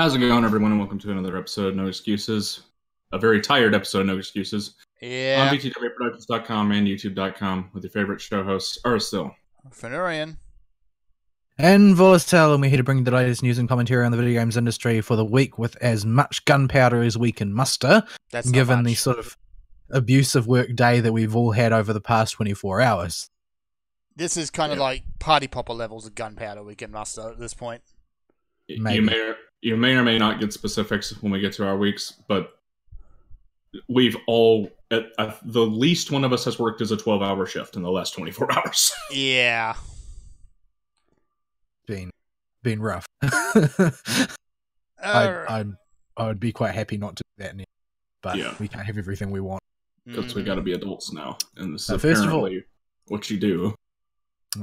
How's it going, everyone, and welcome to another episode of No Excuses. A very tired episode of No Excuses. On Yeah, VTWProductions.com and YouTube.com with your favorite show hosts, Still. Fenurian. And Volatile, and we're here to bring you the latest news and commentary on the video games industry for the week with as much gunpowder as we can muster, That's not given much. the sort of abusive work day that we've all had over the past 24 hours. This is kind of like party popper levels of gunpowder we can muster at this point. Maybe. You may or may not get specifics when we get to our weeks, but we've all, the least one of us has worked as a 12-hour shift in the last 24 hours. Yeah. Been rough. I would be quite happy not to do that now, but Yeah. we can't have everything we want. Because we got to be adults now, and this is First of all- apparently what you do.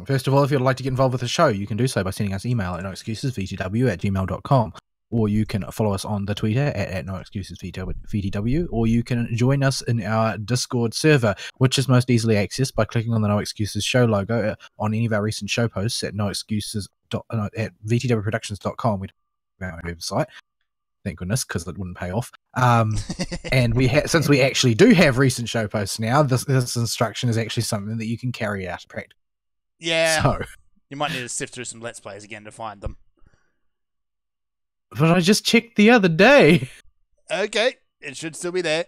First of all, if you'd like to get involved with the show, you can do so by sending us email at noexcusesvtw@gmail.com, or you can follow us on the Twitter at noexcusesvtw, or you can join us in our Discord server, which is most easily accessed by clicking on the No Excuses show logo on any of our recent show posts at at vtwproductions.com. We don't have our website. Thank goodness, because it wouldn't pay off. And since we actually do have recent show posts now, this instruction is actually something that you can carry out in practice. Yeah. So, You might need to sift through some Let's Plays again to find them. but I just checked the other day. Okay. It should still be there.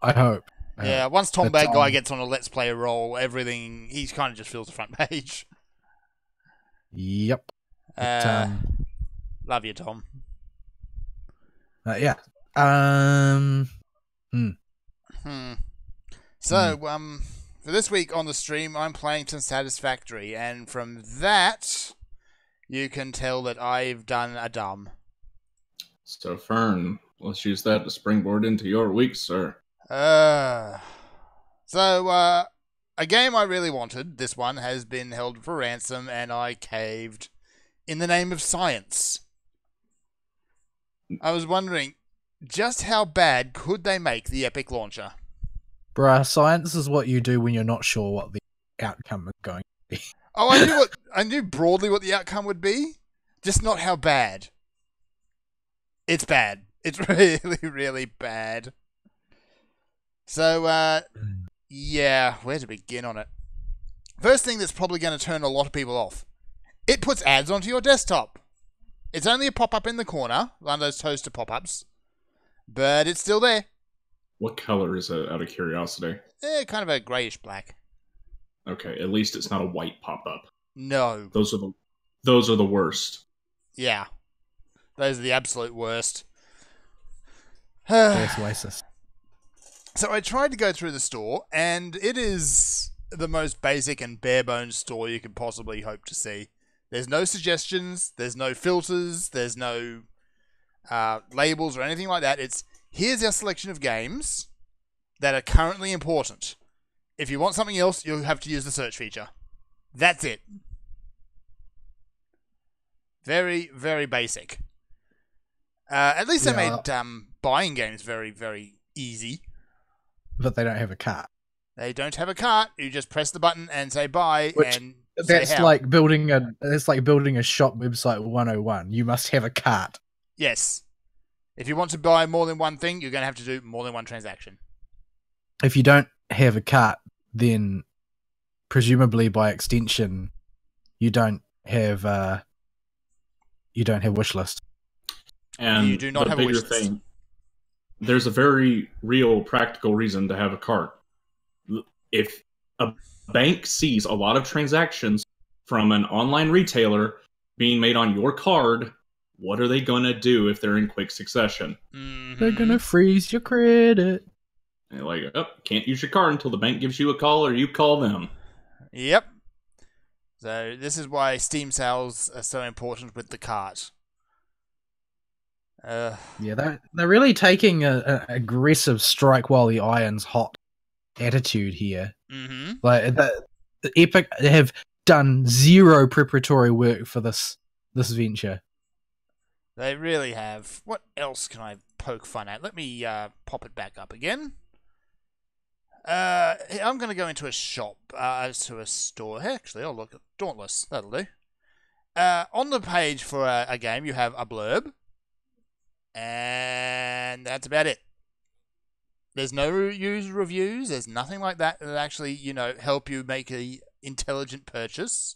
I hope. Yeah, once Tom but, Bad Guy gets on a Let's Play roll, everything, he kind of just fills the front page. Yep. But, Love you, Tom. yeah. So, for this week on the stream, I'm playing to Satisfactory, and from that, you can tell that I've done a dumb. So, Fern, let's use that to springboard into your week, sir. A game I really wanted, this one, has been held for ransom, and I caved in the name of science. I was wondering, just how bad could they make the Epic Launcher? Bruh, science is what you do when you're not sure what the outcome is going to be. Oh, I knew broadly what the outcome would be, just not how bad. It's bad. It's really, really bad. So, yeah, where to begin on it? First thing that's probably going to turn a lot of people off. It puts ads onto your desktop. It's only a pop-up in the corner, one of those toaster pop-ups, but it's still there. What color is it, out of curiosity? Kind of a greyish black. Okay, at least it's not a white pop-up. No. Those are the worst. Yeah. Those are the absolute worst. Yes, Oasis. So I tried to go through the store, and it is the most basic and bare-bones store you could possibly hope to see. There's no suggestions, there's no filters, there's no labels or anything like that. It's, here's our selection of games that are currently important. If you want something else, you'll have to use the search feature. That's it. Very, very basic. At least they made buying games very, very easy. But they don't have a cart. They don't have a cart. You just press the button and say buy. And That's say how. like building a shop website 101. You must have a cart. Yes. If you want to buy more than one thing, you're going to have to do more than one transaction. If you don't have a cart, then presumably by extension, you don't have wish list. And You do not the have a bigger wish list. thing, there's a very real practical reason to have a cart. If a bank sees a lot of transactions from an online retailer being made on your card, what are they going to do if they're in quick succession? Mhm. They're gonna freeze your credit. They're like, oh, can't use your card until the bank gives you a call or you call them. Yep. So this is why Steam sales are so important with the cart. Yeah, they're really taking a aggressive strike while the iron's hot attitude here. Mm-hmm. Like the Epic have done zero preparatory work for this venture. They really have. What else can I poke fun at? Let me pop it back up again. I'm going to go into a shop, to a store. Actually, I'll look at Dauntless. That'll do. on the page for a game, you have a blurb, and that's about it. There's no user reviews. There's nothing like that that actually, help you make a intelligent purchase.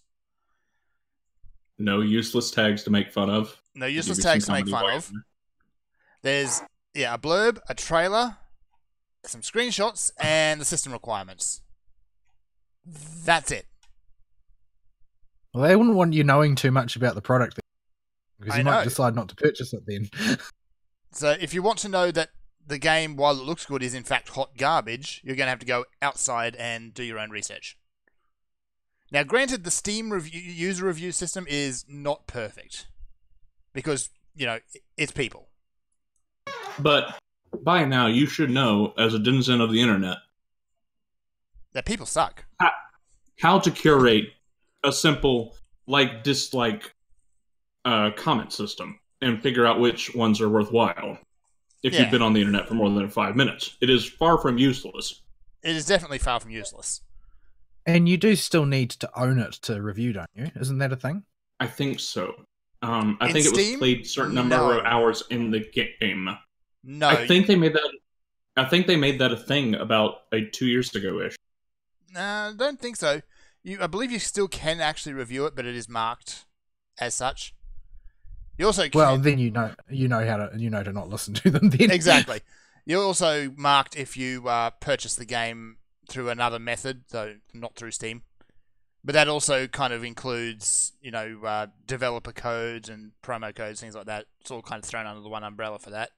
No useless tags to make fun of. No useless tags to make fun of. There's a blurb, a trailer, some screenshots, and the system requirements. That's it. Well, they wouldn't want you knowing too much about the product because you might decide not to purchase it then. So if you want to know that the game, while it looks good, is in fact hot garbage, you're going to have to go outside and do your own research. Now, granted, the Steam user review system is not perfect because, it's people. But by now, you should know, as a denizen of the internet, that people suck. How to curate a simple like-dislike comment system and figure out which ones are worthwhile if you've been on the internet for more than 5 minutes. It is far from useless. It is definitely far from useless. And you do still need to own it to review, don't you? Isn't that a thing? I think so. I think it Steam? was played a certain number of hours in the game. No. I think they made that a thing about 2 years ago-ish. I don't think so. I believe you still can actually review it, but it is marked as such. You also then you know to not listen to them. Then exactly. You're also marked if you purchase the game through another method, though not through Steam. But that also kind of includes, developer codes and promo codes, things like that. It's all kind of thrown under the one umbrella for that.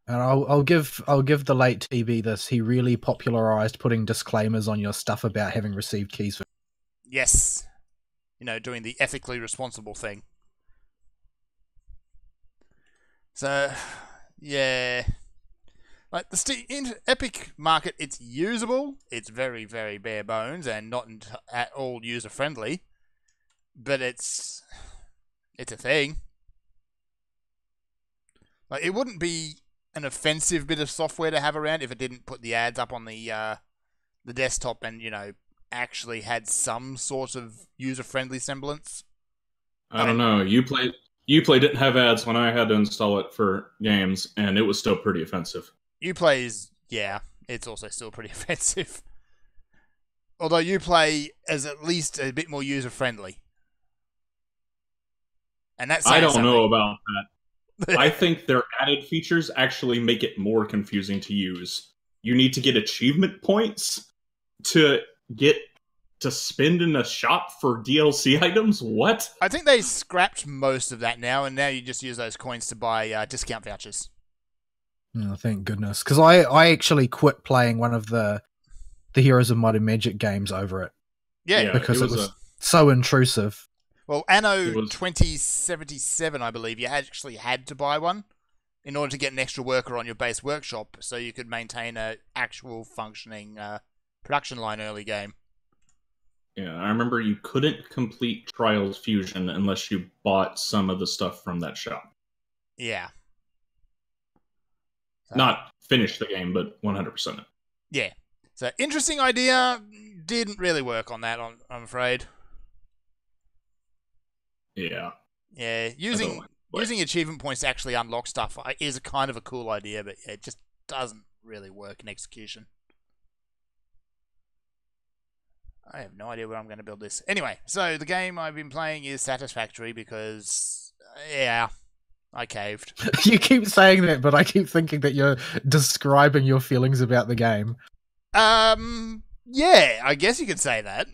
And I'll give the late TB this. He really popularized putting disclaimers on your stuff about having received keys for. Yes, doing the ethically responsible thing. So, yeah, like the Epic market, it's usable. It's very, very bare bones and not at all user friendly. But it's a thing. Like, it wouldn't be an offensive bit of software to have around if it didn't put the ads up on the desktop and actually had some sort of user friendly semblance. I don't know. Uplay didn't have ads when I had to install it for games, and it was still pretty offensive. Uplay it's also still pretty offensive. Although Uplay is at least a bit more user friendly. And that's I don't know about that. I think their added features actually make it more confusing to use. You need to get achievement points to get to spend in a shop for DLC items? What? I think they scrapped most of that now, and now you just use those coins to buy discount vouchers. Oh, thank goodness. Because I actually quit playing one of the Heroes of Might and Magic games over it. Yeah, because it was so intrusive. Well, Anno 2077, I believe, you actually had to buy one in order to get an extra worker on your base workshop so you could maintain an actual functioning production line early game. Yeah, I remember you couldn't complete Trials Fusion unless you bought some of the stuff from that shop. Yeah. So, not finish the game, but 100% it. Yeah. So, interesting idea. Didn't really work on that, I'm afraid. Yeah. Yeah, using achievement points to actually unlock stuff is a kind of a cool idea, but it just doesn't really work in execution. I have no idea where I'm going to build this. Anyway, so the game I've been playing is Satisfactory because, I caved. You keep saying that, but I keep thinking that you're describing your feelings about the game. Yeah, I guess you could say that.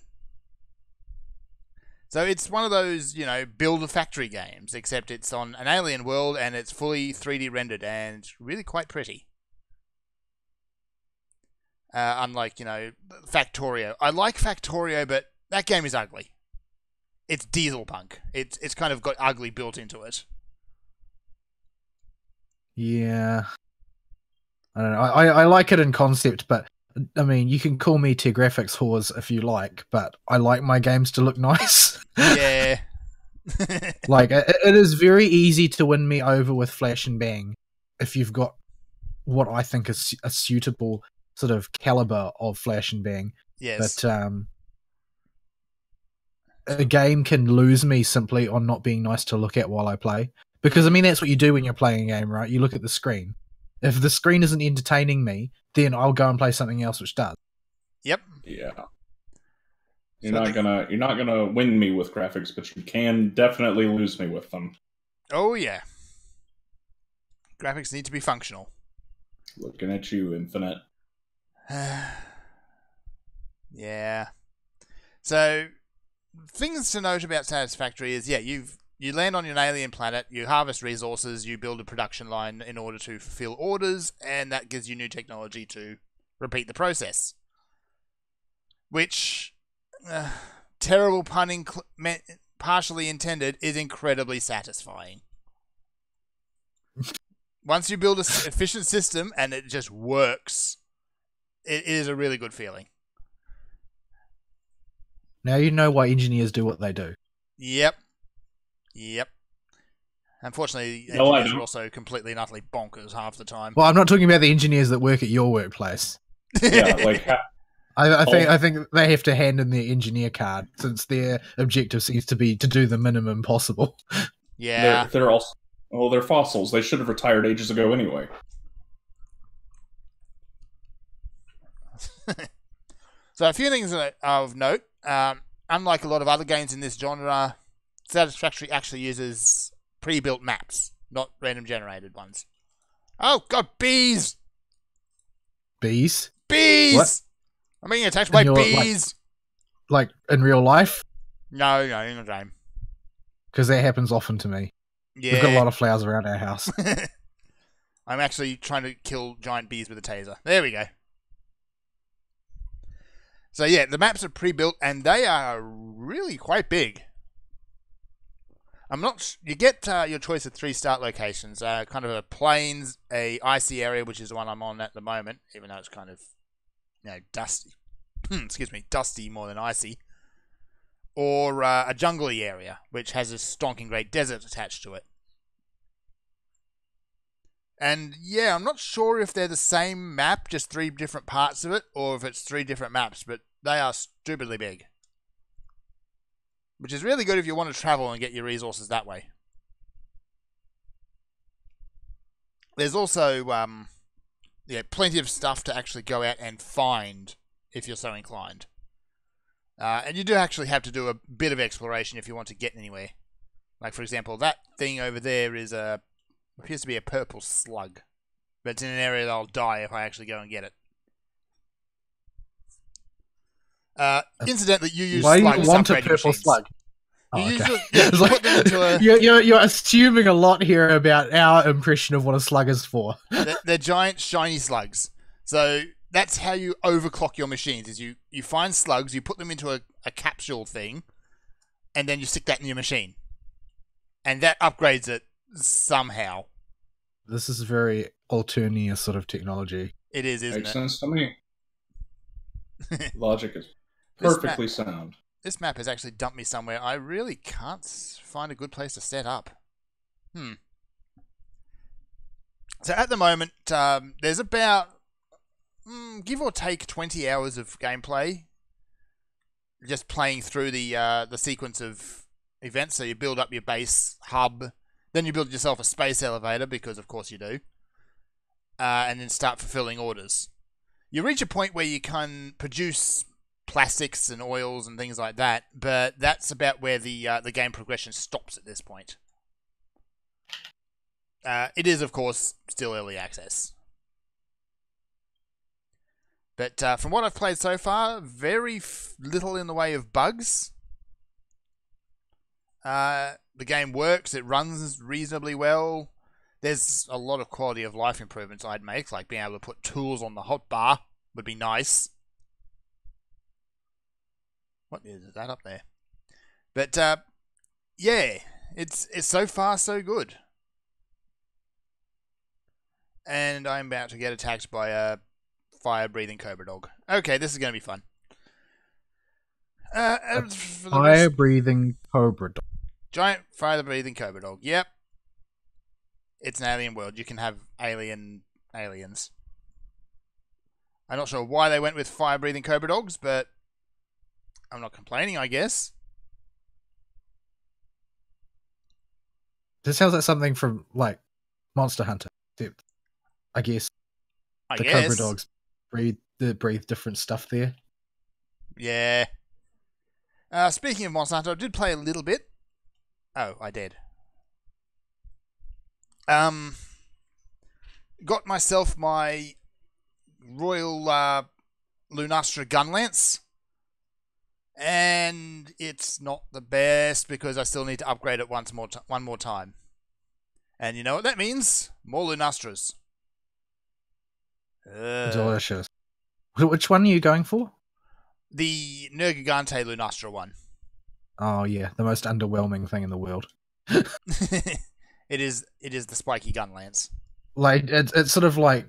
So it's one of those, build a factory games, except it's on an alien world and it's fully 3D rendered and really quite pretty. Unlike, Factorio. I like Factorio, but that game is ugly. It's Dieselpunk. It's kind of got ugly built into it. Yeah. I don't know. I like it in concept, but I mean, you can call me to graphics whores if you like, but I like my games to look nice. Yeah. Like, it is very easy to win me over with Flash and Bang if you've got what I think is a suitable sort of caliber of Flash and Bang. Yes. But a game can lose me simply on not being nice to look at while I play. Because, I mean, that's what you do when you're playing a game, right? You look at the screen. If the screen isn't entertaining me, then I'll go and play something else which does. Yep. Yeah. You're not gonna win me with graphics, but you can definitely lose me with them. Oh yeah. Graphics need to be functional. Looking at you, Infinite. Yeah. So, things to note about Satisfactory is, you land on an alien planet, you harvest resources, you build a production line in order to fulfill orders, and that gives you new technology to repeat the process. Which, terrible pun partially intended, is incredibly satisfying. Once you build an efficient system and it just works, it is a really good feeling. Now you know why engineers do what they do. Yep. Unfortunately, No, engineers are also completely and utterly bonkers half the time. Well, I'm not talking about the engineers that work at your workplace. Yeah, like I think they have to hand in their engineer card since their objective seems to be to do the minimum possible. Yeah. they're also they're fossils. They should have retired ages ago anyway. So a few things of note. Unlike a lot of other games in this genre, Satisfactory actually uses pre-built maps, not random generated ones. Oh god, bees! Bees? Bees! What? I'm being attacked by bees! Like in real life? No, in the game. Because that happens often to me. Yeah. We've got a lot of flowers around our house. I'm actually trying to kill giant bees with a taser. There we go. So yeah, the maps are pre-built and they are really quite big. You get your choice of 3 start locations. Kind of a plains, a icy area, which is the one I'm on at the moment, even though it's kind of, dusty. Excuse me, dusty more than icy. Or a jungly area, which has a stonking great desert attached to it. And yeah, I'm not sure if they're the same map, just 3 different parts of it, or if it's 3 different maps, but they are stupidly big. Which is really good if you want to travel and get your resources that way. There's also plenty of stuff to actually go out and find if you're so inclined. And you do actually have to do a bit of exploration if you want to get anywhere. Like, for example, that thing over there appears to be a purple slug. But it's in an area that I'll die if I actually go and get it. Incidentally, you use Why slugs do you want to a upgrade purple machines. slug? You Oh, use okay. you put them into a... You're assuming a lot here about our impression of what a slug is for. They're giant, shiny slugs. So that's how you overclock your machines, is you find slugs, you put them into a capsule thing, and then you stick that in your machine. And that upgrades it somehow. This is very Alternia sort of technology. It is, isn't Makes it? sense to me. Logic is perfectly sound. This map has actually dumped me somewhere. I really can't find a good place to set up. So at the moment, there's about, give or take, 20 hours of gameplay. Just playing through the sequence of events. So you build up your base hub. Then you build yourself a space elevator, because of course you do. And then start fulfilling orders. You reach a point where you can produce plastics and oils and things like that, but that's about where the game progression stops at this point. It is, of course, still early access. But from what I've played so far, very little in the way of bugs. The game works, it runs reasonably well. There's a lot of quality of life improvements I'd make, like being able to put tools on the hotbar would be nice. What is that up there? But yeah, it's so far so good. And I'm about to get attacked by a fire-breathing cobra dog. Okay, this is going to be fun. Fire-breathing cobra dog. Giant fire-breathing cobra dog. Yep. It's an alien world. You can have aliens. I'm not sure why they went with fire-breathing cobra dogs, but I'm not complaining, I guess. This sounds like something from like Monster Hunter. Except, I guess I the guess. Cobra dogs breathe different stuff there. Yeah. Speaking of Monster Hunter, I did play a little bit. Oh, I did. Got myself my Royal Lunastra Gunlance. And it's not the best because I still need to upgrade it one more time. And you know what that means? More Lunastras. Delicious. Which one are you going for? The Nergigante Lunastra one. Oh yeah, the most underwhelming thing in the world. It is the spiky gun lance. Like it's sort of like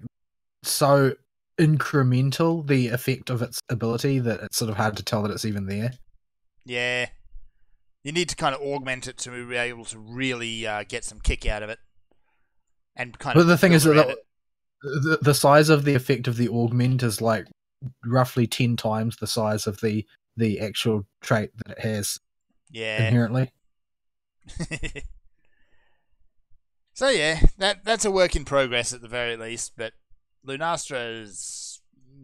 so incremental, the effect of its ability, that it's sort of hard to tell that it's even there. Yeah. You need to kind of augment it to be able to really get some kick out of it. And kind But of the thing is build that around the size of the effect of the augment is like roughly 10 times the size of the actual trait that it has inherently. So yeah, that's a work in progress at the very least, but Lunastra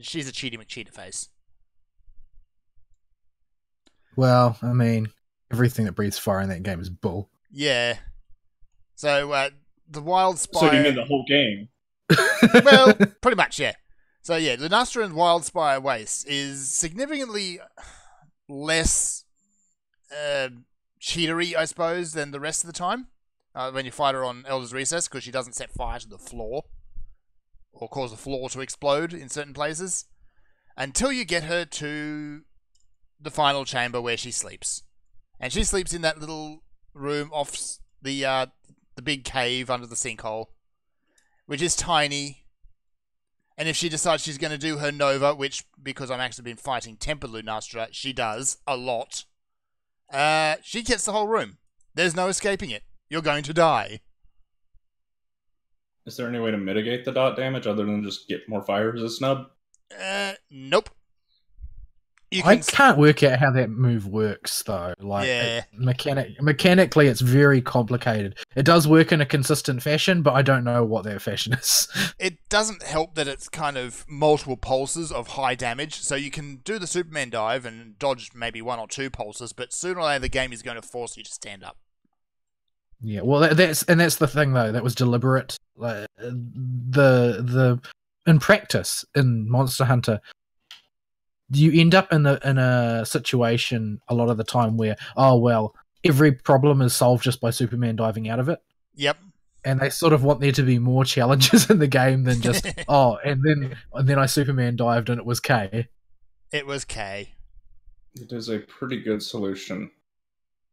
she's a cheaty McCheetah face. Well, I mean, everything that breathes fire in that game is bull. Yeah. So the Wild Spire. So you mean the whole game? Well, pretty much, yeah. So yeah, Lunastra and Wildspire Waste is significantly less cheatery, I suppose, than the rest of the time when you fight her on Elder's Recess, because she doesn't set fire to the floor or cause the floor to explode in certain places until you get her to the final chamber where she sleeps. And she sleeps in that little room off the big cave under the sinkhole, which is tiny. And if she decides she's going to do her Nova, which, because I've actually been fighting Tempered Lunastra, she does a lot, she gets the whole room. There's no escaping it. You're going to die. Is there any way to mitigate the dot damage other than just get more fire as a snub? Nope. I can't work out how that move works, though. Like, yeah. Mechanically, it's very complicated. It does work in a consistent fashion, but I don't know what that fashion is. It doesn't help that it's kind of multiple pulses of high damage, so you can do the Superman dive and dodge maybe one or two pulses, but sooner or later the game is going to force you to stand up. Yeah, well, that's the thing, though. That was deliberate. Like, in practice in Monster Hunter, you end up in a situation a lot of the time where, oh well, every problem is solved just by Superman diving out of it. Yep. And they sort of want there to be more challenges in the game than just and then I Superman dived and it was K. It was K. It is a pretty good solution.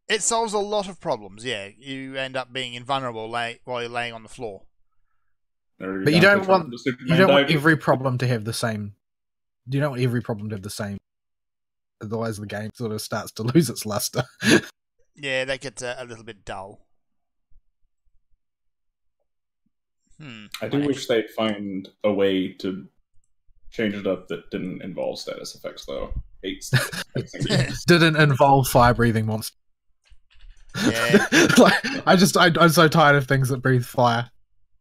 It solves a lot of problems. Yeah, you end up being invulnerable while you're laying on the floor. But you don't want every problem to have the same. You don't want every problem to have the same. Otherwise, the game sort of starts to lose its luster. Yeah, that gets a little bit dull. I do wish they'd find a way to change it up that didn't involve status effects, though. Hate status effects. Didn't involve fire-breathing monsters. Yeah. I'm so tired of things that breathe fire.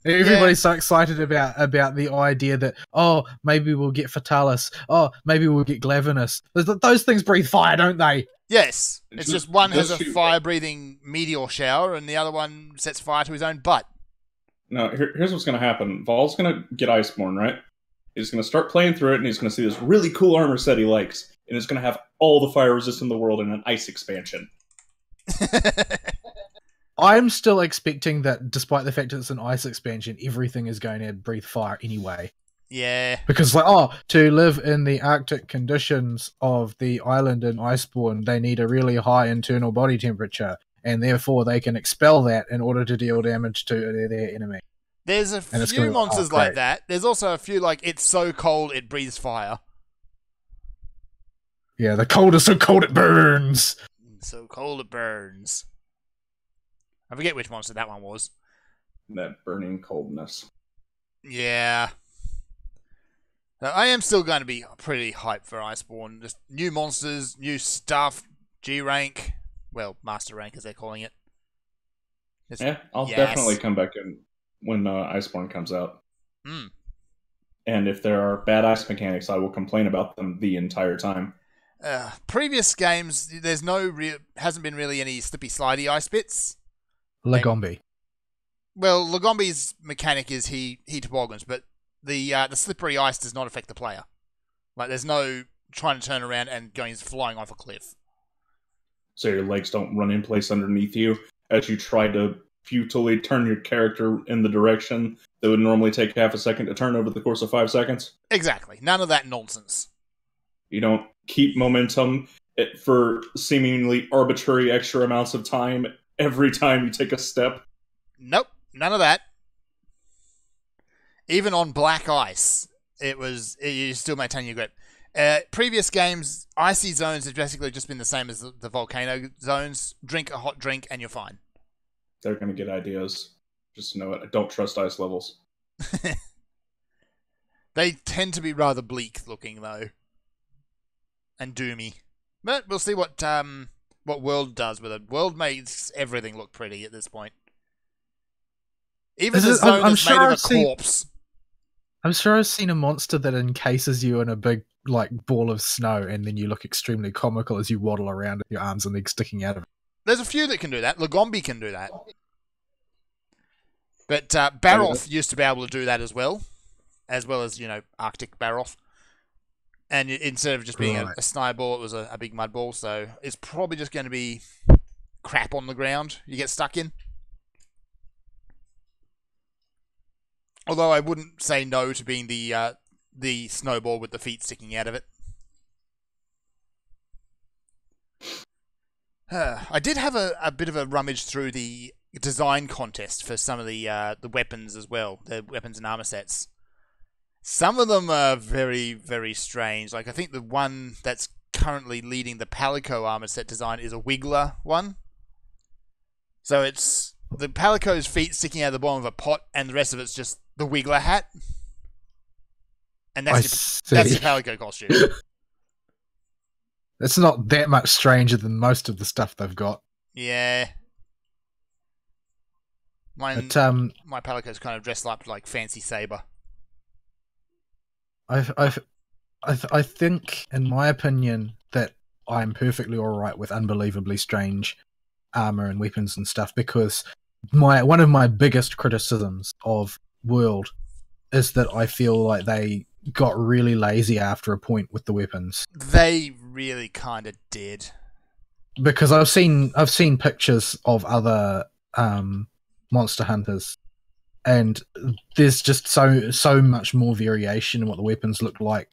Everybody's so excited about the idea that, oh, maybe we'll get Fatalis. Oh, maybe we'll get Glavenus. Those things breathe fire, don't they? Yes. It's just one has a fire-breathing meteor shower and the other one sets fire to his own butt. No, here's what's going to happen. Vol's going to get Iceborne, right? He's going to start playing through it, and he's going to see this really cool armor set he likes, and it's going to have all the fire resist in the world in an ice expansion. I'm still expecting that, despite the fact that it's an ice expansion, everything is going to breathe fire anyway. Yeah. Because, to live in the Arctic conditions of the island in Iceborne, they need a really high internal body temperature, and therefore they can expel that in order to deal damage to their enemy. There's a few monsters like that. There's also a few like, it's so cold it breathes fire. Yeah, the cold is so cold it burns! So cold it burns. I forget which monster that one was. That burning coldness. Yeah. I am still going to be pretty hyped for Iceborne. Just new monsters, new stuff, G rank. Well, Master rank as they're calling it. Yeah, I'll Yes. definitely come back in when Iceborne comes out. Hmm. And if there are bad ice mechanics, I will complain about them the entire time. Previous games, there's hasn't been really any slippy slidey ice bits. Lagombi. Well, Lagombi's mechanic is he toboggans, but the slippery ice does not affect the player. Like there's no trying to turn around and going flying off a cliff. So your legs don't run in place underneath you as you try to futilely turn your character in the direction that would normally take half a second to turn over the course of 5 seconds. Exactly. None of that nonsense. You don't keep momentum for seemingly arbitrary extra amounts of time every time you take a step. Nope. None of that. Even on black ice, you still maintain your grip. Previous games, icy zones have basically just been the same as the volcano zones. Drink a hot drink and you're fine. They're going to get ideas. Just know it. I don't trust ice levels. They tend to be rather bleak looking, though. And doomy. But we'll see what World does with it. World makes everything look pretty at this point. Even the zone is made of a corpse. I'm sure I've seen a monster that encases you in a big ball of snow, and then you look extremely comical as you waddle around with your arms and legs sticking out of it. There's a few that can do that. Lagombi can do that. But Baroth used to be able to do that as well as, Arctic Baroth. And instead of just being a snowball, it was a big mud ball, so it's probably just going to be crap on the ground you get stuck in. Although I wouldn't say no to being the snowball with the feet sticking out of it. I did have a bit of a rummage through the design contest for some of the weapons as well, the weapons and armor sets. Some of them are very, very strange. Like, I think the one that's currently leading the Palico armor set design is a Wiggler one. So it's the Palico's feet sticking out of the bottom of a pot, and the rest of it's just the Wiggler hat. And that's your Palico costume. It's not that much stranger than most of the stuff they've got. Yeah. My Palico's kind of dressed up like Fancy Saber. I think, in my opinion, that I'm perfectly alright with unbelievably strange armor and weapons and stuff, because one of my biggest criticisms of World is that I feel like they got really lazy after a point with the weapons. They really kind of did. Because I've seen pictures of other Monster Hunters, and there's just so much more variation in what the weapons look like.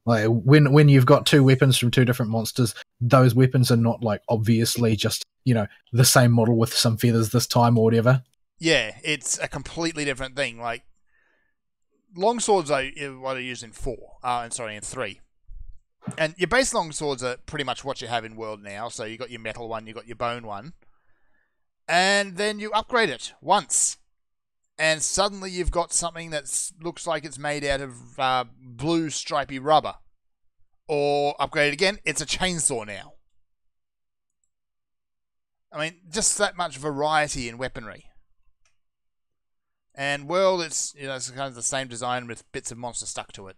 Like when you've got two weapons from two different monsters, those weapons are not obviously just the same model with some feathers this time or whatever. Yeah, it's a completely different thing. Like longswords are what are used in 3. And your base longswords are pretty much what you have in World now. So you got your metal one, you got your bone one, and then you upgrade it once, and suddenly you've got something that looks like it's made out of blue stripy rubber. Or upgrade it again, it's a chainsaw now. I mean, just that much variety in weaponry. And World, it's it's kind of the same design with bits of monster stuck to it.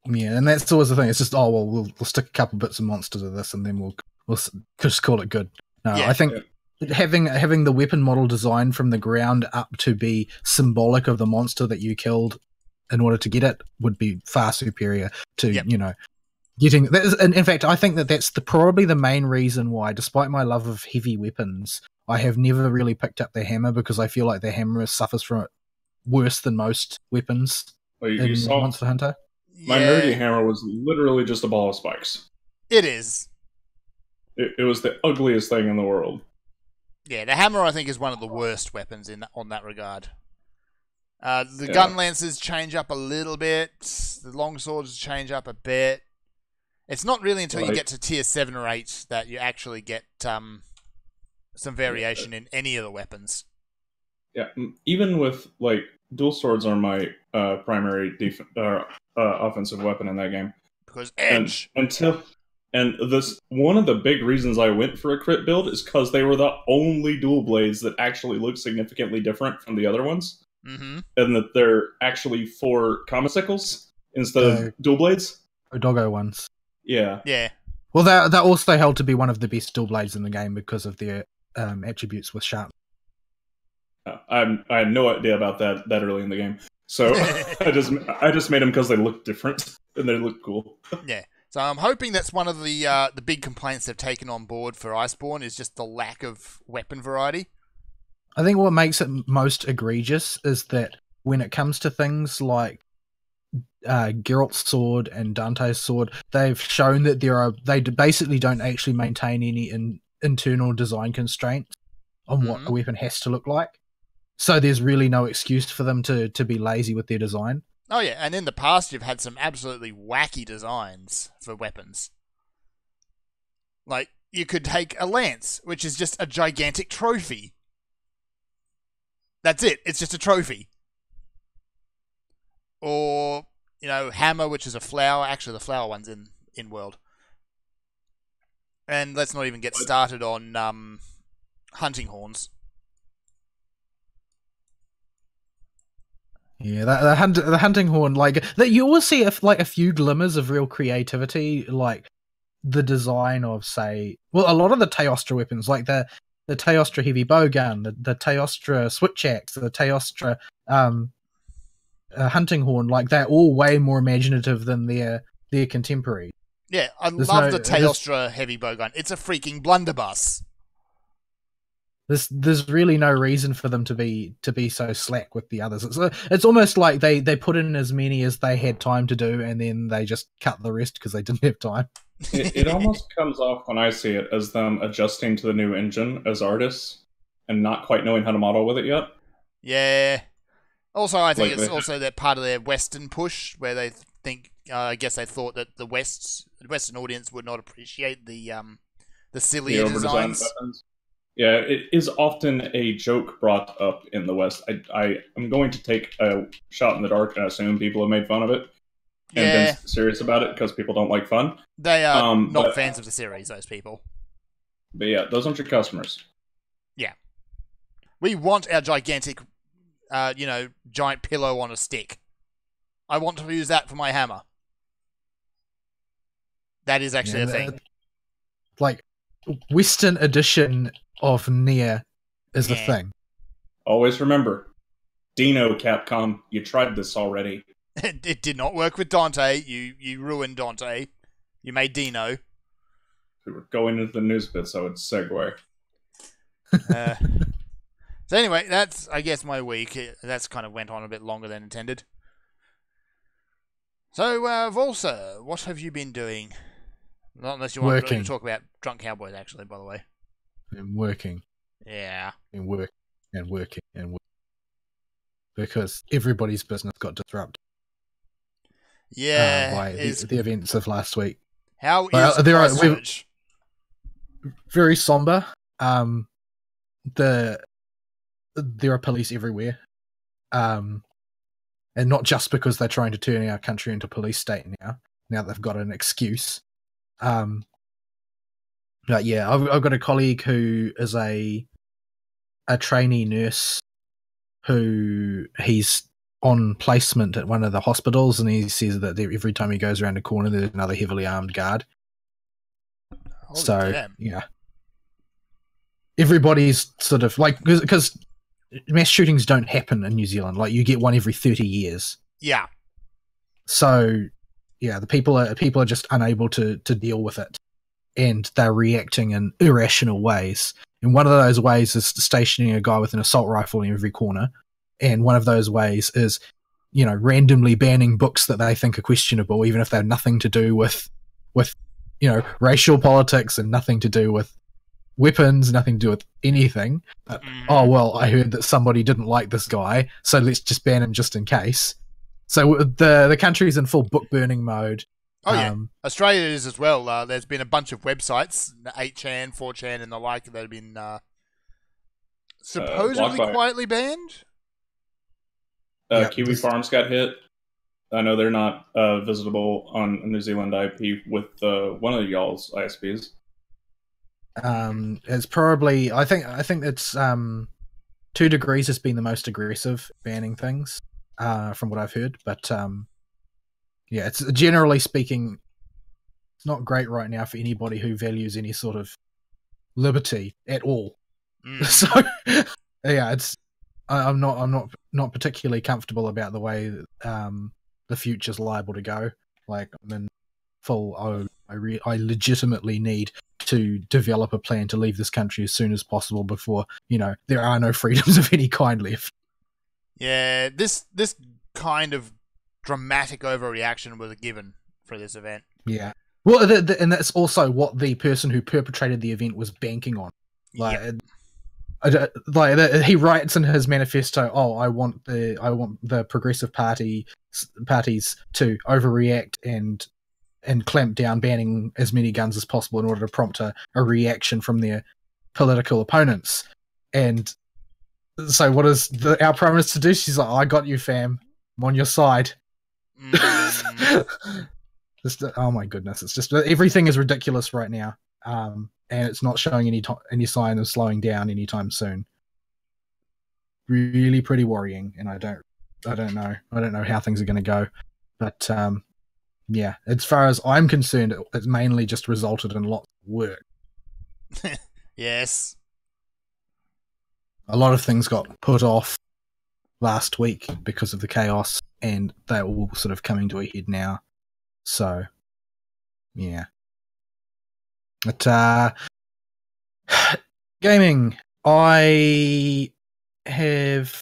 Yeah, and that's always the thing. It's just we'll stick a couple bits of monster to this, and then we'll just call it good. No, yeah, I think having the weapon model designed from the ground up to be symbolic of the monster that you killed in order to get it would be far superior to getting that. And in fact, I think that's probably the main reason why, despite my love of heavy weapons, I have never really picked up the hammer, because I feel like the hammer suffers from it worse than most weapons in Monster Hunter. My nerdy hammer was literally just a ball of spikes. It is. It was the ugliest thing in the world. Yeah, the hammer, I think, is one of the worst weapons on that regard. The gun lances change up a little bit. The longswords change up a bit. It's not really until you get to tier 7 or 8 that you actually get some variation in any of the weapons. Yeah, even with dual swords are my primary offensive weapon in that game. Because edge. Until And this one of the big reasons I went for a crit build is because they were the only dual blades that actually look significantly different from the other ones, Mm-hmm. and that they're actually 4 Kamasickles instead The- of dual blades. Doggo ones. Yeah. Yeah. Well, they're also held to be one of the best dual blades in the game because of their attributes with sharp. I had no idea about that early in the game, so I just made them because they look different and they look cool. Yeah. So I'm hoping that's one of the big complaints they've taken on board for Iceborne is just the lack of weapon variety. I think what makes it most egregious is that when it comes to things like Geralt's sword and Dante's sword, they've shown that they basically don't actually maintain any internal design constraints on what a weapon has to look like. So there's really no excuse for them to be lazy with their design. Oh yeah, and in the past you've had some absolutely wacky designs for weapons. Like, you could take a lance, which is just a gigantic trophy. That's it, it's just a trophy. Or, hammer, which is a flower. Actually, the flower one's in world. And let's not even get started on hunting horns. Yeah, the hunting horn, like that, you always see a few glimmers of real creativity, like the design of, say, a lot of the Teostra weapons, like the Teostra heavy bowgun, the Teostra switch axe, the Teostra hunting horn, like they're all way more imaginative than their contemporary. Yeah, I love the Teostra heavy bowgun. It's a freaking blunderbuss. There's really no reason for them to be so slack with the others. It's almost like they put in as many as they had time to do, and then they just cut the rest because they didn't have time. It almost comes off when I see it as them adjusting to the new engine as artists and not quite knowing how to model with it yet. Yeah. Also, I think it's also that part of their Western push where they think, I guess they thought that the Western audience would not appreciate the sillier designs. Weapons. Yeah, it is often a joke brought up in the West. I am going to take a shot in the dark and assume people have made fun of it and been serious about it because people don't like fun. They are not fans of the series, those people. But yeah, those aren't your customers. Yeah. We want our gigantic, giant pillow on a stick. I want to use that for my hammer. That is actually a thing. Like, Western edition of Nier is the thing. Always remember, Dino, Capcom, you tried this already. It did not work with Dante. You ruined Dante. You made Dino. We were going into the news bit, so it's segue. So anyway, that's, I guess, my week. That's kind of went on a bit longer than intended. So, Volsa, what have you been doing? Not unless you want to talk about Drunk Cowboys, actually, by the way. I'm working. Yeah. And working. Because everybody's business got disrupted. Yeah. By the events of last week. How is Christchurch? Very somber. There are police everywhere. And not just because they're trying to turn our country into a police state now they've got an excuse. But yeah, I've got a colleague who is a trainee nurse who he's on placement at one of the hospitals, and he says that every time he goes around a corner there's another heavily armed guard. Holy damn. Yeah, everybody's sort of like, because mass shootings don't happen in New Zealand. Like, you get one every 30 years. Yeah. So yeah, the people are just unable to deal with it, and they're reacting in irrational ways. And one of those ways is stationing a guy with an assault rifle in every corner. And one of those ways is, randomly banning books that they think are questionable, even if they have nothing to do with racial politics and nothing to do with weapons, nothing to do with anything. But, oh, well, I heard that somebody didn't like this guy, so let's just ban him just in case. So the country's in full book burning mode. Oh, yeah. Australia is as well. There's been a bunch of websites, 8chan, 4chan, and the like, that have been supposedly quietly banned. Kiwi Farms got hit. I know they're not visitable on New Zealand IP with one of y'all's ISPs. It's probably I think it's 2 degrees has been the most aggressive banning things, from what I've heard. But yeah, it's generally speaking, it's not great right now for anybody who values any sort of liberty at all. So yeah, I'm not particularly comfortable about the way the future's liable to go. Like I'm in full. I legitimately need to develop a plan to leave this country as soon as possible before there are no freedoms of any kind left. Yeah, this kind of dramatic overreaction was a given for this event. Yeah. Well, and that's also what the person who perpetrated the event was banking on. Like, he writes in his manifesto, "Oh, I want the progressive parties to overreact and clamp down, banning as many guns as possible in order to prompt a reaction from their political opponents." And so, what does our prime minister do? She's like, "I got you, fam. I'm on your side." Just, oh my goodness, it's just everything is ridiculous right now, and it's not showing any sign of slowing down anytime soon. Really, pretty worrying, and I don't know how things are going to go, but yeah, as far as I'm concerned, it's mainly just resulted in lots of work. Yes, a lot of things got put off last week because of the chaos, and they're all sort of coming to a head now. So, yeah. But, gaming. I have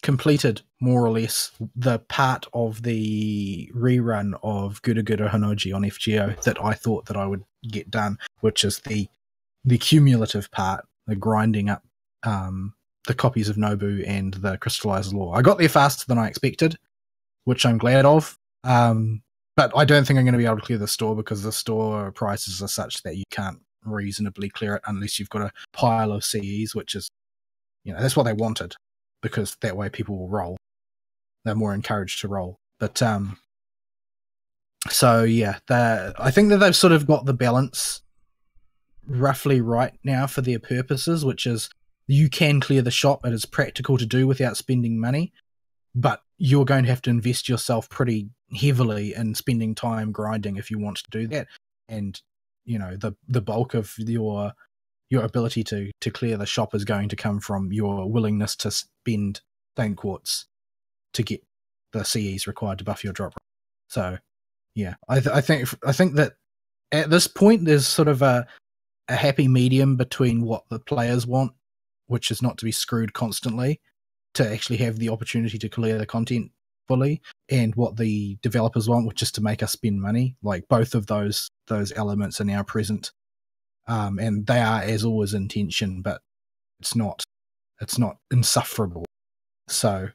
completed, more or less, the part of the rerun of Guru Guru Hanoji on FGO that I thought that I would get done, which is the cumulative part, the grinding up the copies of Nobu and the crystallized lore. I got there faster than I expected, which I'm glad of. But I don't think I'm going to be able to clear the store because the store prices are such that you can't reasonably clear it unless you've got a pile of CEs, which is, that's what they wanted, because that way people will roll. They're more encouraged to roll. But so yeah, I think that they've sort of got the balance roughly right now for their purposes, which is you can clear the shop. It is practical to do without spending money, but you're going to have to invest yourself pretty heavily in spending time grinding if you want to do that. And the bulk of your ability to clear the shop is going to come from your willingness to spend Thane Quartz to get the CEs required to buff your drop rate. So yeah, I think that at this point there's sort of a happy medium between what the players want, which is not to be screwed constantly, to actually have the opportunity to clear the content fully, and what the developers want, which is to make us spend money. Like, both of those elements are now present, and they are, as always, in tension, but it's not insufferable. So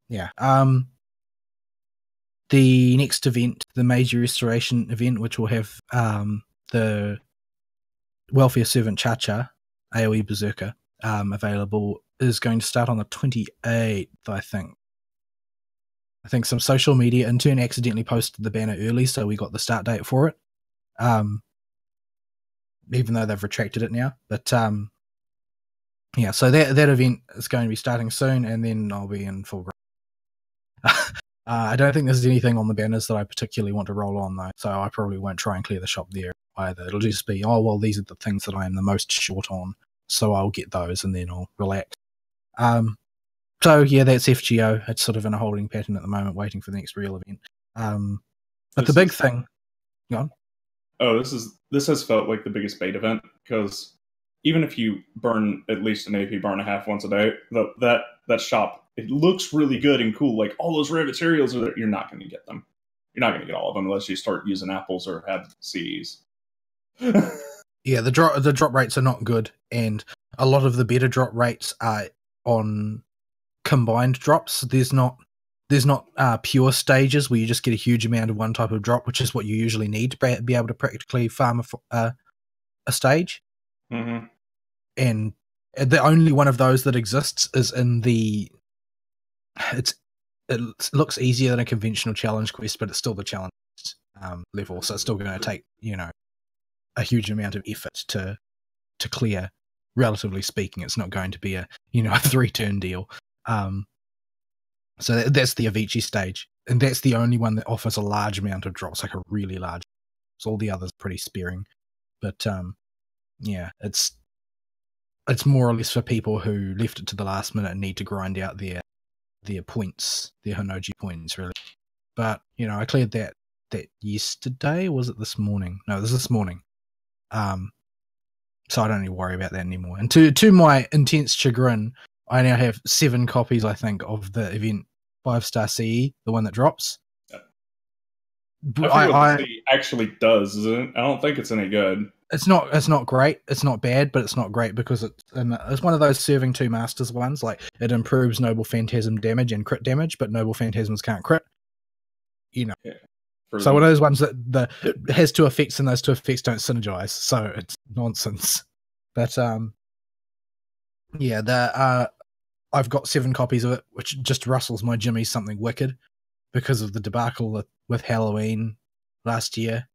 yeah, the next event, the major restoration event, which will have the welfare servant Cha-Cha, AoE Berserker, available, is going to start on the 28th, I think. I think some social media intern accidentally posted the banner early, so we got the start date for it. Even though they've retracted it now. But yeah, so that event is going to be starting soon, and then I'll be in full grind. I don't think there's anything on the banners that I particularly want to roll on, though, so I probably won't try and clear the shop there either. It'll just be, oh, well, these are the things that I am the most short on, so I'll get those and then I'll relax. So yeah, that's FGO. It's sort of in a holding pattern at the moment, waiting for the next real event. But the big thing... Go on. Oh, this has felt like the biggest bait event, because even if you burn at least an AP burn a half once a day, that shop, it looks really good and cool. Like, all those rare materials are there. You're not going to get them. You're not going to get all of them unless you start using apples or have CEs. Yeah, the drop rates are not good, and a lot of the better drop rates are on combined drops. There's not pure stages where you just get a huge amount of one type of drop, which is what you usually need to be able to practically farm a stage. Mm-hmm. And the only one of those that exists is in it looks easier than a conventional challenge quest, but it's still the challenge level, so it's still going to take a huge amount of effort to clear. Relatively speaking, it's not going to be a a 3-turn deal. So that's the Avicii stage, and that's the only one that offers a large amount of drops, like a really large. So all the others pretty sparing, but yeah, it's more or less for people who left it to the last minute and need to grind out their points, their Honoji points, really. But I cleared that yesterday. Was it this morning? No, it was this morning. So I don't need to worry about that anymore. And to my intense chagrin, I now have 7 copies, I think, of the event 5-star CE, the one that drops. Yep. I forget what the CE actually does, isn't it? I don't think it's any good. It's not great. It's not bad, but it's not great because it's one of those serving 2 masters ones. Like, it improves Noble Phantasm damage and crit damage, but Noble Phantasms can't crit. Yeah. So one of those ones that has 2 effects and those 2 effects don't synergize. So it's nonsense. But yeah, I've got 7 copies of it, which just rustles my jimmy something wicked because of the debacle with Halloween last year,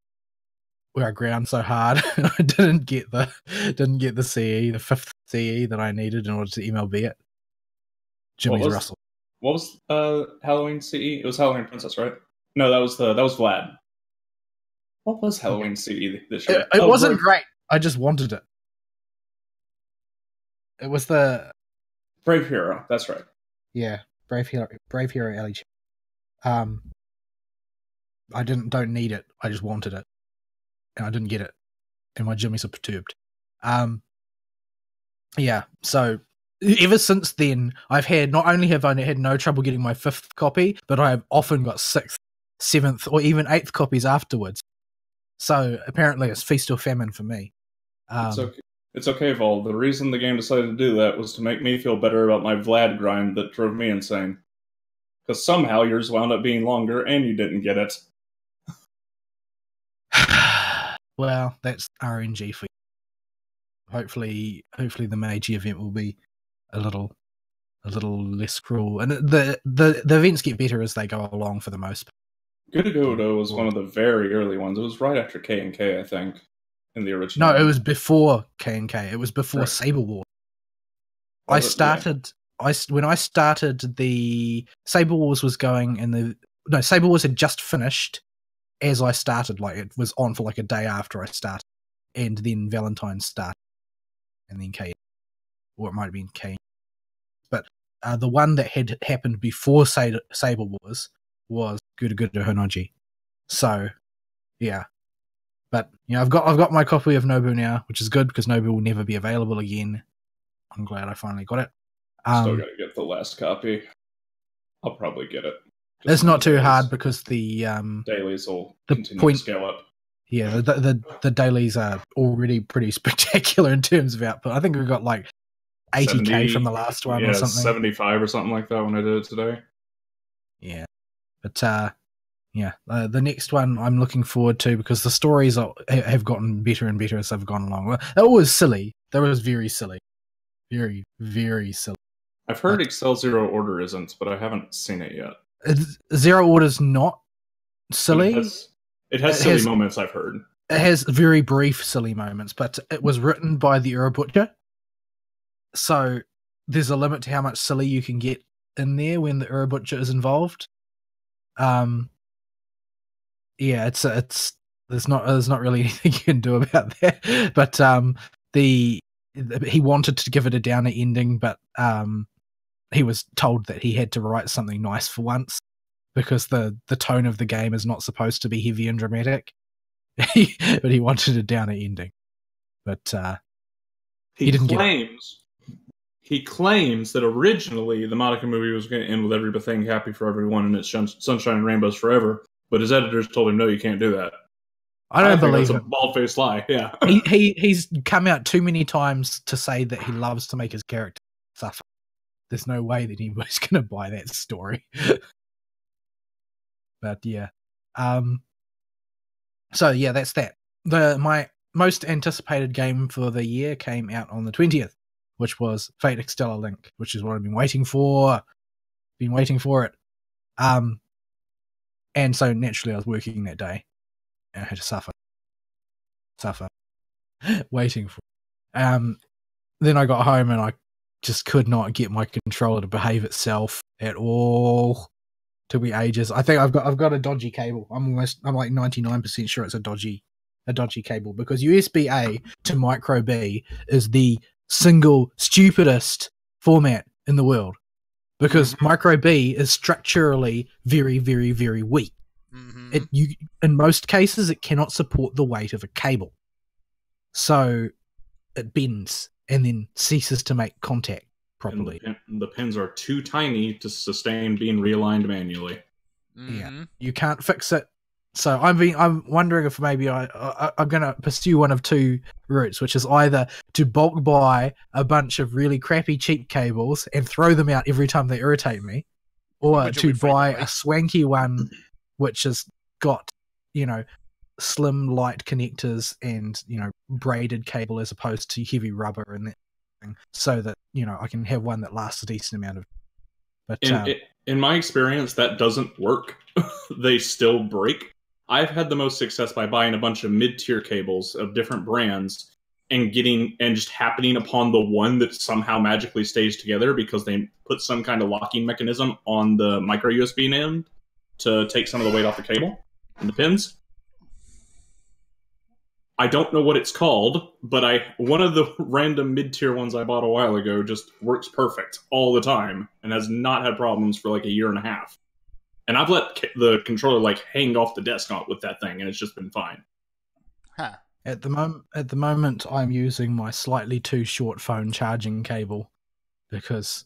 where I ground so hard and I didn't get the CE, the 5th CE that I needed in order to MLB it. Jimmy's Russell. What was Halloween CE? It was Halloween Princess, right? No, that was Vlad. What was Halloween CE this year? It wasn't great. I just wanted it. It was the Brave Hero. That's right. Yeah, Brave Hero LE. I don't need it. I just wanted it, and I didn't get it, and my jimmies are perturbed. Yeah. So ever since then, not only have I had no trouble getting my 5th copy, but I have often got 6th, 7th, or even 8th copies afterwards. So apparently, it's feast or famine for me. It's okay, Vol. The reason the game decided to do that was to make me feel better about my Vlad grind that drove me insane. Because somehow yours wound up being longer and you didn't get it. Well, that's RNG for you. Hopefully the Meiji event will be a little less cruel. And the events get better as they go along for the most part. Gudagodo was one of the very early ones. It was right after K&K, I think. In the original. No, it was before K&K. It was before Saber Wars. When I started, the Saber Wars was going, and Saber Wars had just finished as I started. Like, it was on for like a day after I started, and then Valentine's started, and then K, or it might have been K. But the one that had happened before Saber Wars was Gudaguda Honoji. So, yeah. But I've got my copy of Nobu now, which is good because Nobu will never be available again. I'm glad I finally got it. Still gotta get the last copy. I'll probably get it. It's not too hard because the dailies will continue to scale up. Yeah, the dailies are already pretty spectacular in terms of output. I think we got like 80k from the last one or something. 75 or something like that when I did it today. Yeah, but yeah, the next one I'm looking forward to because the stories have gotten better and better as they've gone along. That was silly. That was very silly. Very, very silly. I've heard Excel Zero Order isn't, but I haven't seen it yet. Zero Order's not silly. It has silly moments, I've heard. It has very brief silly moments, but it was written by the Urabutcher. So there's a limit to how much silly you can get in there when the Urabutcher is involved. Yeah, there's not really anything you can do about that. But he wanted to give it a downer ending, but he was told that he had to write something nice for once because the tone of the game is not supposed to be heavy and dramatic. But he wanted a downer ending. But he didn't He claims that originally the Monica movie was going to end with everything happy for everyone and it's sunshine and rainbows forever. But his editors told him, no, you can't do that. I don't believe that's a bald-faced lie. Yeah, he's come out too many times to say that he loves to make his character suffer. There's no way that he was going to buy that story. But yeah, so yeah, that's that. My most anticipated game for the year came out on the 20th, which was Fate Extella Link, which is what I've been waiting for. Been waiting for it. And so naturally I was working that day and I had to suffer, waiting for then I got home and I just could not get my controller to behave itself at all. Took me ages. I think I've got a dodgy cable. I'm like 99% sure it's a dodgy cable, because USB-A to micro B is the single stupidest format in the world, because micro B is structurally very, very, very weak. In most cases it cannot support the weight of a cable, so it bends and then ceases to make contact properly. And the pins are too tiny to sustain being realigned manually. Yeah, you can't fix it. So I'm wondering if maybe I'm going to pursue one of two routes, which is either to bulk buy a bunch of really crappy cheap cables and throw them out every time they irritate me, or to buy a swanky one which has got, slim light connectors and, braided cable as opposed to heavy rubber and that thing, so that, I can have one that lasts a decent amount of. But in my experience, that doesn't work. They still break. I've had the most success by buying a bunch of mid-tier cables of different brands and just happening upon the one that somehow magically stays together because they put some kind of locking mechanism on the micro USB end to take some of the weight off the cable and the pins. I don't know what it's called, but one of the random mid-tier ones I bought a while ago just works perfect all the time and has not had problems for like a year and a half. And I've let the controller hang off the desk with that thing, and it's just been fine. Huh. At the moment, I'm using my slightly too short phone charging cable, because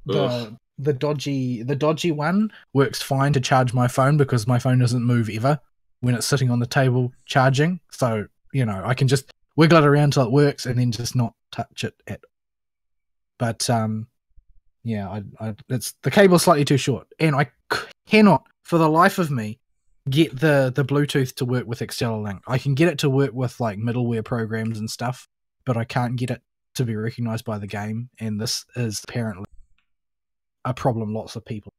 the dodgy one works fine to charge my phone, because my phone doesn't move ever when it's sitting on the table charging. So, I can just wiggle it around till it works and then just not touch it at. But yeah, it's the cable's slightly too short, and I cannot for the life of me get the Bluetooth to work with Extella Link. I can get it to work with middleware programs and stuff, but I can't get it to be recognized by the game, and this is apparently a problem lots of people.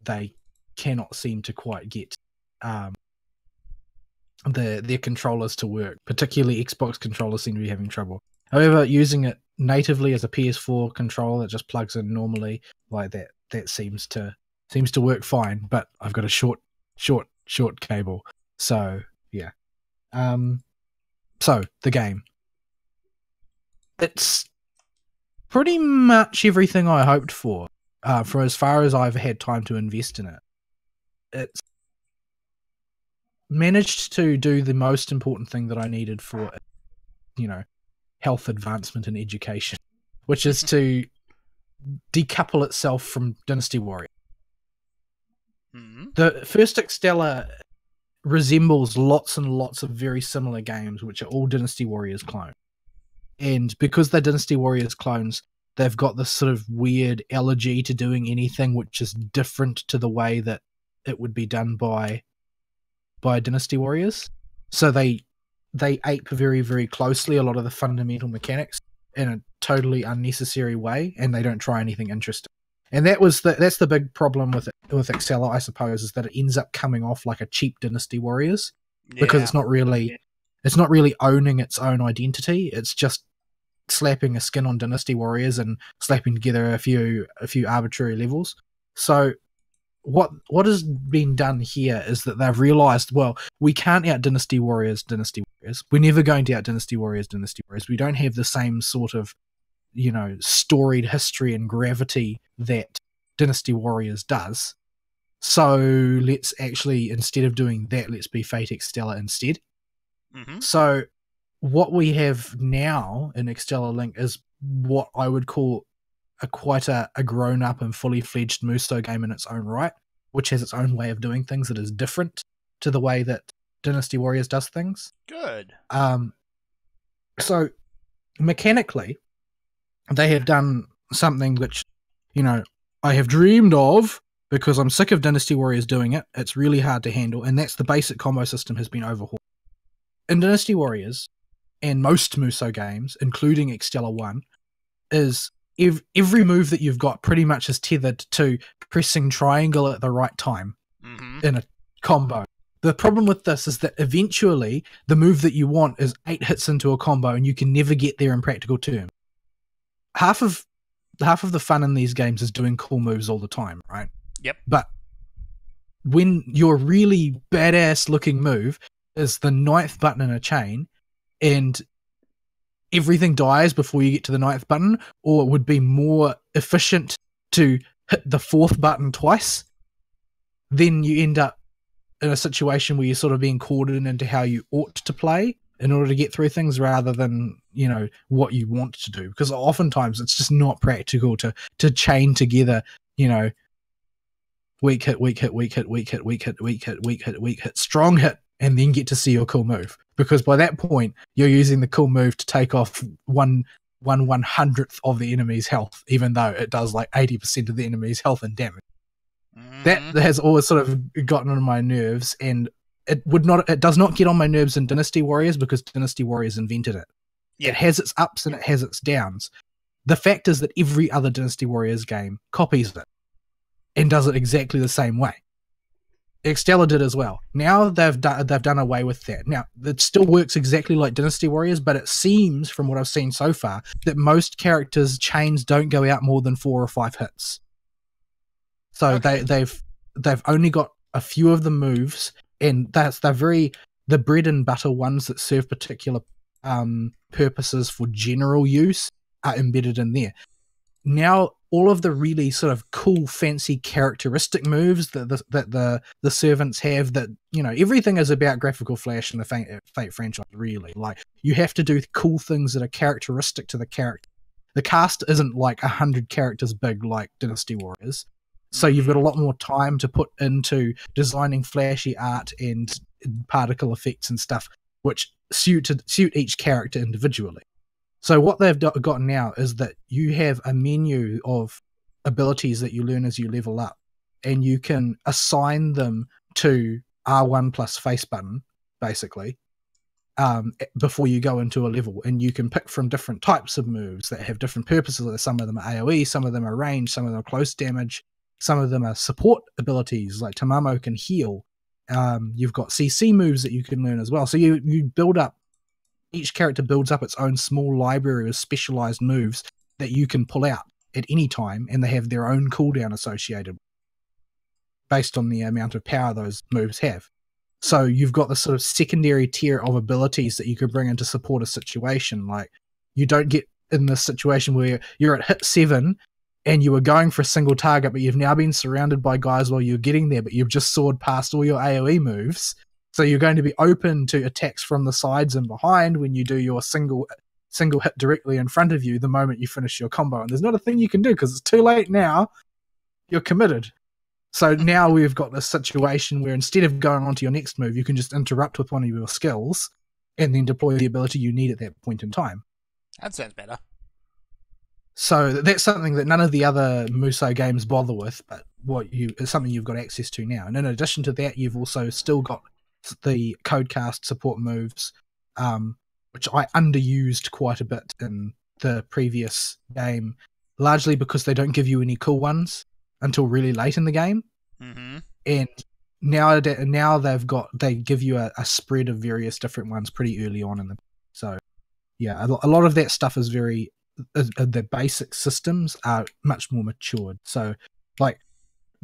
They cannot seem to quite get their controllers to work. Particularly Xbox controllers seem to be having trouble. However, using it natively as a PS4 controller that just plugs in normally like that seems to work fine. But I've got a short cable. So yeah. So the game. It's pretty much everything I hoped for as far as I've had time to invest in it. It's managed to do the most important thing that I needed for, health advancement and education, which is to decouple itself from Dynasty Warrior. The first Extella resembles lots and lots of very similar games, which are all Dynasty Warriors clones. And because they're Dynasty Warriors clones, they've got this sort of weird allergy to doing anything which is different to the way that it would be done by Dynasty Warriors. So they ape very, very closely a lot of the fundamental mechanics in a totally unnecessary way, and they don't try anything interesting. And that's the big problem with Extella, I suppose, is that it ends up coming off like a cheap Dynasty Warriors, because it's not really owning its own identity. It's just slapping a skin on Dynasty Warriors and slapping together a few arbitrary levels. So what has been done here is that they've realized, well, we can't out Dynasty Warriors. We're never going to out Dynasty Warriors. We don't have the same sort of, storied history and gravity that Dynasty Warriors does. So let's actually, instead of doing that, let's be Fate Extella instead. So what we have now in Extella Link is what I would call quite a grown-up and fully fledged Muso game in its own right, which has its own way of doing things that is different to the way that Dynasty Warriors does things. Good. So mechanically, they have done something which, I have dreamed of, because I'm sick of Dynasty Warriors doing it. It's really hard to handle, and that's the basic combo system has been overhauled. In Dynasty Warriors, and most Muso games, including Extella 1, is every move that you've got pretty much is tethered to pressing triangle at the right time in a combo. The problem with this is that eventually the move that you want is 8 hits into a combo, and you can never get there in practical terms. Half of the fun in these games is doing cool moves all the time, right? Yep. But when your really badass looking move is the 9th button in a chain, and everything dies before you get to the 9th button, or it would be more efficient to hit the 4th button twice, then you end up in a situation where you're sort of being cordoned into how you ought to play in order to get through things rather than, what you want to do. Because oftentimes it's just not practical to chain together, weak hit, weak hit, weak hit, weak hit, weak hit, weak hit, weak hit, weak hit, strong hit, and then get to see your cool move. Because by that point, you're using the cool move to take off 1/100th of the enemy's health, even though it does like 80% of the enemy's health and damage. That has always sort of gotten on my nerves, and it does not get on my nerves in Dynasty Warriors because Dynasty Warriors invented it. Yeah. It has its ups and it has its downs. The fact is that every other Dynasty Warriors game copies it and does it exactly the same way. Extella did as well. Now they've done away with that. Now it still works exactly like Dynasty Warriors, but it seems, from what I've seen so far, that most characters' chains don't go out more than 4 or 5 hits. So okay. they've only got a few of the moves, and they're the bread and butter ones that serve particular purposes for general use are embedded in there. Now all of the really sort of cool, fancy characteristic moves that the servants have, that everything is about graphical flash in the Fate franchise. Really, like you have to do cool things that are characteristic to the character. The cast isn't like 100 characters big like Dynasty Warriors. So you've got a lot more time to put into designing flashy art and particle effects and stuff, which suit each character individually. So what they've got now is that you have a menu of abilities that you learn as you level up, and you can assign them to R1 plus face button, basically, before you go into a level. And you can pick from different types of moves that have different purposes. Some of them are AoE, some of them are range, some of them are close damage. Some of them are support abilities, like Tamamo can heal. You've got CC moves that you can learn as well. So you build up, each character builds up its own small library of specialized moves that you can pull out at any time, and they have their own cooldown associated based on the amount of power those moves have. So you've got this sort of secondary tier of abilities that you could bring in to support a situation. Like, you don't get in this situation where you're at hit 7 and you were going for a single target, but you've now been surrounded by guys while you're getting there, but you've just soared past all your AoE moves. So you're going to be open to attacks from the sides and behind when you do your single hit directly in front of you the moment you finish your combo. And there's not a thing you can do because it's too late now. You're committed. So now we've got this situation where instead of going on to your next move, you can just interrupt with one of your skills and then deploy the ability you need at that point in time. That sounds better. So that's something that none of the other Musou games bother with, but it's something you've got access to now. And in addition to that, you've also still got the Codecast support moves, which I underused quite a bit in the previous game, largely because they don't give you any cool ones until really late in the game. Mm-hmm. And now they give you a spread of various different ones pretty early on in the. So yeah, a lot of that stuff is very. The basic systems are much more matured. So, like,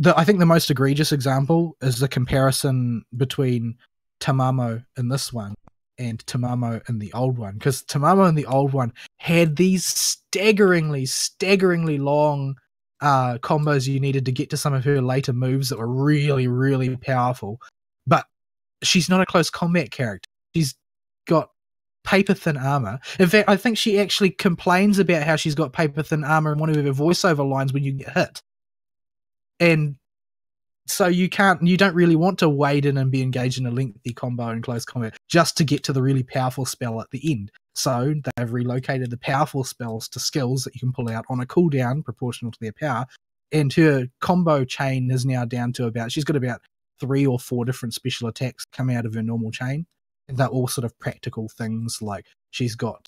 I think the most egregious example is the comparison between Tamamo in this one and Tamamo in the old one, because Tamamo in the old one had these staggeringly long combos you needed to get to some of her later moves that were really, really powerful. But she's not a close combat character. She's got paper-thin armor. In fact, I think she actually complains about how she's got paper-thin armor in one of her voiceover lines when you get hit. And so you don't really want to wade in and be engaged in a lengthy combo in close combat just to get to the really powerful spell at the end. So they've relocated the powerful spells to skills that you can pull out on a cooldown proportional to their power. And her combo chain is now down to she's got about 3 or 4 different special attacks coming out of her normal chain. And they're all sort of practical things, like she's got,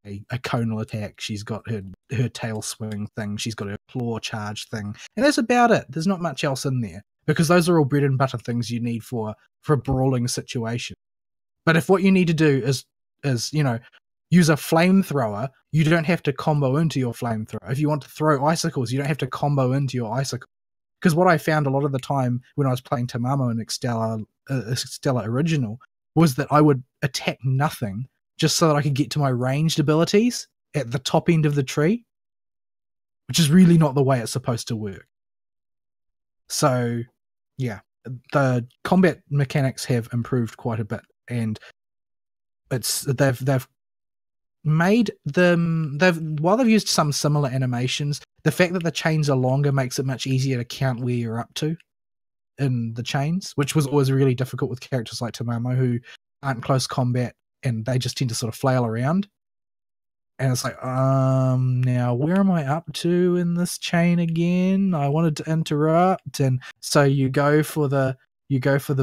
a conal attack. She's got her tail swing thing. She's got her claw charge thing, and that's about it. There's not much else in there because those are all bread and butter things you need for a brawling situation. But if what you need to do is use a flamethrower, you don't have to combo into your flamethrower. If you want to throw icicles, you don't have to combo into your icicle. Because what I found a lot of the time when I was playing Tamamo and Extella Original was that I would attack nothing just so that I could get to my ranged abilities at the top end of the tree, which is really not the way it's supposed to work. So, yeah, the combat mechanics have improved quite a bit, and they've made them while they've used some similar animations, the fact that the chains are longer makes it much easier to count where you're up to in the chains, which was always really difficult with characters like Tamamo who aren't close combat and they just tend to sort of flail around. And it's like, now where am I up to in this chain again? I wanted to interrupt, and so you go for the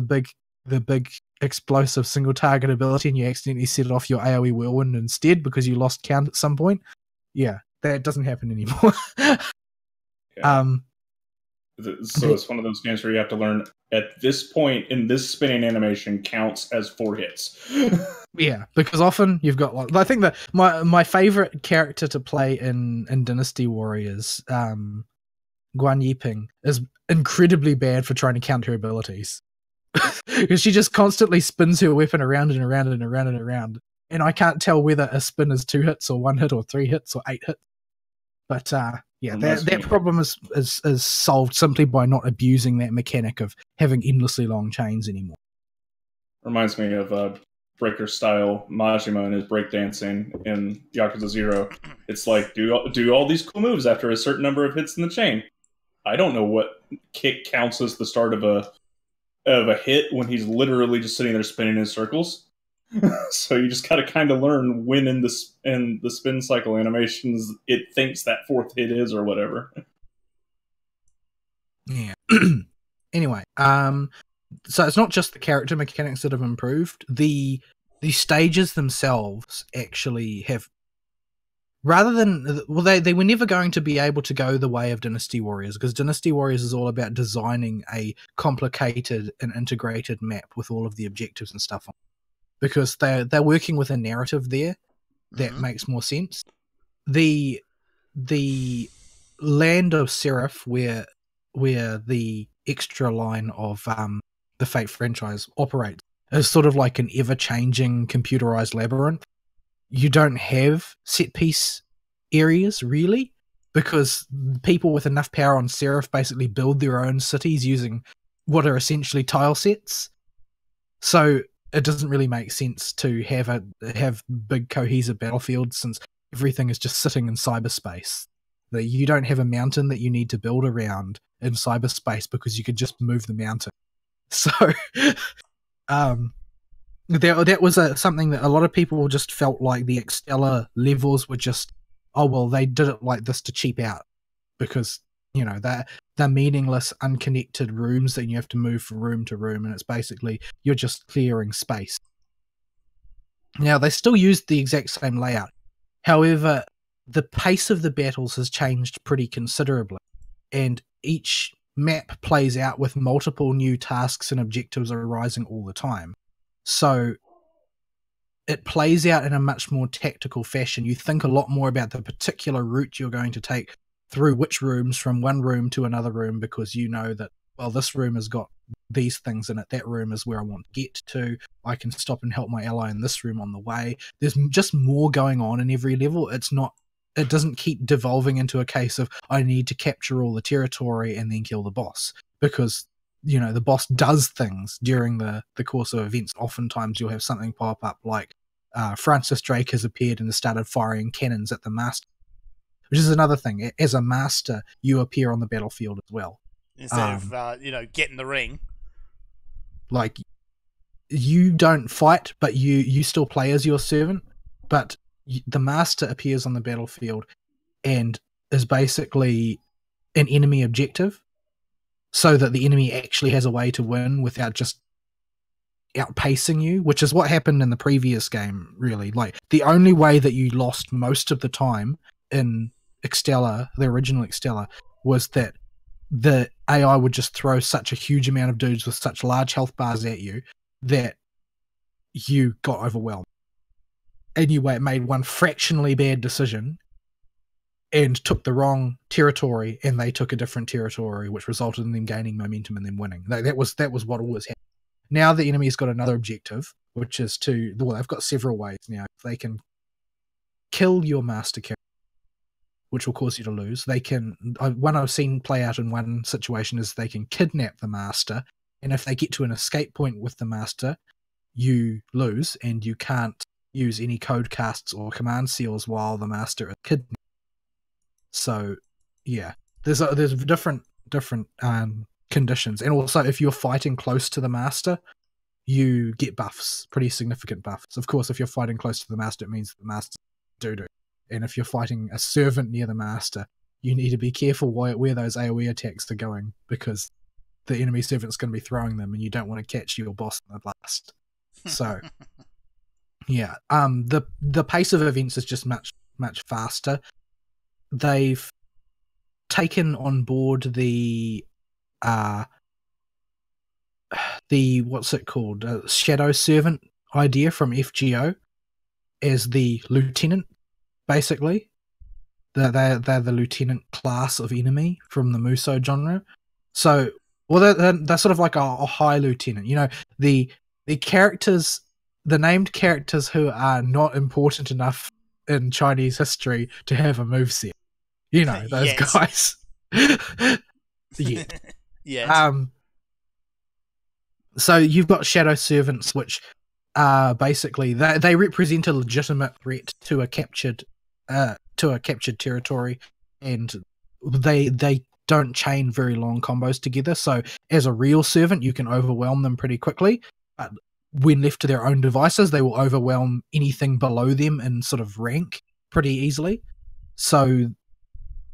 big explosive single target ability, and you accidentally set it off your AoE whirlwind instead because you lost count at some point. Yeah, that doesn't happen anymore. Yeah. So it's one of those games where you have to learn at this point in this spinning animation counts as 4 hits. Yeah, because often you've got I think that my favorite character to play in Dynasty Warriors, Guan Yiping, is incredibly bad for trying to count her abilities. Because she just constantly spins her weapon around and around and around and around. And I can't tell whether a spin is 2 hits or 1 hit or 3 hits or 8 hits. But yeah, that problem is solved simply by not abusing that mechanic of having endlessly long chains anymore. Reminds me of breaker style Majima and his breakdancing in Yakuza 0. It's like, do all these cool moves after a certain number of hits in the chain. I don't know what kick counts as the start of a hit when he's literally just sitting there spinning in circles. So you just gotta kind of learn when in the spin cycle animations it thinks that 4th hit is or whatever. Yeah. Anyway, so it's not just the character mechanics that have improved. The stages themselves actually have, rather than, well, they were never going to be able to go the way of Dynasty Warriors, because Dynasty Warriors is all about designing a complicated and integrated map with all of the objectives and stuff on, because they're working with a narrative there that makes more sense. The land of Seraph, where the extra line of the Fate franchise operates, is sort of like an ever-changing computerized labyrinth. You don't have set-piece areas, really, because people with enough power on Seraph basically build their own cities using what are essentially tile sets. So it doesn't really make sense to have big cohesive battlefields, since everything is just sitting in cyberspace. You don't have a mountain that you need to build around in cyberspace because you could just move the mountain. So that was something that a lot of people just felt like the Extella levels were just, oh well, they did it like this to cheap out, because they're meaningless, unconnected rooms that you have to move from room to room, and it's basically you're just clearing space. Now, they still used the exact same layout. However, the pace of the battles has changed pretty considerably, and each map plays out with multiple new tasks and objectives arising all the time. So it plays out in a much more tactical fashion. You think a lot more about the particular route you're going to take through which rooms from one room to another room, because you know that, well, this room has got these things in it. That room is where I want to get to. I can stop and help my ally in this room on the way. There's just more going on in every level. It doesn't keep devolving into a case of I need to capture all the territory and then kill the boss, because the boss does things during the course of events. Oftentimes you'll have something pop up like Francis Drake has appeared and has started firing cannons at the master, which is another thing. As a master, you appear on the battlefield as well. Instead of get in the ring. Like, you don't fight, but you still play as your servant, but the master appears on the battlefield and is basically an enemy objective, so that the enemy actually has a way to win without just outpacing you, which is what happened in the previous game, really. Like, the only way that you lost most of the time in Extella, the original Extella, was that the AI would just throw such a huge amount of dudes with such large health bars at you that you got overwhelmed. And you made one fractionally bad decision and took the wrong territory, and they took a different territory, which resulted in them gaining momentum and them winning. That was what always happened. Now the enemy's got another objective, which is they've got several ways now. They can kill your master character, which will cause you to lose. They can, one I've seen play out in one situation is they can kidnap the master, and if they get to an escape point with the master, you lose, and you can't use any code casts or command seals while the master is kidnapped. So, yeah, there's different conditions, and also if you're fighting close to the master, you get buffs, pretty significant buffs. Of course, if you're fighting close to the master, it means the master's doo-doo. And if you're fighting a servant near the master, you need to be careful where those AoE attacks are going, because the enemy servant's going to be throwing them, and you don't want to catch your boss in the blast. So, yeah, the pace of events is just much faster. They've taken on board the what's it called, Shadow Servant idea from FGO as the lieutenant, basically. They're the lieutenant class of enemy from the Musou genre. So, well, they're sort of like a high lieutenant. You know, the characters, the named characters who are not important enough in Chinese history to have a moveset. You know, those guys. Yeah. Yeah. So you've got Shadow Servants, which are basically they represent a legitimate threat to a captured territory, and they don't chain very long combos together. So as a real servant, you can overwhelm them pretty quickly. But when left to their own devices, they will overwhelm anything below them in sort of rank pretty easily. So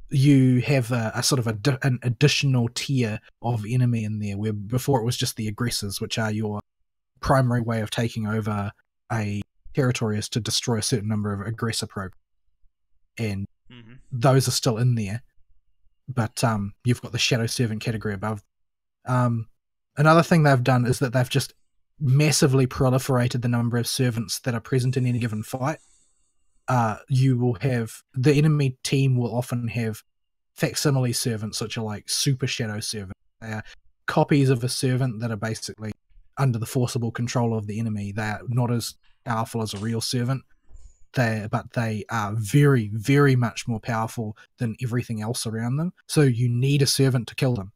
you have a sort of an additional tier of enemy in there, where before it was just the aggressors, which are your primary way of taking over a territory, is to destroy a certain number of aggressor probes. And those are still in there. But you've got the Shadow Servant category above. Another thing they've done is that they've just massively proliferated the number of servants that are present in any given fight. You will have, the enemy team will often have facsimile servants, which are like super shadow servants. They are copies of a servant that are basically under the forcible control of the enemy. They are not as powerful as a real servant, but they are very, very much more powerful than everything else around them. So you need a servant to kill them.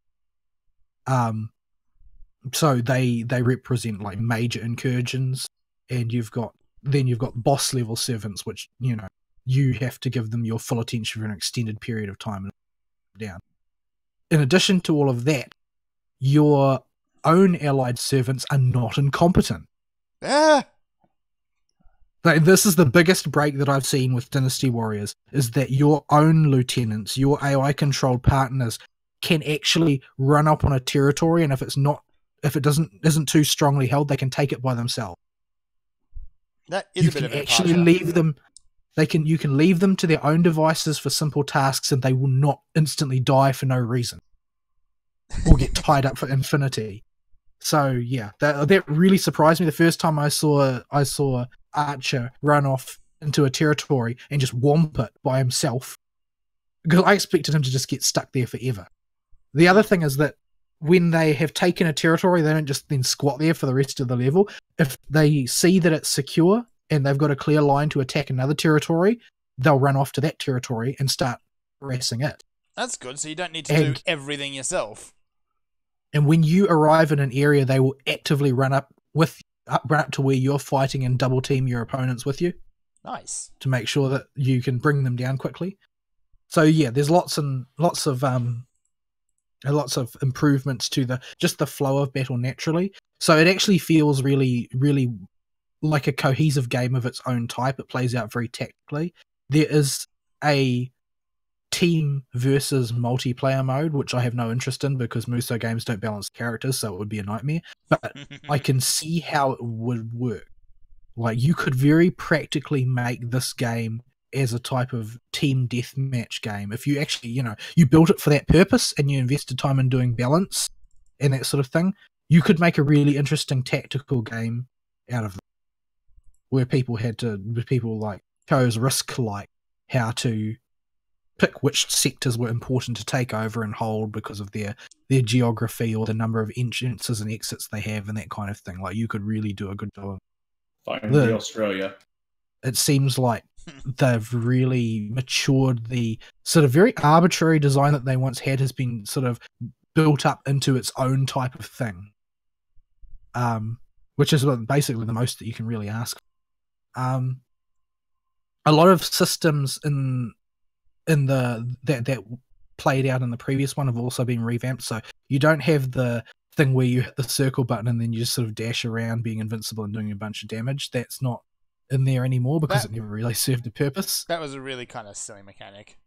So they represent like major incursions, and you've got boss level servants, which, you know, you have to give them your full attention for an extended period of time and down. In addition to all of that, your own allied servants are not incompetent. This is the biggest break that I've seen with Dynasty Warriors, is that your own lieutenants, your AI controlled partners, can actually run up on a territory, and if it isn't too strongly held, they can take it by themselves. That is a bit of a actually leave them. You can leave them to their own devices for simple tasks, and they will not instantly die for no reason, or get tied up for infinity. So yeah, that really surprised me the first time I saw Archer run off into a territory and just whomp it by himself, because I expected him to just get stuck there forever. The other thing is that when they have taken a territory, they don't just then squat there for the rest of the level. If they see that it's secure and they've got a clear line to attack another territory, they'll run off to that territory and start harassing it. That's good, so you don't need to do everything yourself. And when you arrive in an area, they will actively run up to where you're fighting and double team your opponents with you. Nice. To make sure that you can bring them down quickly. So yeah, there's lots of improvements to the flow of battle naturally. So it actually feels really, really like a cohesive game of its own type. It plays out very tactically. There is a team versus multiplayer mode, which I have no interest in because Muso games don't balance characters, so it would be a nightmare. But I can see how it would work. Like, you could very practically make this game as a type of team deathmatch game. If you actually, you built it for that purpose and you invested time in doing balance and that sort of thing, you could make a really interesting tactical game out of it. Where people chose risk, like how to pick which sectors were important to take over and hold because of their geography or the number of entrances and exits they have and that kind of thing. Like, you could really do a good job. Find the Australia. It seems like they've really matured. The sort of very arbitrary design that they once had has been sort of built up into its own type of thing, which is basically the most that you can really ask for. A lot of systems in that played out in the previous one have also been revamped, so you don't have the thing where you hit the circle button and then you just sort of dash around being invincible and doing a bunch of damage. That's not in there anymore because it never really served a purpose. That was a really kind of silly mechanic.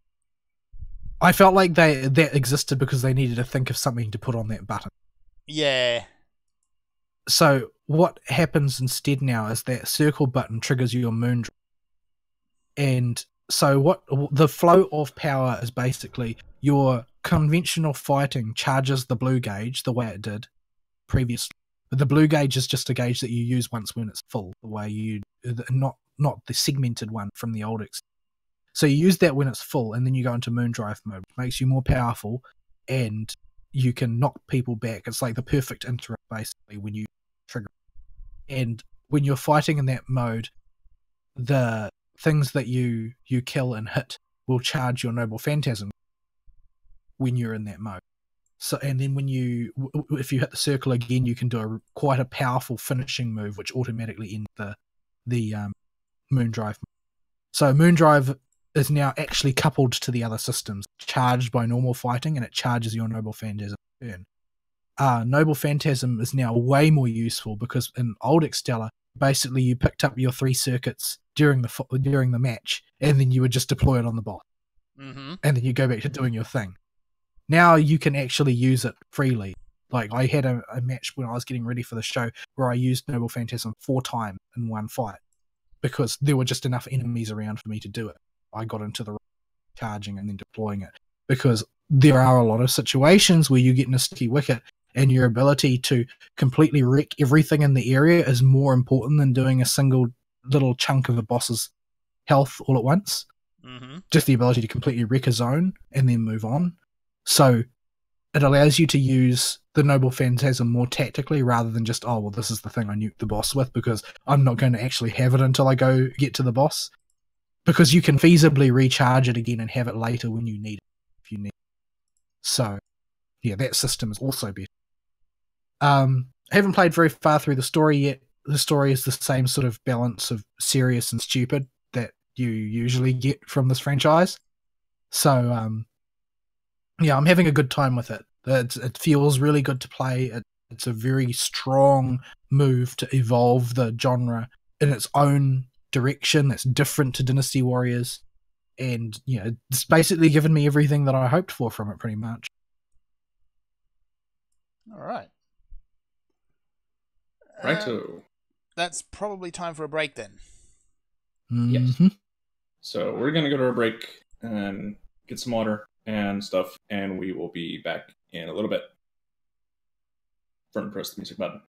I felt like that existed because they needed to think of something to put on that button. Yeah. So what happens instead now is that circle button triggers your moon drive. And so what the flow of power is basically your conventional fighting charges the blue gauge the way it did previously. But the blue gauge is just a gauge that you use once when it's full, the way not the segmented one from the old X. So you use that when it's full, and then you go into moon drive mode, which makes you more powerful, and you can knock people back. It's like the perfect interrupt, basically, when you trigger. And when you're fighting in that mode, the things that you kill and hit will charge your Noble Phantasm when you're in that mode. So, and then if you hit the circle again, you can do quite a powerful finishing move, which automatically ends the moon drive. So moon drive is now actually coupled to the other systems, charged by normal fighting, and it charges your Noble Phantasm turn. Noble Phantasm is now way more useful because in old Extella, basically you picked up your 3 circuits during the match, and then you would just deploy it on the boss, and then you go back to doing your thing. Now you can actually use it freely. Like, I had a match when I was getting ready for the show where I used Noble Phantasm 4 times in one fight because there were just enough enemies around for me to do it. I got into the charging and then deploying it because there are a lot of situations where you get in a sticky wicket and your ability to completely wreck everything in the area is more important than doing a single little chunk of a boss's health all at once. Just the ability to completely wreck a zone and then move on. So it allows you to use the Noble Phantasm more tactically rather than just, oh, well, this is the thing I nuke the boss with because I'm not going to actually have it until I go get to the boss. Because you can feasibly recharge it again and have it later when you need it, if you need it. So, yeah, that system is also better. I haven't played very far through the story yet. The story is the same sort of balance of serious and stupid that you usually get from this franchise. So, yeah, I'm having a good time with it. It feels really good to play. It's a very strong move to evolve the genre in its own direction that's different to Dynasty Warriors. And, it's basically given me everything that I hoped for from it, pretty much. All right. Righto. That's probably time for a break then. Yes. So we're going to go to a break and get some water and stuff, and we will be back in a little bit. Press the music button.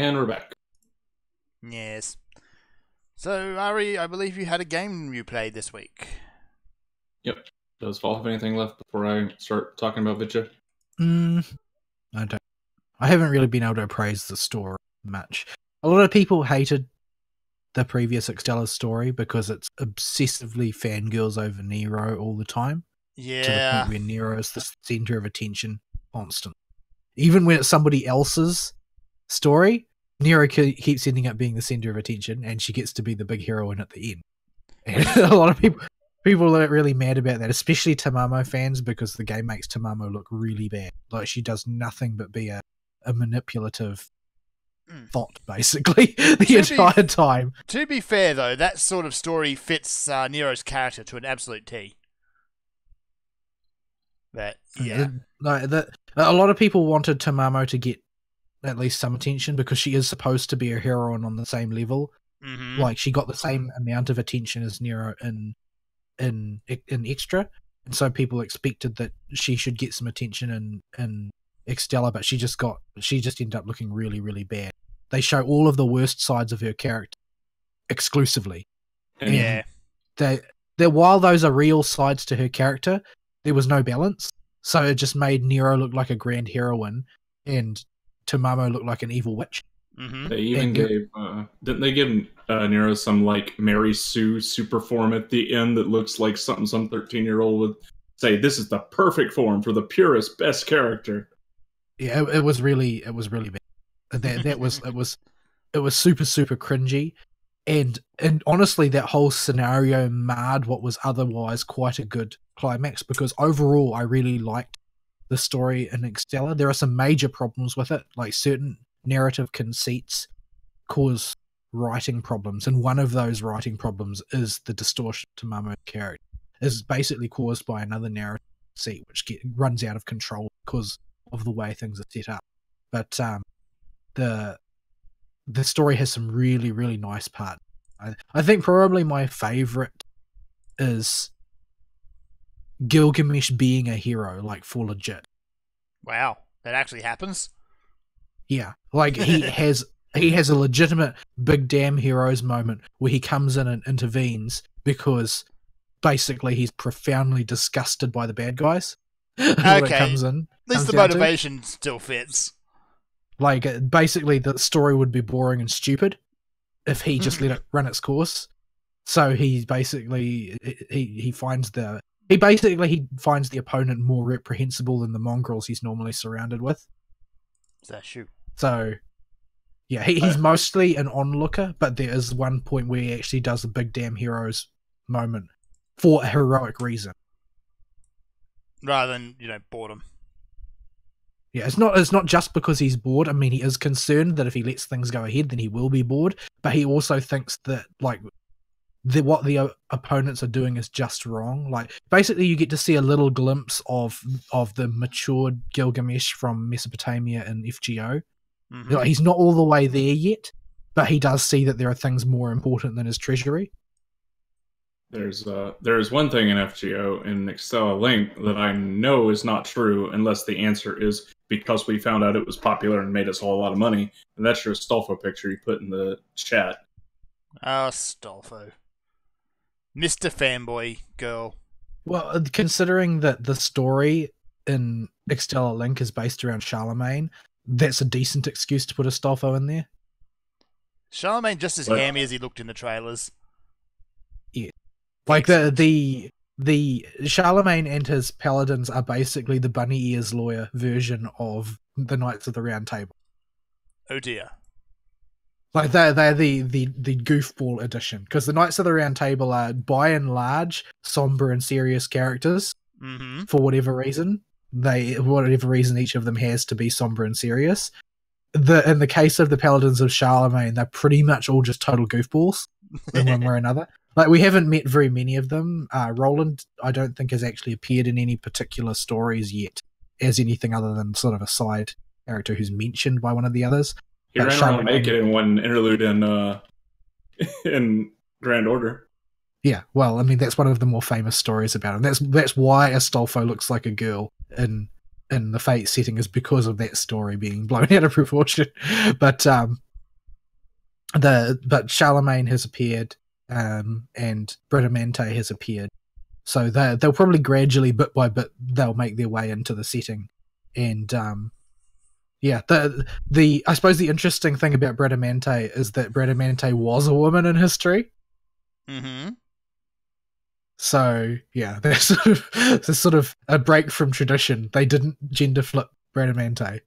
And we're back. Yes. So, Ari, I believe you had a game you played this week. Yep. Does Fall have anything left before I start talking about Vitya? I don't. I haven't really been able to praise the story much. A lot of people hated the previous Extella story because it's obsessively fangirls over Nero all the time. Yeah. To the point where Nero is the center of attention constantly. Even when it's somebody else's story, Nero keeps ending up being the center of attention, and she gets to be the big heroine at the end. And a lot of people are really mad about that, especially Tamamo fans, because the game makes Tamamo look really bad. Like, she does nothing but be a manipulative thought, basically, the entire time. To be fair, though, that sort of story fits Nero's character to an absolute T. But, yeah. A lot of people wanted Tamamo to get at least some attention because she is supposed to be a heroine on the same level. Mm-hmm. Like, she got the same amount of attention as Nero in Extra, and so people expected that she should get some attention in Extella, but she just ended up looking really, really bad. They show all of the worst sides of her character exclusively. And yeah. While those are real sides to her character, there was no balance. So it just made Nero look like a grand heroine and Tamamo look like an evil witch. Mm-hmm. They even didn't they give Nero some like Mary Sue super form at the end that looks like something some 13-year-old would say, this is the perfect form for the purest, best character. Yeah, it was really bad. It was super, super cringy. And honestly, that whole scenario marred what was otherwise quite a good climax, because overall I really liked the story in Extella. There are some major problems with it, like certain narrative conceits cause writing problems, and one of those writing problems is the distortion to Tamomo's character is basically caused by another narrative conceit which runs out of control because of the way things are set up. But the story has some really, really nice parts. I think probably my favorite is Gilgamesh being a hero, like, for legit. Wow, that actually happens? Yeah, like he has a legitimate big damn heroes moment where he comes in and intervenes because basically he's profoundly disgusted by the bad guys. Okay, at least the motivation still fits. Like, basically the story would be boring and stupid if he just let it run its course. So he basically he finds the opponent more reprehensible than the mongrels he's normally surrounded with. That's true. So, yeah, he's mostly an onlooker, but there is one point where he actually does a big damn heroes moment for a heroic reason. Rather than, boredom. Yeah, it's not just because he's bored. I mean, he is concerned that if he lets things go ahead, then he will be bored, but he also thinks that, like, what the opponents are doing is just wrong. Like, basically you get to see a little glimpse of the matured Gilgamesh from Mesopotamia in FGO. Mm-hmm. Like, he's not all the way there yet, but he does see that there are things more important than his treasury. There's one thing in FGO in Extella Link that I know is not true unless the answer is because we found out it was popular and made us all a lot of money, and that's your Astolfo picture you put in the chat. Oh, Astolfo. Mr. Fanboy Girl. Well, considering that the story in Extella Link is based around Charlemagne, that's a decent excuse to put Astolfo in there. Charlemagne just as hammy as he looked in the trailers. Yeah. Like, the Charlemagne and his paladins are basically the bunny ears lawyer version of the Knights of the Round Table. Oh dear. Like, they're the goofball edition, because the Knights of the Round Table are, by and large, somber and serious characters. Mm-hmm. For whatever reason. Whatever reason each of them has to be somber and serious. In the case of the Paladins of Charlemagne, they're pretty much all just total goofballs in one way or another. Like, we haven't met very many of them. Roland, I don't think, has actually appeared in any particular stories yet as anything other than sort of a side character who's mentioned by one of the others. He ran around naked in one interlude in Grand Order. Yeah, well, I mean, that's one of the more famous stories about him. That's why Astolfo looks like a girl in the Fate setting, is because of that story being blown out of proportion. But but Charlemagne has appeared, and Bradamante has appeared. So they'll probably gradually, bit by bit, they'll make their way into the setting. And yeah, the I suppose the interesting thing about Bradamante is that Bradamante was a woman in history. Mm-hmm. So yeah, there's sort of a break from tradition. They didn't gender flip Bradamante.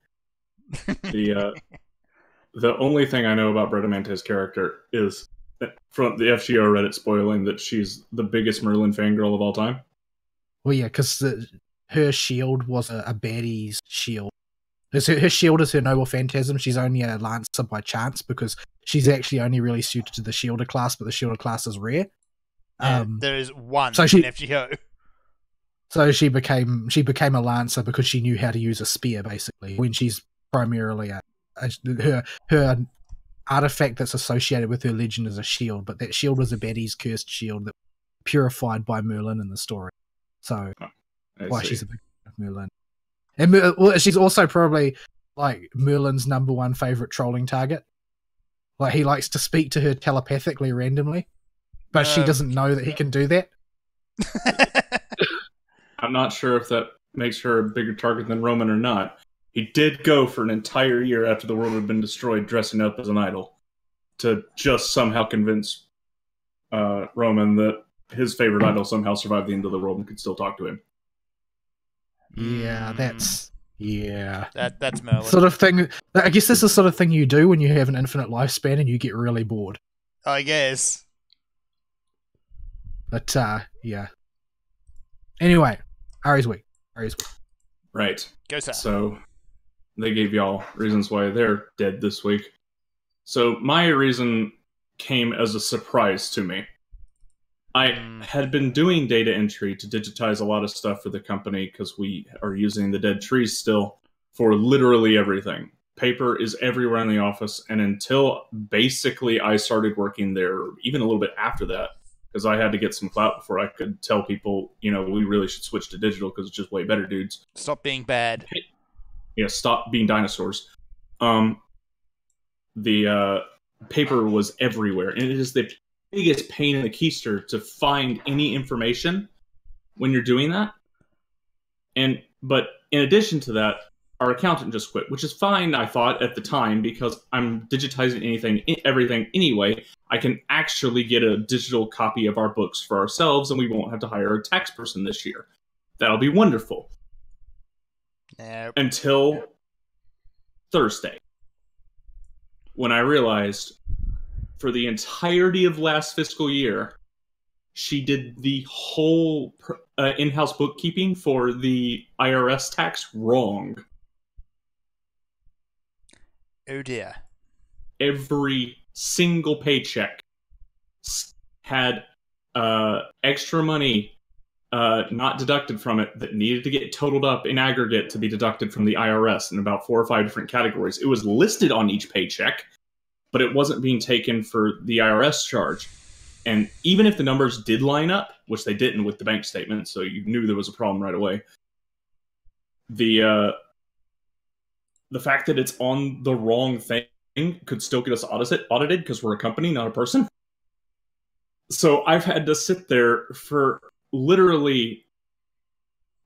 The only thing I know about Bradamante's character is from the FGO Reddit spoiling that she's the biggest Merlin fangirl of all time. Well, yeah, because her shield was a baddie's shield. Her shield is her noble phantasm. She's only a lancer by chance because she's actually only really suited to the shielder class, but the shielder class is rare. There is one so in FGO. So she became a lancer because she knew how to use a spear, basically. When she's primarily her artifact that's associated with her legend is a shield, but that shield was a baddie's cursed shield that was purified by Merlin in the story. So she's a big fan of Merlin. And she's also probably like Merlin's number one favorite trolling target. Like he likes to speak to her telepathically randomly, but she doesn't know that he can do that. I'm not sure if that makes her a bigger target than Roman or not. He did go for an entire year after the world had been destroyed dressing up as an idol to just somehow convince Roman that his favorite idol somehow survived the end of the world and could still talk to him. Yeah, that's Merlin. Sort of thing. I guess that's the sort of thing you do when you have an infinite lifespan and you get really bored. I guess. But yeah. Anyway, Ari's week. Right. Go, sir. So they gave y'all reasons why they're dead this week. So my reason came as a surprise to me. I had been doing data entry to digitize a lot of stuff for the company because we are using the dead trees still for literally everything. Paper is everywhere in the office, and until basically I started working there, even a little bit after that, because I had to get some clout before I could tell people, we really should switch to digital because it's just way better, dudes. Stop being bad. Yeah, stop being dinosaurs. The paper was everywhere, and it is the biggest pain in the keister to find any information when you're doing that. But in addition to that, our accountant just quit, which is fine, I thought, at the time, because I'm digitizing everything anyway. I can actually get a digital copy of our books for ourselves, and we won't have to hire a tax person this year. That'll be wonderful. Nope. Until Thursday, when I realized for the entirety of last fiscal year, she did the whole in-house bookkeeping for the IRS tax wrong. Oh dear. Every single paycheck had extra money not deducted from it that needed to get totaled up in aggregate to be deducted from the IRS in about 4 or 5 different categories. It was listed on each paycheck, but it wasn't being taken for the IRS charge. And even if the numbers did line up, which they didn't with the bank statement, so you knew there was a problem right away, the fact that it's on the wrong thing could still get us audited because we're a company, not a person. So I've had to sit there for literally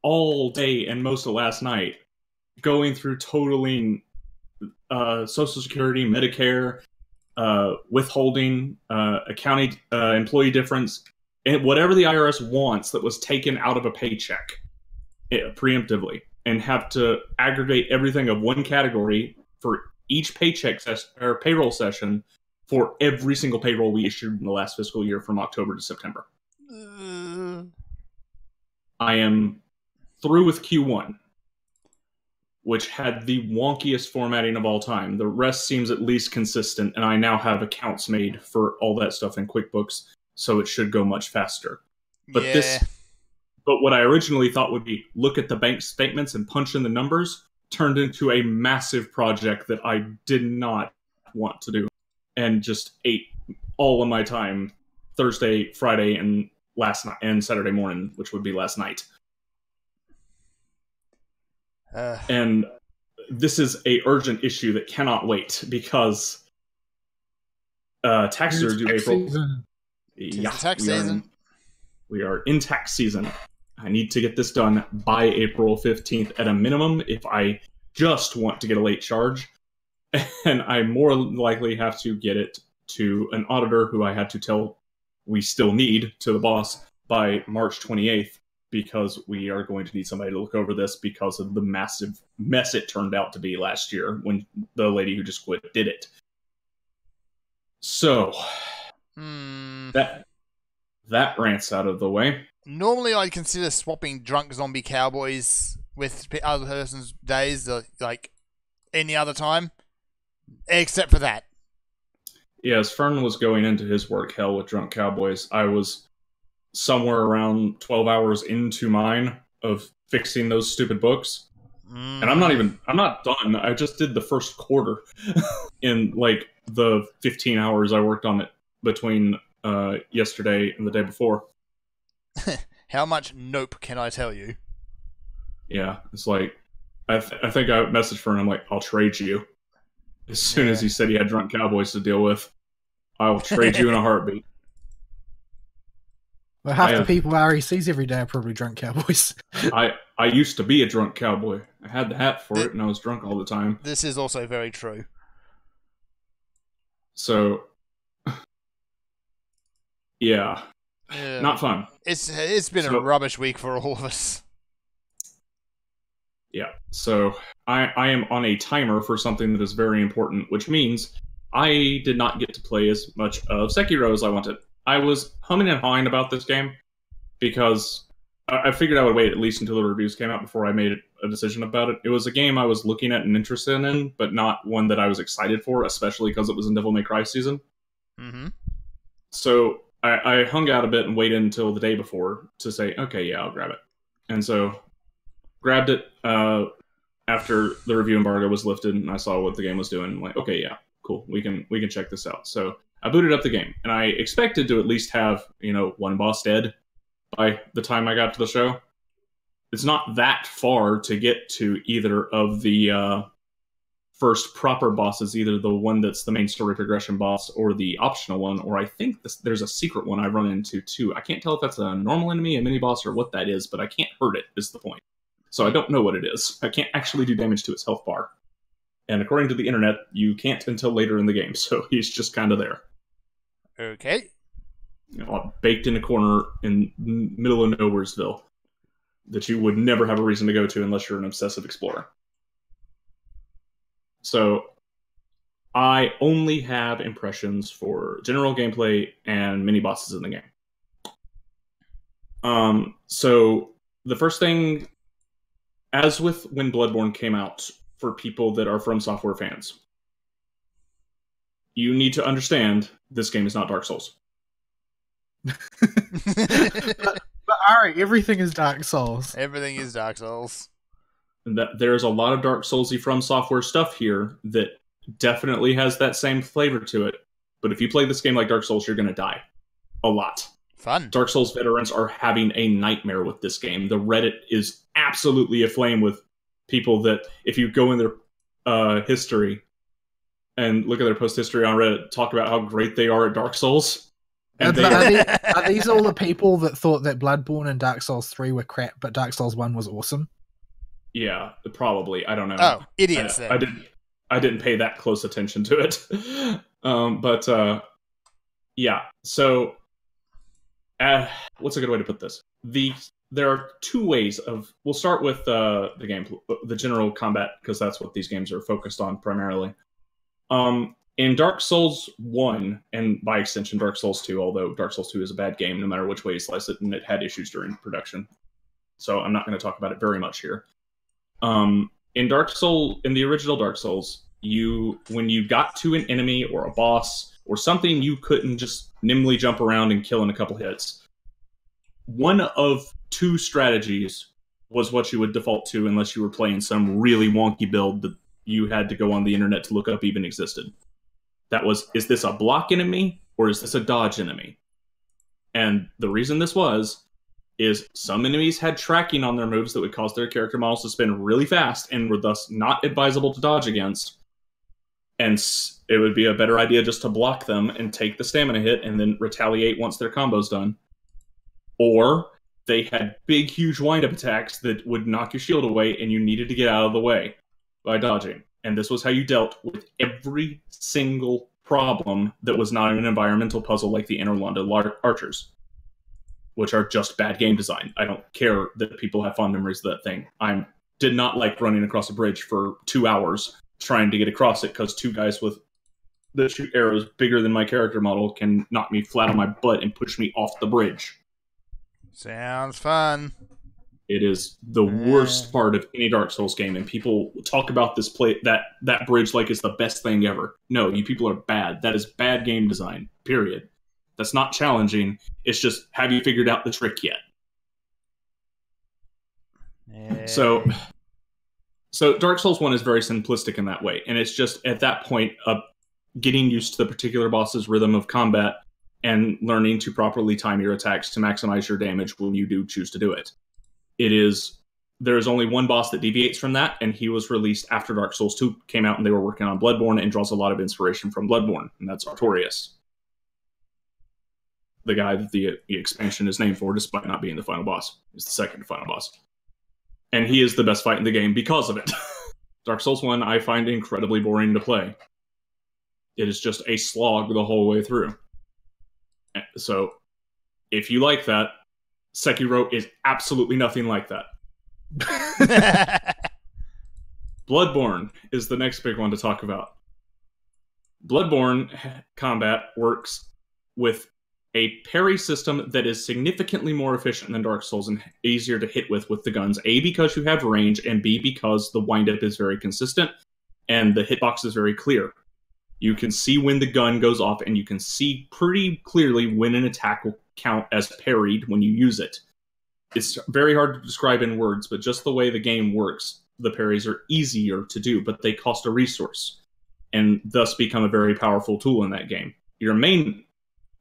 all day and most of last night going through totaling Social Security, Medicare, withholding, accounting, employee difference, and whatever the IRS wants that was taken out of a paycheck preemptively, and have to aggregate everything of one category for each paycheck or payroll session for every single payroll we issued in the last fiscal year from October to September. I am through with Q1, which had the wonkiest formatting of all time. The rest seems at least consistent, and I now have accounts made for all that stuff in QuickBooks, so it should go much faster. But But what I originally thought would be look at the bank statements and punch in the numbers turned into a massive project that I did not want to do, and just ate all of my time Thursday, Friday, and last night, and Saturday morning, which would be last night. And this is a urgent issue that cannot wait, because taxes are due April. Tis the tax season. We are in tax season. I need to get this done by April 15th at a minimum if I just want to get a late charge. And I more likely have to get it to an auditor who I had to tell we still need to the boss by March 28th, because we are going to need somebody to look over this because of the massive mess it turned out to be last year when the lady who just quit did it. So, that rant's out of the way. Normally, I'd consider swapping drunk zombie cowboys with other person's days, like any other time, except for that. Yeah, as Fern was going into his work hell with drunk cowboys, I was somewhere around 12 hours into mine of fixing those stupid books. And I'm not done. I just did the first quarter in like the 15 hours I worked on it between yesterday and the day before. How much nope can I tell you? Yeah, it's like, I think I messaged Fern, I'm like, I'll trade you. As soon as he said he had drunk cowboys to deal with, I will trade you in a heartbeat. Well, half the people Ari sees every day are probably drunk cowboys. I used to be a drunk cowboy. I had the hat for it, and I was drunk all the time. This is also very true. So, yeah. Not fun. It's been a rubbish week for all of us. Yeah, so I am on a timer for something that is very important, which means I did not get to play as much of Sekiro as I wanted. I was humming and hawing about this game because I figured I would wait at least until the reviews came out before I made a decision about it. It was a game I was looking at and interested in, but not one that I was excited for, especially because it was in Devil May Cry season. Mm-hmm. So I hung out a bit and waited until the day before to say, okay, yeah, I'll grab it. And so grabbed it after the review embargo was lifted and I saw what the game was doing. I'm like, okay, yeah, cool. We can check this out. So I booted up the game, and I expected to at least have, one boss dead by the time I got to the show. It's not that far to get to either of the first proper bosses, either the one that's the main story progression boss or the optional one, or I think there's a secret one I run into too. I can't tell if that's a normal enemy, a mini boss, or what that is, but I can't hurt it is the point. So I don't know what it is. I can't actually do damage to its health bar. And according to the internet, you can't until later in the game, so he's just kind of there. Okay. Baked in a corner in the middle of Nowheresville that you would never have a reason to go to unless you're an obsessive explorer. So I only have impressions for general gameplay and mini bosses in the game. So the first thing, as with when Bloodborne came out, for people that are From Software fans, you need to understand this game is not Dark Souls. but Ari, everything is Dark Souls. Everything is Dark Souls. And that there's a lot of Dark Soulsy From Software stuff here that definitely has that same flavor to it. But if you play this game like Dark Souls, you're going to die. A lot. Fun. Dark Souls veterans are having a nightmare with this game. The Reddit is absolutely aflame with people that, if you go in their history and look at their post history on Reddit, talk about how great they are at Dark Souls. And are these all the people that thought that Bloodborne and Dark Souls 3 were crap, but Dark Souls 1 was awesome? Yeah, probably. I don't know. Oh, idiots then. I didn't pay that close attention to it. Yeah. So, what's a good way to put this? There are two ways of. We'll start with the general combat, because that's what these games are focused on primarily. In Dark Souls 1, and by extension Dark Souls 2, although Dark Souls 2 is a bad game no matter which way you slice it, and it had issues during production, so I'm not going to talk about it very much here. In the original Dark Souls, when you got to an enemy or a boss or something you couldn't just nimbly jump around and kill in a couple hits, one of two strategies was what you would default to, unless you were playing some really wonky build that you had to go on the internet to look up even existed. That was, is this a block enemy or is this a dodge enemy? And the reason this is some enemies had tracking on their moves that would cause their character models to spin really fast and were thus not advisable to dodge against. And it would be a better idea just to block them and take the stamina hit and then retaliate once their combo's done. Or they had big, huge wind-up attacks that would knock your shield away and you needed to get out of the way by dodging. And this was how you dealt with every single problem that was not an environmental puzzle like the Interlanda Archers, which are just bad game design. I don't care that people have fond memories of that thing. I did not like running across a bridge for 2 hours trying to get across it because two guys with the shoot arrows bigger than my character model can knock me flat on my butt and push me off the bridge. Sounds fun. It is the worst part of any Dark Souls game, and people talk about this that bridge like it's the best thing ever. No, you people are bad. That is bad game design, period. That's not challenging. It's just, have you figured out the trick yet? So Dark Souls 1 is very simplistic in that way, and it's just, at that point, getting used to the particular boss's rhythm of combat and learning to properly time your attacks to maximize your damage when you do choose to do it. There's only one boss that deviates from that, and he was released after Dark Souls 2 came out, and they were working on Bloodborne, and draws a lot of inspiration from Bloodborne, and that's Artorias. The guy that the expansion is named for, despite not being the final boss. Is the second final boss. And he is the best fight in the game because of it. Dark Souls 1, I find incredibly boring to play. It is just a slog the whole way through. So, if you like that, Sekiro is absolutely nothing like that. Bloodborne is the next big one to talk about. Bloodborne combat works with a parry system that is significantly more efficient than Dark Souls and easier to hit with the guns. A, because you have range, and B, because the windup is very consistent and the hitbox is very clear. You can see when the gun goes off, and you can see pretty clearly when an attack will count as parried when you use it. It's very hard to describe in words, but just the way the game works, the parries are easier to do, but they cost a resource, and thus become a very powerful tool in that game. Your main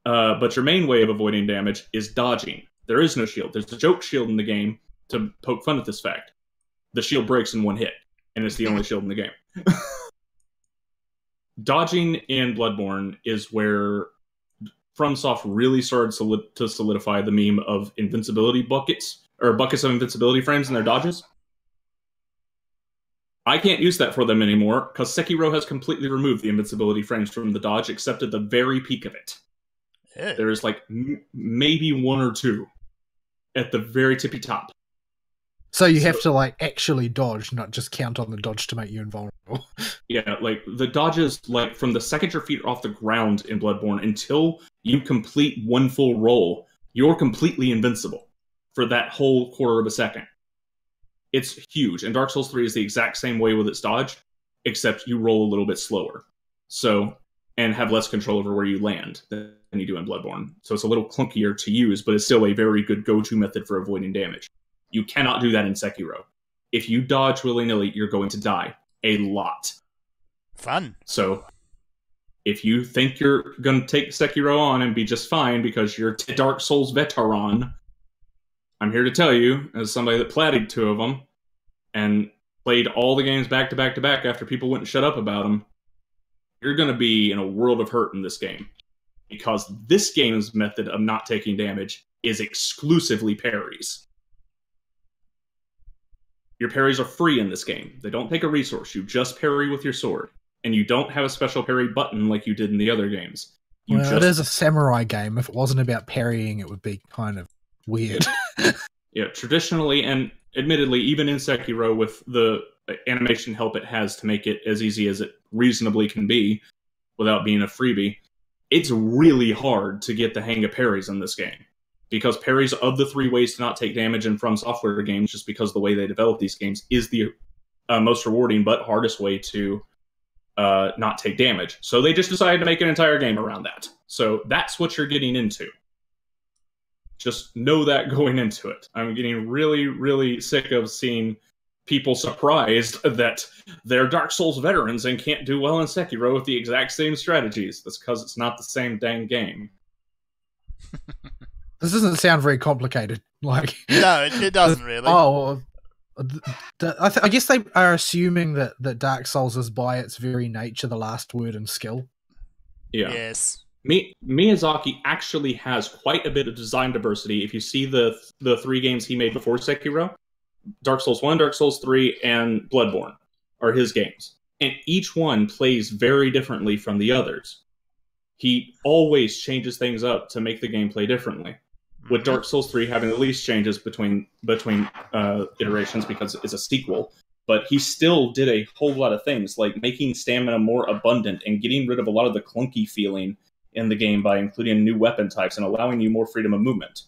way of avoiding damage is dodging. There is no shield. There's a joke shield in the game to poke fun at this fact. The shield breaks in one hit, and it's the only shield in the game. Dodging in Bloodborne is where FromSoft really started to solidify the meme of invincibility buckets, or buckets of invincibility frames in their dodges. I can't use that for them anymore, because Sekiro has completely removed the invincibility frames from the dodge, except at the very peak of it. Yeah. There's like maybe one or two at the very tippy top. So you have to like actually dodge, not just count on the dodge to make you invulnerable. Yeah, like the dodges, like from the second your feet are off the ground in Bloodborne until you complete one full roll, you're completely invincible for that whole quarter of a second. It's huge. And Dark Souls 3 is the exact same way with its dodge, except you roll a little bit slower. So, and have less control over where you land than you do in Bloodborne. So it's a little clunkier to use, but it's still a very good go-to method for avoiding damage. You cannot do that in Sekiro. If you dodge willy-nilly, you're going to die. A lot. Fun. So, if you think you're going to take Sekiro on and be just fine because you're a Dark Souls veteran, I'm here to tell you, as somebody that platted 2 of them, and played all the games back to back to back after people wouldn't shut up about them, you're going to be in a world of hurt in this game. Because this game's method of not taking damage is exclusively parries. Your parries are free in this game. They don't take a resource. You just parry with your sword. And you don't have a special parry button like you did in the other games. It is a samurai game. If it wasn't about parrying, it would be kind of weird. Yeah, traditionally, and admittedly, even in Sekiro, with the animation help it has to make it as easy as it reasonably can be, without being a freebie, it's really hard to get the hang of parries in this game. Because parries, of the 3 ways to not take damage in From Software games, just because the way they develop these games, is the most rewarding but hardest way to not take damage. So they just decided to make an entire game around that. So that's what you're getting into. Just know that going into it. I'm getting really, really sick of seeing people surprised that they're Dark Souls veterans and can't do well in Sekiro with the exact same strategies. That's because it's not the same dang game. This doesn't sound very complicated. Like, no, it doesn't really. Oh, I guess they are assuming that Dark Souls is by its very nature the last word in skill. Yeah. Yes. Miyazaki actually has quite a bit of design diversity. If you see the 3 games he made before Sekiro, Dark Souls 1, Dark Souls 3, and Bloodborne are his games. And each one plays very differently from the others. He always changes things up to make the game play differently. With Dark Souls 3 having the least changes between iterations because it's a sequel, but he still did a whole lot of things, like making stamina more abundant and getting rid of a lot of the clunky feeling in the game by including new weapon types and allowing you more freedom of movement.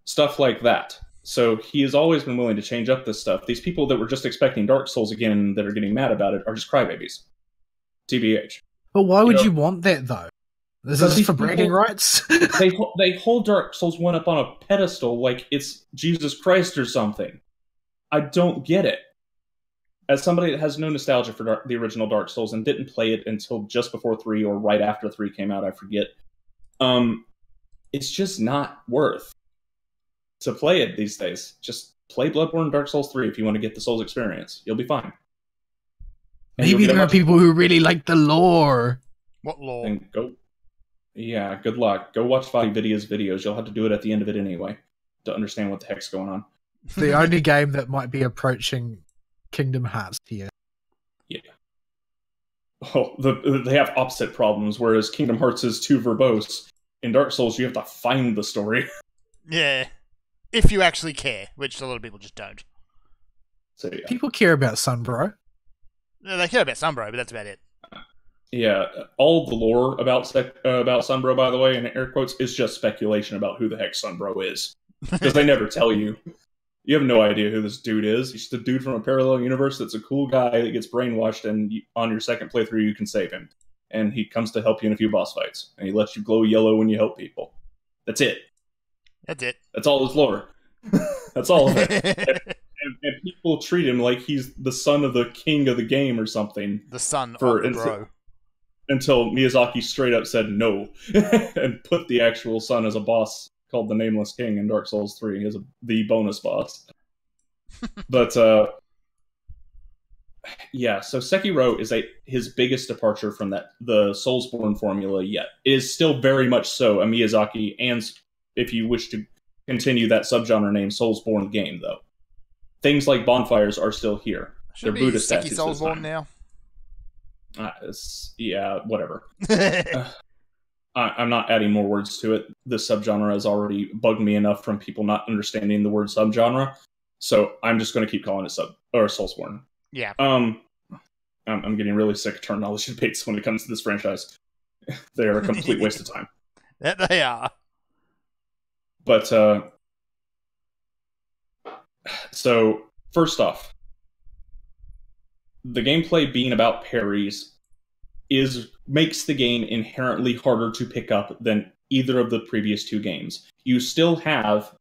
Stuff like that. So he has always been willing to change up this stuff. These people that were just expecting Dark Souls again that are getting mad about it are just crybabies. TBH. But why would you want that, though? This is for bragging rights? they hold Dark Souls 1 up on a pedestal like it's Jesus Christ or something. I don't get it. As somebody that has no nostalgia for the original Dark Souls and didn't play it until just before 3 or right after 3 came out, I forget. It's just not worth to play it these days. Just play Bloodborne and Dark Souls 3 if you want to get the Souls experience. You'll be fine. And maybe there are people who really like the lore. What lore? And yeah, good luck. Go watch Vidya's videos. You'll have to do it at the end of it anyway to understand what the heck's going on. The only game that might be approaching Kingdom Hearts here. Yeah. Oh, they have opposite problems, whereas Kingdom Hearts is too verbose. In Dark Souls, you have to find the story. Yeah. If you actually care, which a lot of people just don't. So, yeah. People care about Sunbro. No, they care about Sunbro, but that's about it. Yeah, all the lore about Sunbro, by the way, in air quotes, is just speculation about who the heck Sunbro is. Because they never tell you. You have no idea who this dude is. He's just a dude from a parallel universe that's a cool guy that gets brainwashed, and on your second playthrough, you can save him. And he comes to help you in a few boss fights. And he lets you glow yellow when you help people. That's it. That's it. That's all his lore. That's all of it. and people treat him like he's the son of the king of the game or something. The son of the bro. Until Miyazaki straight up said no and put the actual son as a boss called the Nameless King in Dark Souls 3 as the bonus boss. But yeah, so Sekiro is his biggest departure from the Soulsborne formula yet. It is still very much so a Miyazaki, and if you wish to continue that subgenre name, Soulsborne game, though. Things like bonfires are still here. They're Buddhist statues Soulsborne now. Yeah, whatever. I'm not adding more words to it. This subgenre has already bugged me enough from people not understanding the word subgenre, so I'm just going to keep calling it Soulsborne. Yeah. I'm getting really sick of terminology debates when it comes to this franchise. They are a complete waste of time. That they are. But so first off, the gameplay being about parries makes the game inherently harder to pick up than either of the previous 2 games. You still have,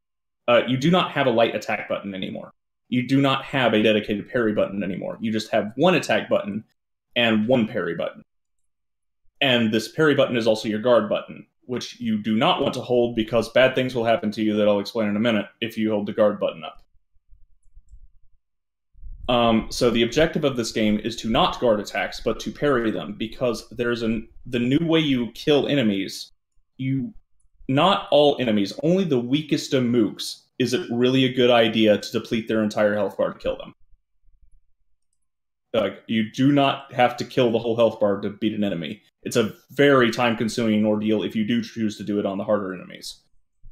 you do not have a light attack button anymore. You do not have a dedicated parry button anymore. You just have one attack button and one parry button. And this parry button is also your guard button, which you do not want to hold because bad things will happen to you that I'll explain in a minute if you hold the guard button up. So the objective of this game is to not guard attacks, but to parry them, because there's the new way you kill enemies. Not all enemies, only the weakest of mooks is it really a good idea to deplete their entire health bar to kill them. You do not have to kill the whole health bar to beat an enemy. It's a very time-consuming ordeal if you do choose to do it on the harder enemies.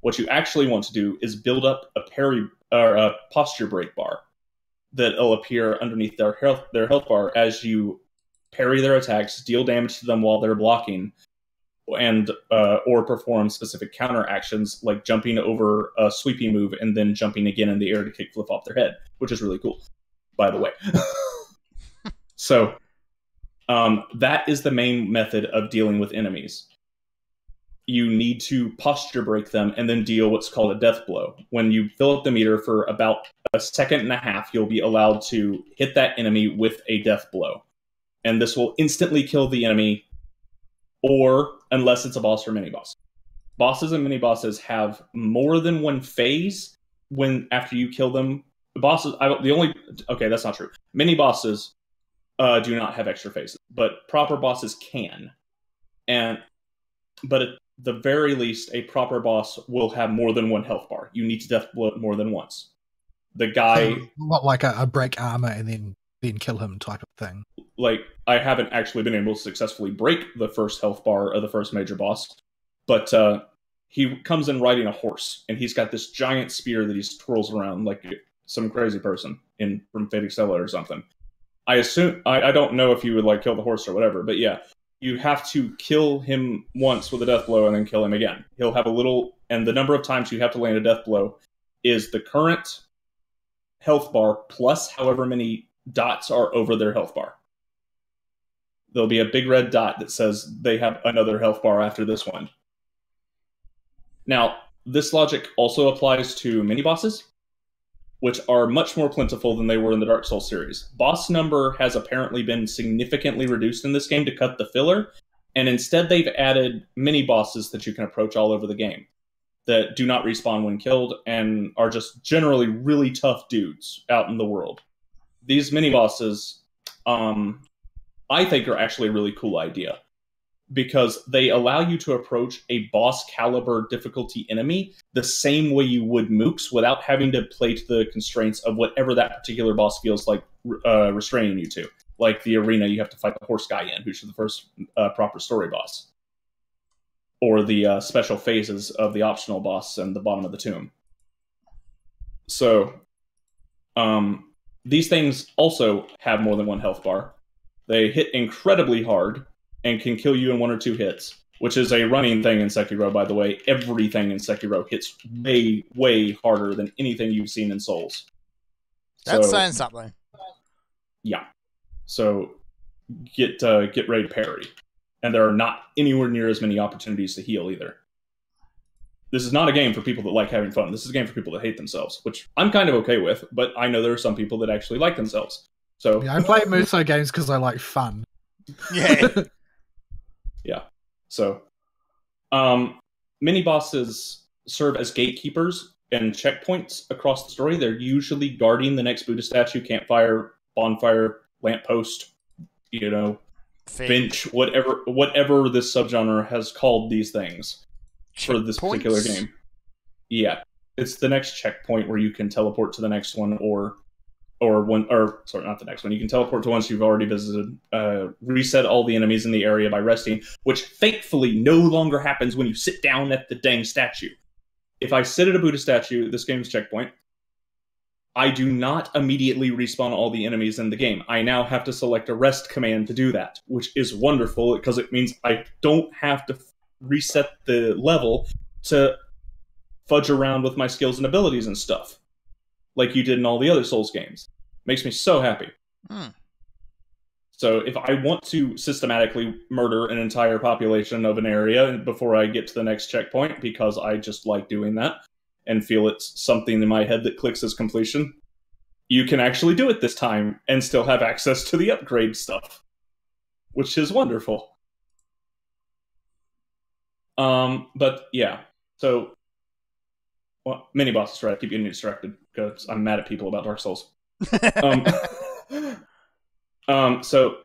What you actually want to do is build up a parry or a posture break bar that'll appear underneath their health bar as you parry their attacks, deal damage to them while they're blocking, and or perform specific counter actions like jumping over a sweeping move and then jumping again in the air to kickflip off their head, which is really cool, by the way. So that is the main method of dealing with enemies. You need to posture break them and then deal what's called a death blow. When you fill up the meter for about a second and a half, you'll be allowed to hit that enemy with a death blow. And this will instantly kill the enemy, or unless it's a boss or mini-boss. Bosses and mini-bosses have more than one phase after you kill them bosses. Okay, that's not true. Mini bosses do not have extra phases, but proper bosses can. But at the very least, a proper boss will have more than one health bar. You need to death blow it more than once. The guy, not like a break armor and then kill him type of thing. Like, I haven't actually been able to successfully break the first health bar of the first major boss, but he comes in riding a horse, and he's got this giant spear that he twirls around like some crazy person from Fate Extella or something. I assume I don't know if you would like kill the horse or whatever, but yeah, you have to kill him once with a death blow and then kill him again. He'll have a little, and the number of times you have to land a death blow is the current health bar plus however many dots are over their health bar. There'll be a big red dot that says they have another health bar after this one. Now, this logic also applies to mini-bosses, which are much more plentiful than they were in the Dark Souls series. Boss number has apparently been significantly reduced in this game to cut the filler, and instead they've added mini-bosses that you can approach all over the game that do not respawn when killed and are just generally really tough dudes out in the world. These mini-bosses, I think, are actually a really cool idea, because they allow you to approach a boss caliber difficulty enemy the same way you would mooks without having to play to the constraints of whatever that particular boss feels like restraining you to. Like the arena you have to fight the horse guy in, who's the first proper story boss. Or the special phases of the optional boss and the bottom of the tomb. So, these things also have more than one health bar. They hit incredibly hard and can kill you in 1 or 2 hits, which is a running thing in Sekiro, by the way. Everything in Sekiro hits way, way harder than anything you've seen in Souls. That's saying something. Yeah. So get ready to parry. And there are not anywhere near as many opportunities to heal either. This is not a game for people that like having fun. This is a game for people that hate themselves, which I'm kind of okay with, but I know there are some people that actually like themselves. So yeah, I play Muso games because I like fun. Yeah. Yeah. So, mini bosses serve as gatekeepers and checkpoints across the story. They're usually guarding the next Buddha statue, campfire, bonfire, lamppost, bench, whatever this subgenre has called these things for this particular game. Yeah, it's the next checkpoint where you can teleport to the next one, not the next one. You can teleport to ones you've already visited, reset all the enemies in the area by resting, which thankfully no longer happens when you sit down at the dang statue. If I sit at a Buddha statue, this game's checkpoint, I do not immediately respawn all the enemies in the game. I now have to select a rest command to do that, which is wonderful because it means I don't have to reset the level to fudge around with my skills and abilities and stuff, like you did in all the other Souls games. Makes me so happy. So if I want to systematically murder an entire population of an area before I get to the next checkpoint, because I just like doing that and feel it's something in my head that clicks as completion, you can actually do it this time and still have access to the upgrade stuff, which is wonderful. But yeah, so mini bosses, right? I keep getting distracted because I'm mad at people about Dark Souls. So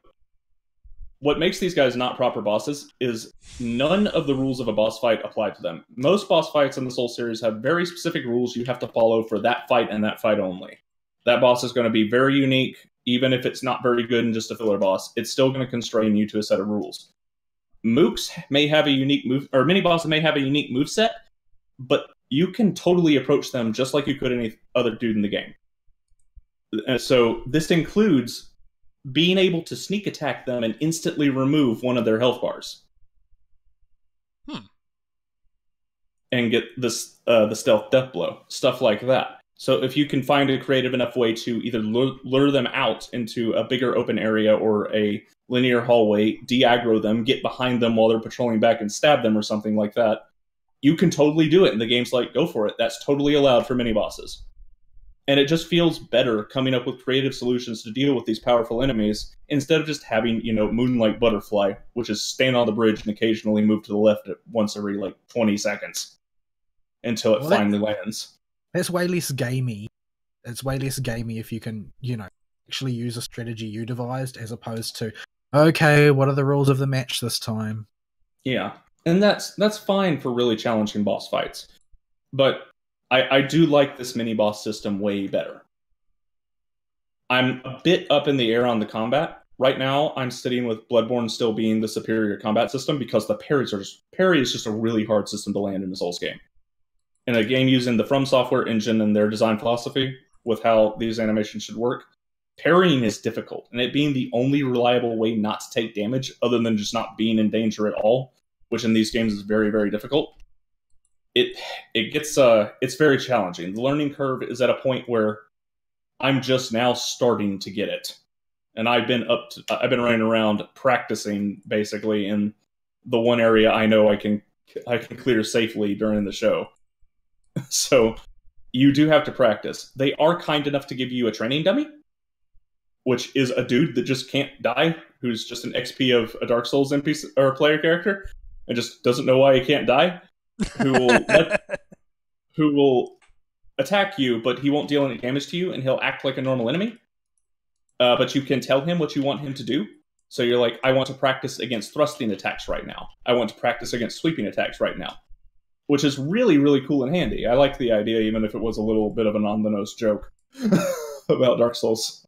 what makes these guys not proper bosses is none of the rules of a boss fight apply to them. Most boss fights in the Soul series have very specific rules you have to follow for that fight and that fight only. That boss is going to be very unique, even if it's not very good and just a filler boss. It's still going to constrain you to a set of rules. Mooks may have a unique move, or mini bosses may have a unique moveset, but you can totally approach them just like you could any other dude in the game. So this includes being able to sneak attack them and instantly remove one of their health bars. And get this the stealth death blow. Stuff like that. So if you can find a creative enough way to either lure them out into a bigger open area or a linear hallway, de-aggro them, get behind them while they're patrolling back and stab them or something like that, you can totally do it. And the game's like, go for it. That's totally allowed for mini-bosses. And it just feels better coming up with creative solutions to deal with these powerful enemies instead of just having, Moonlight Butterfly, which is stand on the bridge and occasionally move to the left once every, 20 seconds until it finally lands. That's way less gamey It's way less gamey if you can, actually use a strategy you devised as opposed to, okay, what are the rules of the match this time? Yeah, and that's fine for really challenging boss fights, but I do like this mini boss system way better. I'm a bit up in the air on the combat. Right now, I'm sitting with Bloodborne still being the superior combat system because the parry is just a really hard system to land in a Souls game. In a game using the From Software engine and their design philosophy with how these animations should work, parrying is difficult, and it being the only reliable way not to take damage other than just not being in danger at all, which in these games is very, very difficult. It's very challenging. The learning curve is at a point where I'm just now starting to get it. And I've been running around practicing basically in the one area I know I can clear safely during the show. So you do have to practice. They are kind enough to give you a training dummy, which is a dude that just can't die, who's just an XP of a Dark Souls NPC or player character, and just doesn't know why he can't die. Who will attack you, but he won't deal any damage to you, and he'll act like a normal enemy. But you can tell him what you want him to do. So you're like, I want to practice against thrusting attacks right now. I want to practice against sweeping attacks right now. Which is really, really cool and handy. I like the idea, even if it was a little bit of an on-the-nose joke about Dark Souls.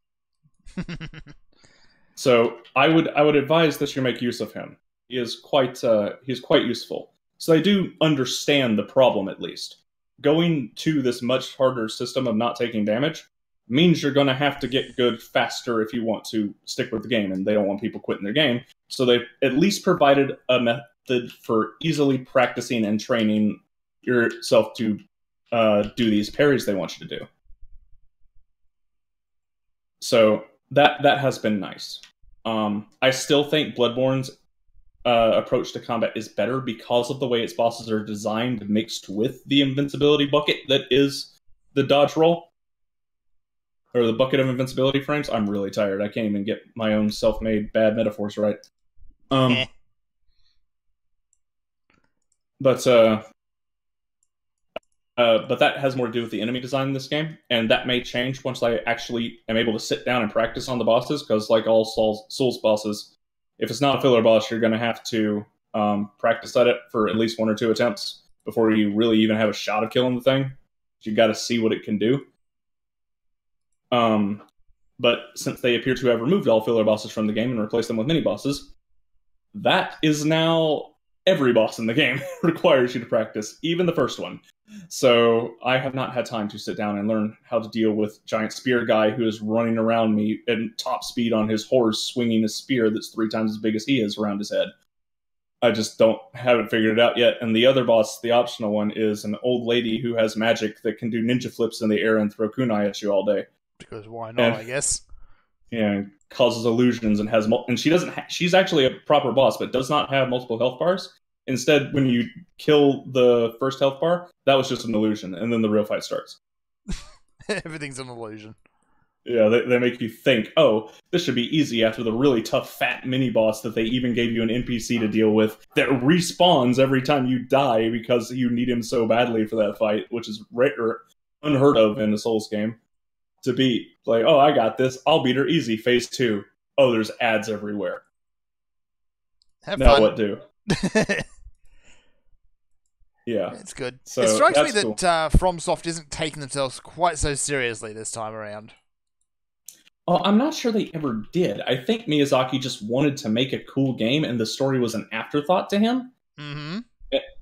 So I would advise that you make use of him. He's quite useful. So they do understand the problem, at least. Going to this much harder system of not taking damage means you're going to have to get good faster if you want to stick with the game, and they don't want people quitting their game. So they've at least provided a method for easily practicing and training yourself to do these parries they want you to do. So that has been nice. I still think Bloodborne's approach to combat is better because of the way its bosses are designed mixed with the invincibility bucket that is the dodge roll. Or the bucket of invincibility frames. I'm really tired. I can't even get my own self-made bad metaphors right. But that has more to do with the enemy design in this game, and that may change once I actually am able to sit down and practice on the bosses, because like all Souls bosses, if it's not a filler boss, you're going to have to practice at it for at least 1 or 2 attempts before you really even have a shot of killing the thing. You got to see what it can do. But since they appear to have removed all filler bosses from the game and replaced them with mini-bosses, that is now every boss in the game requires you to practice, even the first one. So I have not had time to sit down and learn how to deal with giant spear guy who is running around me at top speed on his horse, swinging a spear that's 3 times as big as he is around his head. I just haven't figured it out yet. And the other boss, the optional one, is an old lady who has magic that can do ninja flips in the air and throw kunai at you all day. Because why not, I guess. Yeah, causes illusions and has and she doesn't. She's actually a proper boss, but does not have multiple health bars. Instead, when you kill the first health bar, that was just an illusion, and then the real fight starts. Everything's an illusion. Yeah, they make you think, oh, this should be easy after the really tough fat mini boss that they even gave you an NPC to deal with that respawns every time you die because you need him so badly for that fight, which is rare, unheard of in a Souls game. To beat, like, oh, I got this, I'll beat her easy. Phase 2, oh, there's ads everywhere. Have now fun. What do? Yeah, it's good. So it strikes me that cool. FromSoft isn't taking themselves quite so seriously this time around. Oh, I'm not sure they ever did. I think Miyazaki just wanted to make a cool game, and the story was an afterthought to him. Mm-hmm.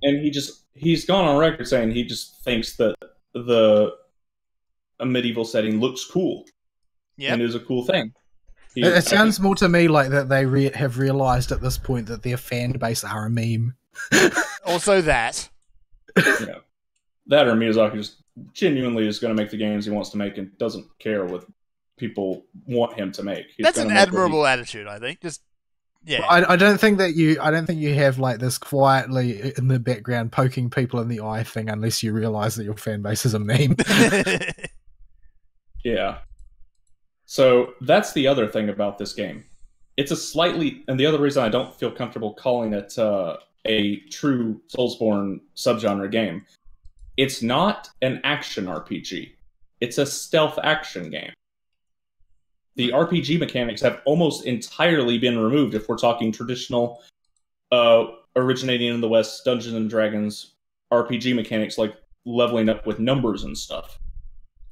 And he's gone on record saying he just thinks that a medieval setting looks cool. Yeah, and is a cool thing. It sounds more to me like that they have realized at this point that their fan base are a meme. Also that. Yeah. That or Miyazaki just genuinely is going to make the games he wants to make and doesn't care what people want him to make. That's an admirable attitude, I think. Just yeah. I don't think you have like this quietly in the background poking people in the eye thing unless you realize that your fan base is a meme. Yeah. So that's the other thing about this game. It's and the other reason I don't feel comfortable calling it a true Soulsborne subgenre game, it's not an action RPG. it's a stealth action game. The RPG mechanics have almost entirely been removed if we're talking traditional, originating in the West, Dungeons and Dragons RPG mechanics like leveling up with numbers and stuff.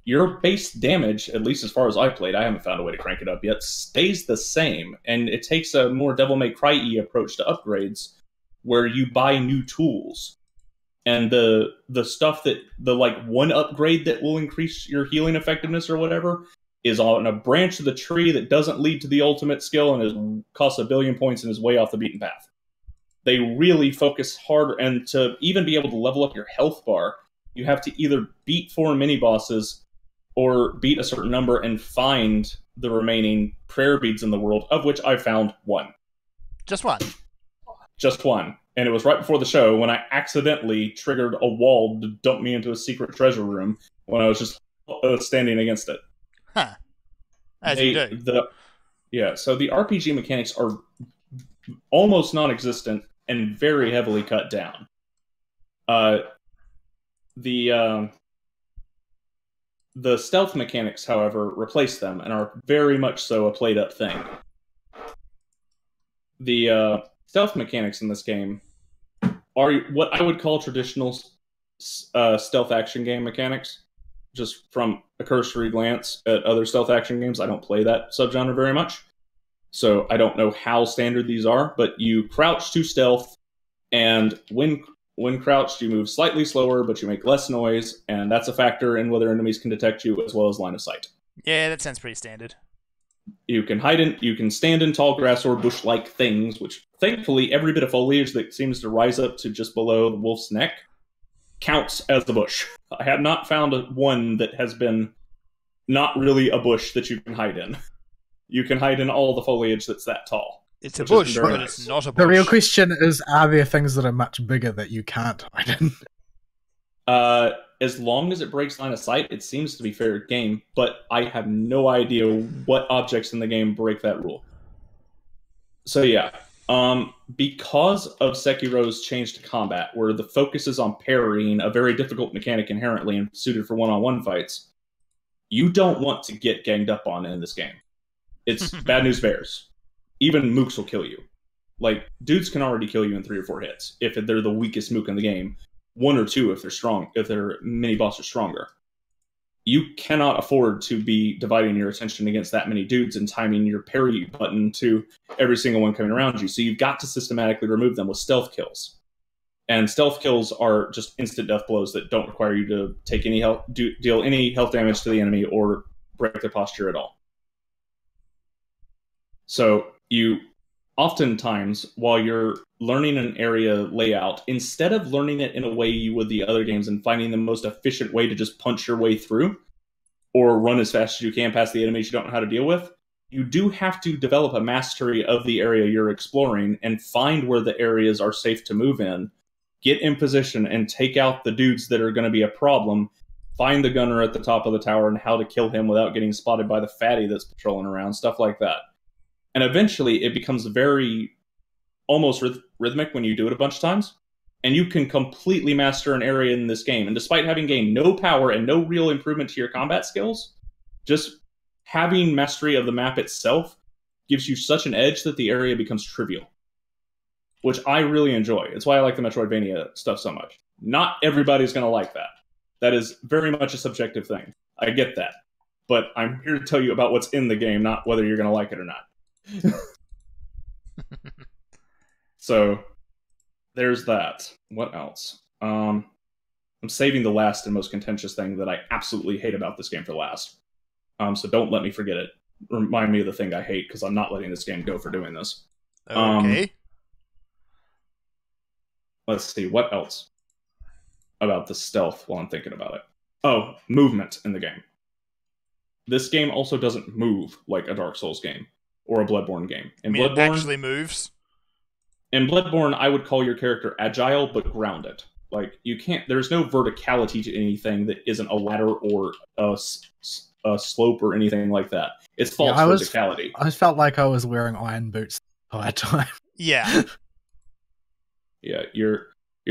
Your base damage, at least as far as I've played, I haven't found a way to crank it up yet, stays the same, and it takes a more Devil May Cry-y approach to upgrades, where you buy new tools. And the stuff that, the like one upgrade that will increase your healing effectiveness or whatever, is on a branch of the tree that doesn't lead to the ultimate skill and costs 1 billion points and is way off the beaten path. They really focus hard, and to even be able to level up your health bar, you have to either beat 4 mini-bosses or beat a certain number and find the remaining prayer beads in the world, of which I found 1. Just 1? Just 1. And it was right before the show when I accidentally triggered a wall to dump me into a secret treasure room when I was just standing against it. Huh. As you do. So the RPG mechanics are almost non-existent and very heavily cut down. The stealth mechanics, however, replace them and are very much so a played-up thing. The stealth mechanics in this game are what I would call traditional stealth action game mechanics. Just from a cursory glance at other stealth action games, I don't play that subgenre very much, so I don't know how standard these are, but you crouch to stealth, and when crouched, you move slightly slower, but you make less noise, and that's a factor in whether enemies can detect you as well as line of sight. Yeah, that sounds pretty standard. You can stand in tall grass or bush-like things, which thankfully every bit of foliage that seems to rise up to just below the wolf's neck counts as a bush. I have not found one that has been not really a bush that you can hide in. You can hide in all the foliage that's that tall. It's a bush, but it's not a bush. The real question is, are there things that are much bigger that you can't hide in? As long as it breaks line of sight, it seems to be fair game, but I have no idea what objects in the game break that rule. So yeah, because of Sekiro's change to combat, where the focus is on parrying, a very difficult mechanic inherently and suited for one-on-one fights, you don't want to get ganged up on in this game. It's bad news bears. Even mooks will kill you. Like, dudes can already kill you in 3 or 4 hits if they're the weakest mook in the game. 1 or 2 if they're strong, if their mini boss are stronger. You cannot afford to be dividing your attention against that many dudes and timing your parry button to every single one coming around you. So you've got to systematically remove them with stealth kills. And stealth kills are just instant death blows that don't require you to take any health, deal any health damage to the enemy or break their posture at all. So you oftentimes, while you're learning an area layout, instead of learning it in a way you would the other games and finding the most efficient way to just punch your way through or run as fast as you can past the enemies you don't know how to deal with, you do have to develop a mastery of the area you're exploring and find where the areas are safe to move in, get in position and take out the dudes that are going to be a problem, find the gunner at the top of the tower and how to kill him without getting spotted by the fatty that's patrolling around, stuff like that. And eventually it becomes very almost rhythmic when you do it a bunch of times. And you can completely master an area in this game. And despite having gained no power and no real improvement to your combat skills, just having mastery of the map itself gives you such an edge that the area becomes trivial. Which I really enjoy. It's why I like the Metroidvania stuff so much. Not everybody's going to like that. That is very much a subjective thing. I get that. But I'm here to tell you about what's in the game, not whether you're going to like it or not. So there's that. What else? I'm saving the last and most contentious thing that I absolutely hate about this game for last. So don't let me forget it. Remind me of the thing I hate, because I'm not letting this game go for doing this. Okay. Let's see, what else about the stealth while I'm thinking about it? Oh, movement in the game. This game also doesn't move like a Dark Souls game or a Bloodborne game. It actually moves? In Bloodborne, I would call your character agile but grounded. Like, you can't, there's no verticality to anything that isn't a ladder or a slope or anything like that. It's false verticality. I felt like I was wearing iron boots the entire time. Yeah. Yeah, your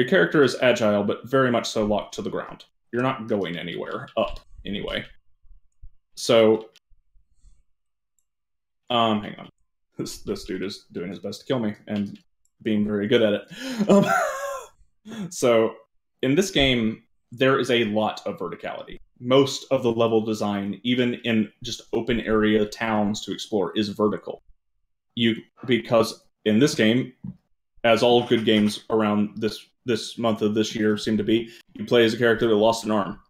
character is agile, but very much so locked to the ground. You're not going anywhere up, anyway. So, hang on. This dude is doing his best to kill me and being very good at it. So, in this game, there is a lot of verticality. Most of the level design, even in just open area towns to explore, is vertical. Because in this game, as all good games around this month of this year seem to be, you play as a character that lost an arm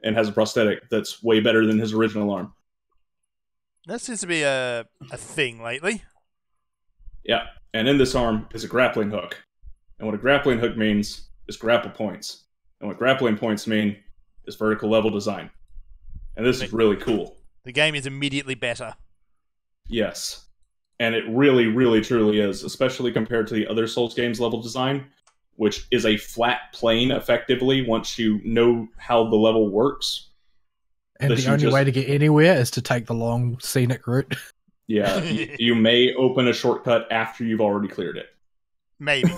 and has a prosthetic that's way better than his original arm. That seems to be a thing lately. Yeah, and in this arm is a grappling hook. And what a grappling hook means is grapple points. And what grappling points mean is vertical level design. And this is really cool. The game is immediately better. Yes. And it really, really, truly is, especially compared to the other Souls games level design, which is a flat plane, effectively, once you know how the level works. And the only way to get anywhere is to take the long scenic route. Yeah, you may open a shortcut after you've already cleared it. Maybe.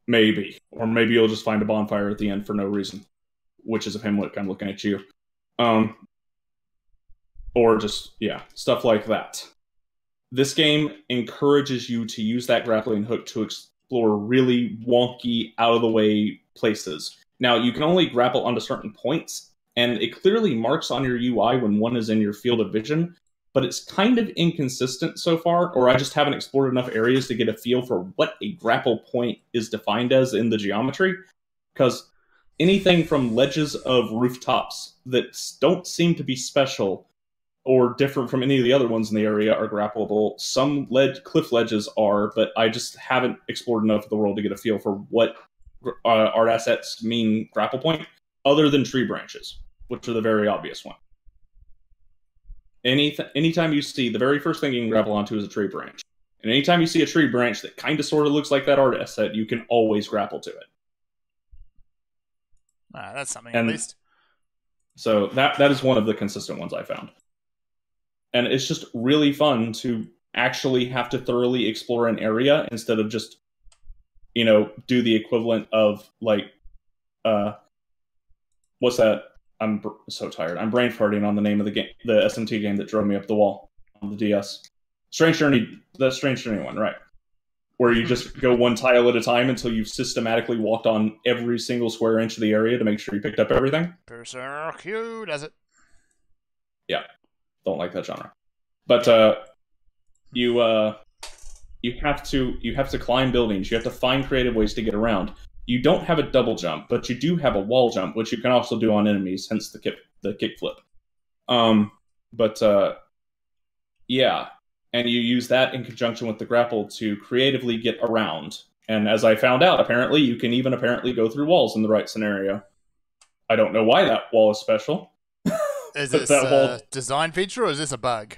Maybe. Or maybe you'll just find a bonfire at the end for no reason. Which is if I'm looking at you. Or just, yeah, stuff like that. This game encourages you to use that grappling hook to explore really wonky, out-of-the-way places. Now, you can only grapple onto certain points, and it clearly marks on your UI when one is in your field of vision, but it's kind of inconsistent so far, or I just haven't explored enough areas to get a feel for what a grapple point is defined as in the geometry, because anything from ledges of rooftops that don't seem to be special or different from any of the other ones in the area are grappleable. Some cliff ledges are, but I just haven't explored enough of the world to get a feel for what art assets mean grapple point, other than tree branches, which are the very obvious one. Anytime you see, the very first thing you can grapple onto is a tree branch. And anytime you see a tree branch that kind of sort of looks like that art asset, you can always grapple to it. That's something at least. So that is one of the consistent ones I found. And it's just really fun to actually have to thoroughly explore an area instead of just, do the equivalent of, like, what's that? I'm so tired. I'm brain farting on the name of the game, the SMT game that drove me up the wall on the DS. Strange Journey, the Strange Journey one, right? Where you just go one tile at a time until you've systematically walked on every single square inch of the area to make sure you picked up everything. Berserk, who does it? Yeah, don't like that genre. But you have to climb buildings. You have to find creative ways to get around. You don't have a double jump, but you do have a wall jump, which you can also do on enemies, hence the kick flip. Yeah, and you use that in conjunction with the grapple to creatively get around. And as I found out, apparently you can even go through walls in the right scenario. I don't know why that wall is special. Is this a design feature or is this a bug?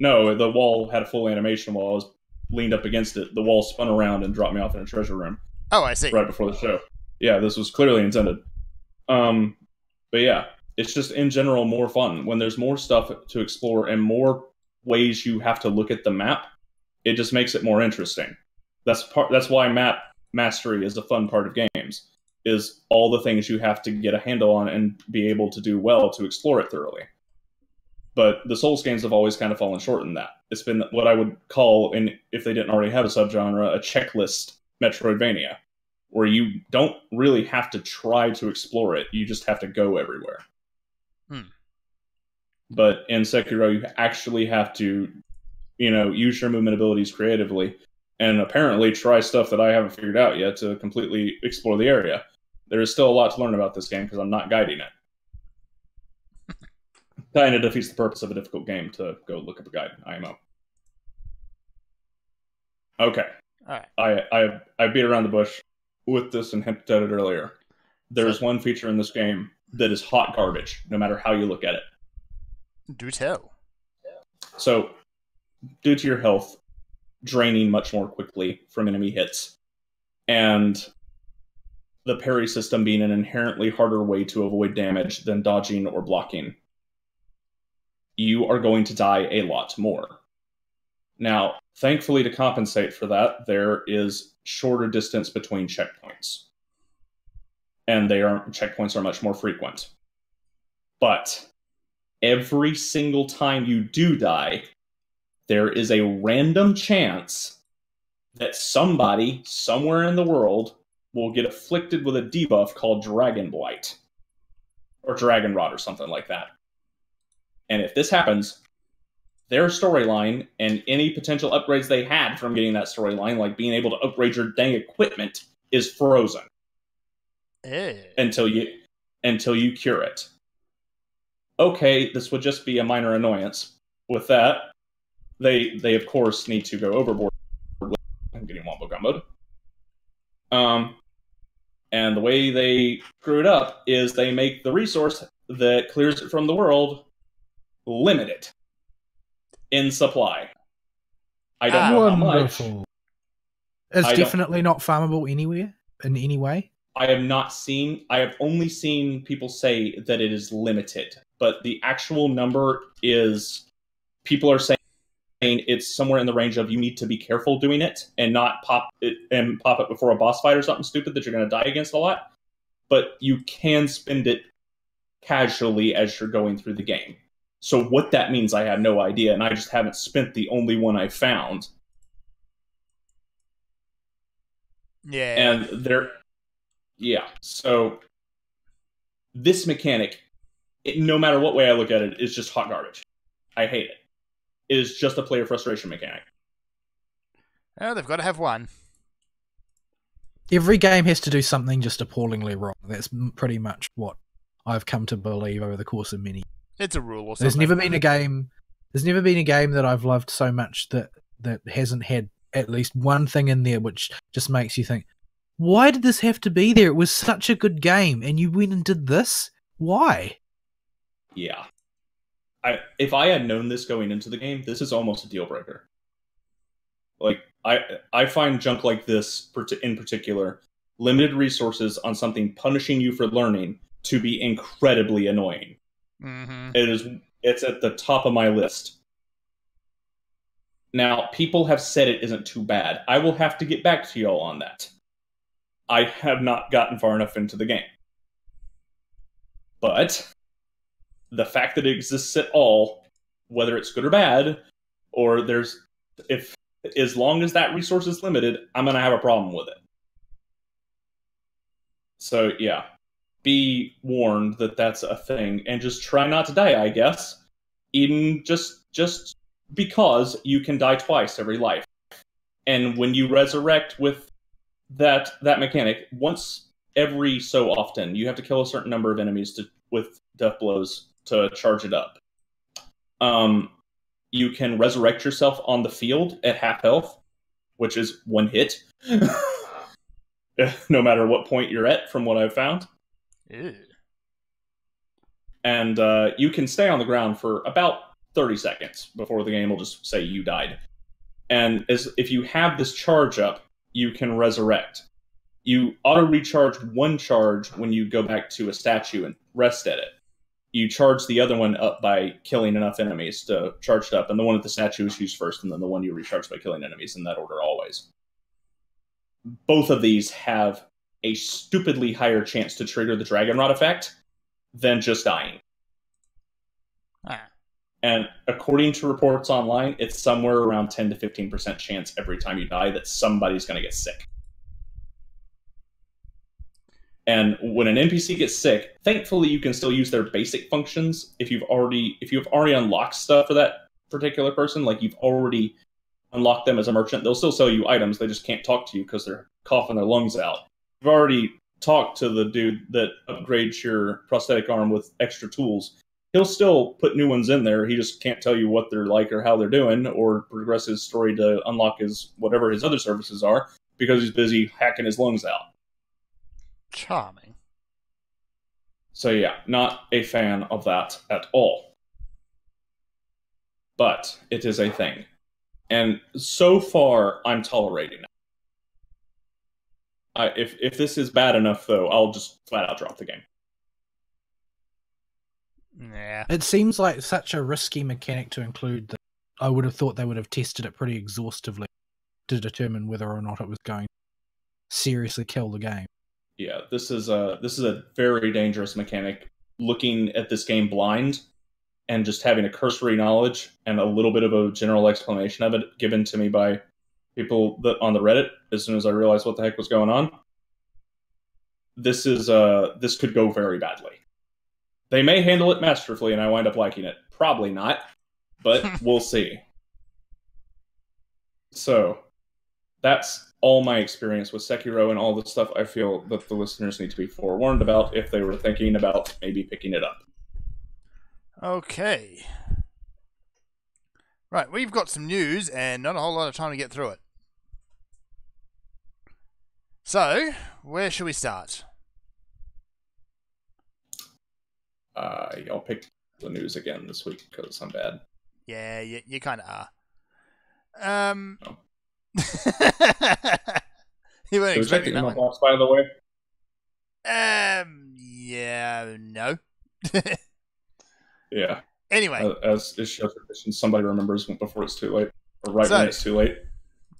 No, the wall had a full animation while I was leaned up against it. The wall spun around and dropped me off in a treasure room. Oh, I see. Right before the show. Yeah, this was clearly intended. But yeah, it's just in general more fun. When there's more stuff to explore and more ways you have to look at the map, it just makes it more interesting. That's why map mastery is a fun part of games, is all the things you have to get a handle on and be able to do well to explore it thoroughly. But the Souls games have always kind of fallen short in that. It's been what I would call, and if they didn't already have a subgenre, a checklist Metroidvania, where you don't really have to try to explore it, you just have to go everywhere. But in Sekiro, you actually have to, use your movement abilities creatively, and apparently try stuff that I haven't figured out yet to completely explore the area. There is still a lot to learn about this game because I'm not guiding it. Kind of defeats the purpose of a difficult game to go look up a guide, IMO. Okay. All right. I beat around the bush with this and hinted at it earlier. There's one feature in this game that is hot garbage, no matter how you look at it. Do tell. So, due to your health draining much more quickly from enemy hits, and the parry system being an inherently harder way to avoid damage than dodging or blocking, you are going to die a lot more. Now, thankfully, to compensate for that, there is shorter distance between checkpoints. And checkpoints are much more frequent. But every single time you do die, there is a random chance that somebody somewhere in the world will get afflicted with a debuff called Dragon Blight or Dragon Rot or something like that. And if this happens, their storyline and any potential upgrades they had from getting that storyline, like being able to upgrade your dang equipment, is frozen until you cure it. Okay, this would just be a minor annoyance. With that, they of course need to go overboard. I'm getting Wombo Gumboed. And the way they screw it up is they make the resource that clears it from the world limited in supply. I don't know how much. It's definitely not farmable anywhere, in any way. I have only seen people say that it is limited, but the actual number is, people are saying it's somewhere in the range of you need to be careful doing it and not pop it before a boss fight or something stupid that you're going to die against a lot. But you can spend it casually as you're going through the game. So what that means, I have no idea, and I just haven't spent the only one I found. Yeah. And so this mechanic, no matter what way I look at it, is just hot garbage. I hate it. It is just a player frustration mechanic. Oh, they've got to have one. Every game has to do something just appallingly wrong. That's pretty much what I've come to believe over the course of many. It's a rule or something. There's never been a game that I've loved so much that hasn't had at least one thing in there which just makes you think, why did this have to be there? It was such a good game, and you went and did this? Why? Yeah. If I had known this going into the game, this is almost a deal breaker. Like, I find junk like this, in particular, limited resources on something punishing you for learning, to be incredibly annoying. Mm-hmm. It's at the top of my list. Now, people have said it isn't too bad. I will have to get back to y'all on that. I have not gotten far enough into the game. But the fact that it exists at all, whether it's good or bad, or as long as that resource is limited, I'm going to have a problem with it. So, yeah. Be warned that that's a thing, and just try not to die, I guess. Even just because you can die twice every life. And when you resurrect with that mechanic, once every so often, you have to kill a certain number of enemies with death blows to charge it up. You can resurrect yourself on the field at half health, which is one hit. No matter what point you're at, from what I've found. Ew. And you can stay on the ground for about 30 seconds before the game will just say you died. And if you have this charge up, you can resurrect. You auto-recharge one charge when you go back to a statue and rest at it. You charge the other one up by killing enough enemies to charge it up, and the one at the statue is used first, and then the one you recharge by killing enemies, in that order always. Both of these have a stupidly higher chance to trigger the Dragon Rot effect than just dying. Ah. And according to reports online, it's somewhere around 10 to 15% chance every time you die that somebody's going to get sick. And when an NPC gets sick, thankfully you can still use their basic functions if you've already unlocked stuff for that particular person, like you've already unlocked them as a merchant. They'll still sell you items, they just can't talk to you because they're coughing their lungs out. You've already talked to the dude that upgrades your prosthetic arm with extra tools. He'll still put new ones in there. He just can't tell you what they're like or how they're doing, or progress his story to unlock whatever his other services are, because he's busy hacking his lungs out. Charming. So yeah, not a fan of that at all. But it is a thing. And so far, I'm tolerating it. If this is bad enough, though, I'll just flat out drop the game. Yeah. It seems like such a risky mechanic to include that I would have thought they would have tested it pretty exhaustively to determine whether or not it was going to seriously kill the game. Yeah, this is a very dangerous mechanic. Looking at this game blind and just having a cursory knowledge and a little bit of a general explanation of it given to me by people that on the Reddit as soon as I realized what the heck was going on. This could go very badly. They may handle it masterfully and I wind up liking it. Probably not, but we'll see. So, that's all my experience with Sekiro and all the stuff I feel that the listeners need to be forewarned about if they were thinking about maybe picking it up. Okay. Right, we've got some news and not a whole lot of time to get through it. So, where should we start? I'll pick the news again this week because I'm bad. Yeah, you kind of are. Oh. You weren't expecting that my one. box, by the way. Yeah, no. Yeah. Anyway. As is show tradition, somebody remembers before it's too late. Or when it's too late.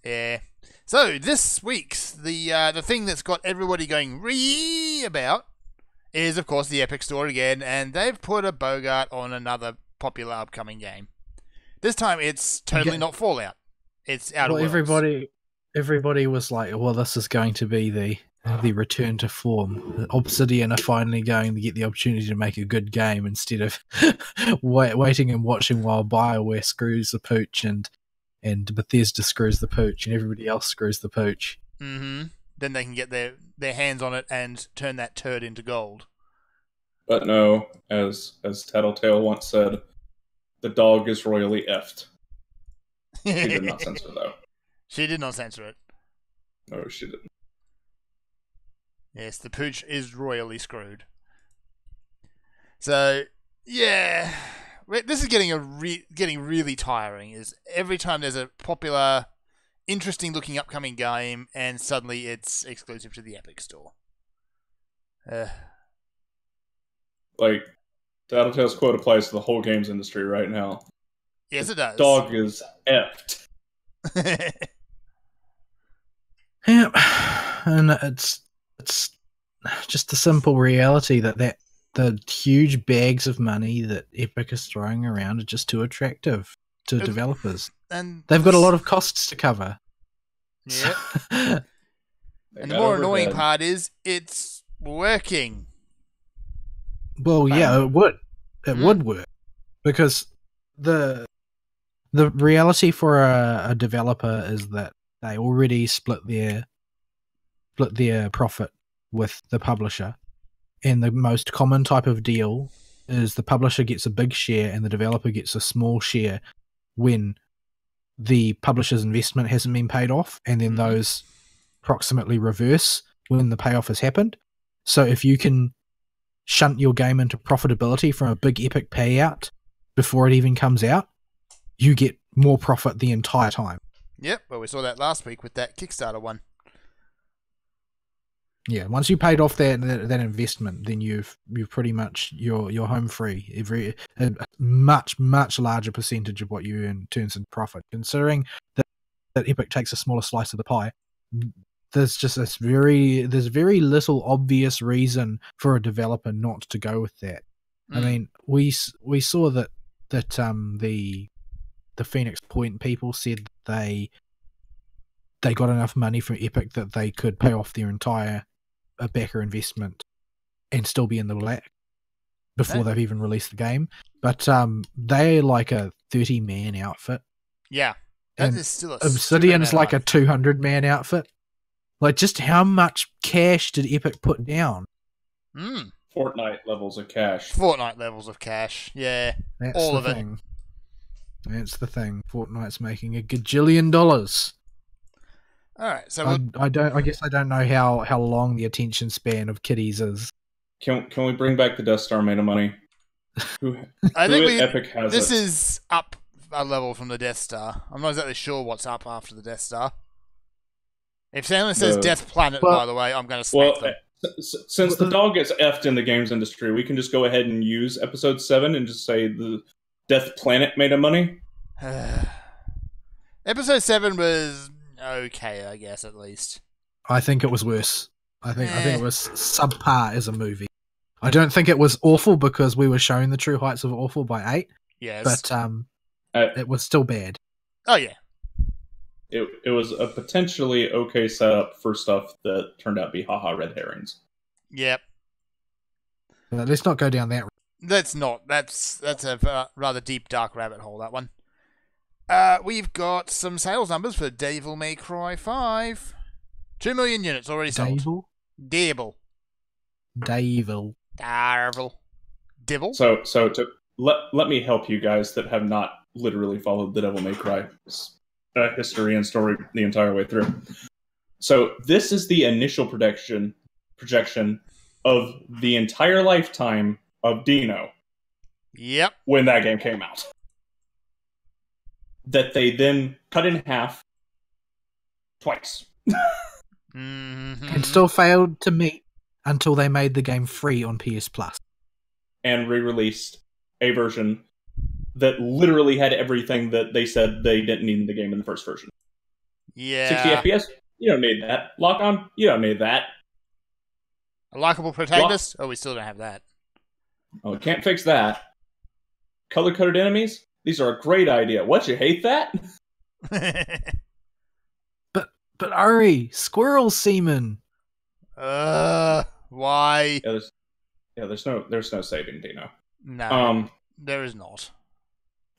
Yeah. So, this week's, the thing that's got everybody going ree about is, of course, the Epic Store again, and they've put a Bogart on another popular upcoming game. This time, it's totally not Fallout. It's Outer Worlds. Everybody was like, well, this is going to be the return to form. Obsidian are finally going to get the opportunity to make a good game instead of waiting and watching while BioWare screws the pooch and Bethesda screws the pooch and everybody else screws the pooch. Mm-hmm. Then they can get their hands on it and turn that turd into gold. But no, as Tattletale once said, the dog is royally effed. She did not censor, though. She did not censor it. No, she didn't. Yes, the pooch is royally screwed. So, yeah, this is getting really tiring. Is every time there's a popular, interesting-looking upcoming game, and suddenly it's exclusive to the Epic Store. Like, Tattletale's quote applies to the whole games industry right now. Yes, it does. Dog is effed. Yeah, and it's just the simple reality that the huge bags of money that Epic is throwing around are just too attractive to developers, and they've got a lot of costs to cover. Yeah. And the more annoying part is it's working. Well, yeah, it would. It would work because the reality for a developer is that they already split their profit with the publisher, and the most common type of deal is the publisher gets a big share and the developer gets a small share when the publisher's investment hasn't been paid off, and then those approximately reverse when the payoff has happened. So if you can shunt your game into profitability from a big Epic payout before it even comes out, you get more profit the entire time. Yep, well, we saw that last week with that Kickstarter one. Yeah, once you paid off that investment, then you've pretty much you're home free. A much larger percentage of what you earn turns into profit. Considering that Epic takes a smaller slice of the pie, there's very little obvious reason for a developer not to go with that. I mean, we saw that the Phoenix Point people said they got enough money from Epic that they could pay off their entire backer investment and still be in the black before they've even released the game. But they're like a 30-man outfit. Yeah, that is still a Obsidian's like a 200-man outfit. Like, just how much cash did Epic put down? Fortnite levels of cash. Fortnite levels of cash, yeah. That's all the of thing. That's the thing. Fortnite's making $1 gajillion. All right, so I guess I don't know how long the attention span of kiddies is. Can we bring back the Death Star made of money? I think Epic has this is up a level from the Death Star. I'm not exactly sure what's up after the Death Star. If someone says Death Planet, by the way, I'm going to smack them. Since the dog gets effed in the games industry, we can just go ahead and use Episode 7 and just say the Death Planet made of money. Episode 7 was okay, I guess, at least. I think it was worse. I think it was subpar as a movie. I don't think it was awful because we were showing the true heights of awful by 8, Yes. But it was still bad. Oh yeah. It was a potentially okay setup for stuff that turned out to be haha red herrings. Yep. Let's not go down that. That's not. That's a rather deep, dark rabbit hole, that one. We've got some sales numbers for Devil May Cry 5. 2 million units already sold. Devil. Devil. So to let me help you guys that have not literally followed the Devil May Cry history and story the entire way through. So this is the initial projection of the entire lifetime of Dino. Yep. When that game came out. That they then cut in half twice. And still failed to meet until they made the game free on PS Plus. And re-released a version that literally had everything that they said they didn't need in the game in the first version. Yeah. 60 FPS? You don't need that. Lock on? You don't need that. A likable protagonist? Oh, we still don't have that. Oh, we can't fix that. Color-coded enemies? These are a great idea. What, you hate that? But Ari, squirrel semen. Why? There's no saving Dino. No. There is not.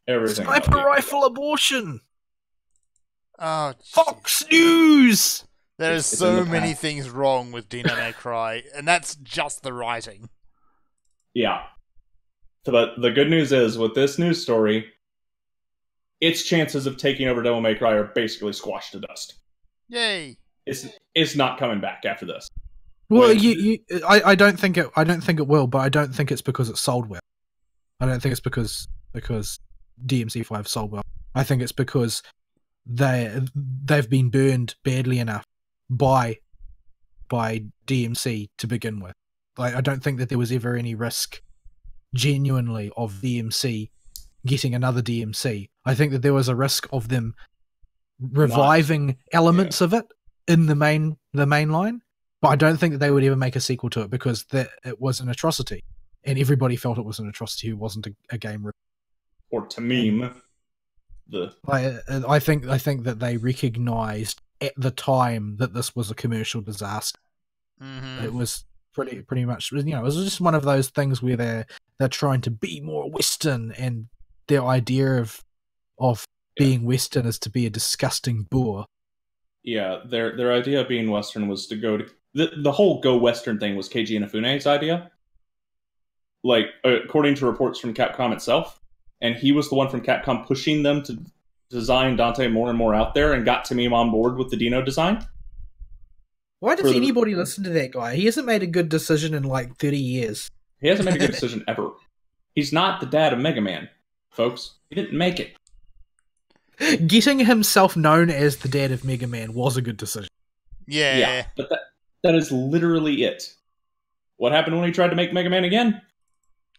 Everything. Sniper rifle abortion. Oh, Fox News. There's so many things wrong with Dino May Cry, and that's just the writing. Yeah. But the good news is, with this news story, its chances of taking over Devil May Cry are basically squashed to dust. Yay! It's not coming back after this. Well, I don't think it will, but I don't think it's because it sold well. I don't think it's because DMC5 sold well. I think it's because they've been burned badly enough by DMC to begin with. Like, I don't think that there was ever any risk genuinely of DMC getting another DMC. I think that there was a risk of them reviving elements of it in the main line, but I don't think that they would ever make a sequel to it because it was an atrocity, and everybody felt it was an atrocity who wasn't a game review. Or to meme I think that they recognized at the time that this was a commercial disaster. Mm-hmm. It was pretty much, it was just one of those things where they're trying to be more Western, and their idea of being Western is to be a disgusting boor. Yeah, their idea of being Western was to go to the whole go Western thing was Keiji Inafune's idea. Like, according to reports from Capcom itself, and he was the one from Capcom pushing them to design Dante more and more out there, and got Tamim on board with the Dino design. Why does anybody listen to that guy? He hasn't made a good decision in like 30 years. He hasn't made a good decision ever. He's not the dad of Mega Man, folks. He didn't make it. Getting himself known as the dad of Mega Man was a good decision. Yeah. But that is literally it. What happened when he tried to make Mega Man again?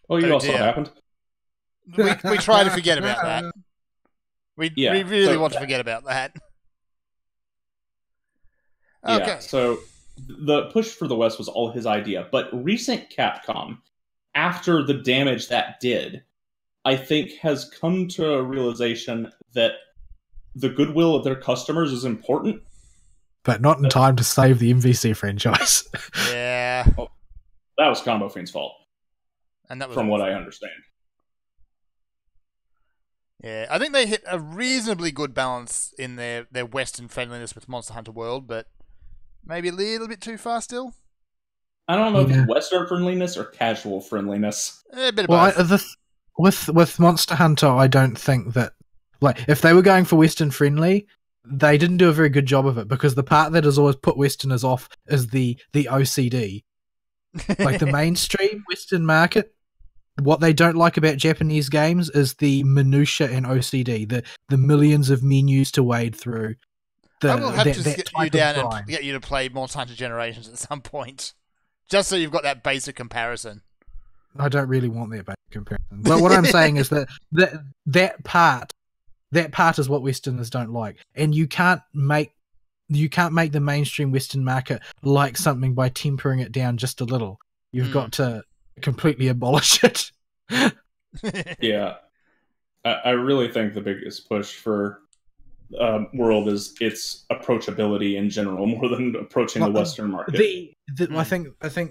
Well, you all saw what happened. We try to forget about that. We really want to forget about that. Okay. Yeah, so the push for the West was all his idea, but recent Capcom, after the damage that did, I think has come to a realization that the goodwill of their customers is important. But not in time to save the MVC franchise. Yeah. Oh, that was Combo Fiend's fault. And that was from what I understand. Yeah, I think they hit a reasonably good balance in their Western friendliness with Monster Hunter World, but maybe a little bit too far still. I don't know if it's Western friendliness or casual friendliness. A bit of both. With Monster Hunter, I don't think that, like, if they were going for Western friendly, they didn't do a very good job of it, because the part that has always put Westerners off is the OCD. Like, the mainstream Western market, what they don't like about Japanese games is the minutia and OCD, the millions of menus to wade through. I will have to sit you down and get you to play Monster Hunter Generations at some point, just so you've got that basic comparison. I don't really want that basic comparison, but what I'm saying is that part is what Westerners don't like, and you can't make the mainstream Western market like something by tempering it down just a little. You've got to completely abolish it. Yeah. I really think the biggest push for World is its approachability in general, more than approaching the Western market. I think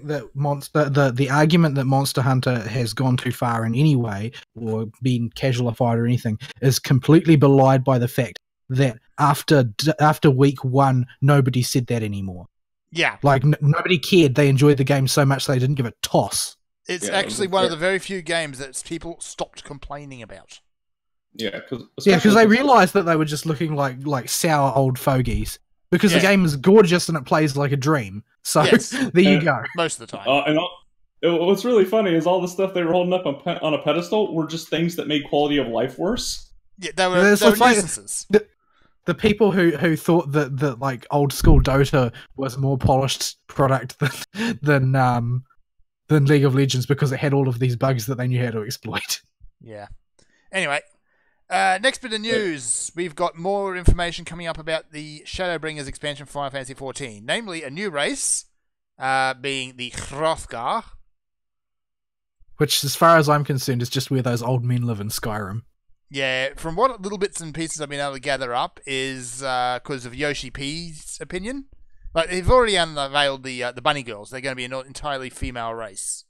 that the argument that Monster Hunter has gone too far in any way or been casualified or anything is completely belied by the fact that after week 1, nobody said that anymore. Yeah, like nobody cared. They enjoyed the game so much they didn't give a toss. It's actually one of the very few games that people stopped complaining about. Yeah, because they realised that they were just looking like sour old fogies. Because the game is gorgeous and it plays like a dream. So there you go. Most of the time. What's really funny is all the stuff they were holding up on a pedestal were just things that made quality of life worse. Yeah, they were nuisances. The people who thought that like old school Dota was a more polished product than League of Legends because it had all of these bugs that they knew how to exploit. Yeah. Anyway, next bit of news. We've got more information coming up about the Shadowbringers expansion for Final Fantasy XIV, namely a new race, being the Hrothgar. Which, as far as I'm concerned, is just where those old men live in Skyrim. Yeah, from what little bits and pieces I've been able to gather up is because of Yoshi P's opinion. Like, they've already unveiled the Bunny Girls. They're going to be an entirely female race.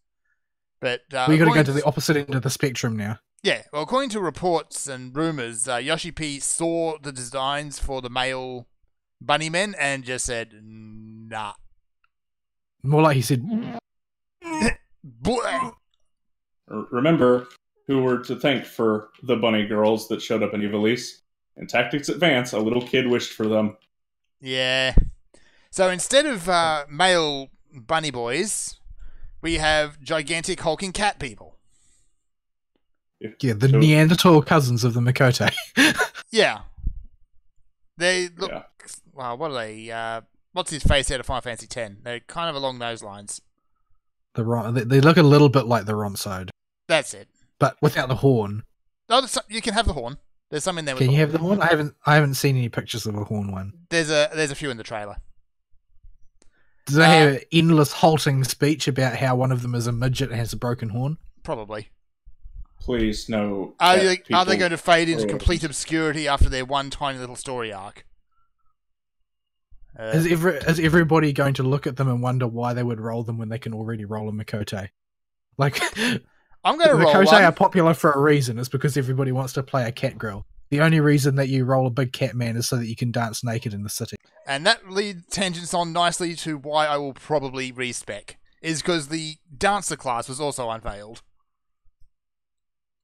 But we got to go to the opposite end of the spectrum now. Yeah, well, according to reports and rumors, Yoshi P saw the designs for the male bunny men and just said, nah. More like he said... Remember who we're to thank for the bunny girls that showed up in Ivalice. In Tactics Advance, a little kid wished for them. Yeah. So instead of male bunny boys, we have gigantic hulking cat people. Yeah, the Neanderthal cousins of the Makote. Yeah. They look... Yeah. Wow, what are they? What's his face out of Final Fantasy X? They're kind of along those lines. They look a little bit like the Ronsode. That's it. But without the horn. No, you can have the horn. There's some in there with Can you have the horn? I haven't seen any pictures of a horn one. There's a few in the trailer. Do they have an endless halting speech about how one of them is a midget and has a broken horn? Probably. Please, no. Are they going to fade into complete obscurity after their one tiny little story arc? Is everybody going to look at them and wonder why they would roll them when they can already roll a Makote? Like, I'm going to roll one. Makote are popular for a reason. It's because everybody wants to play a cat girl. The only reason that you roll a big cat man is so that you can dance naked in the city. And that leads tangents on nicely to why I will probably respec. Is because the dancer class was also unveiled.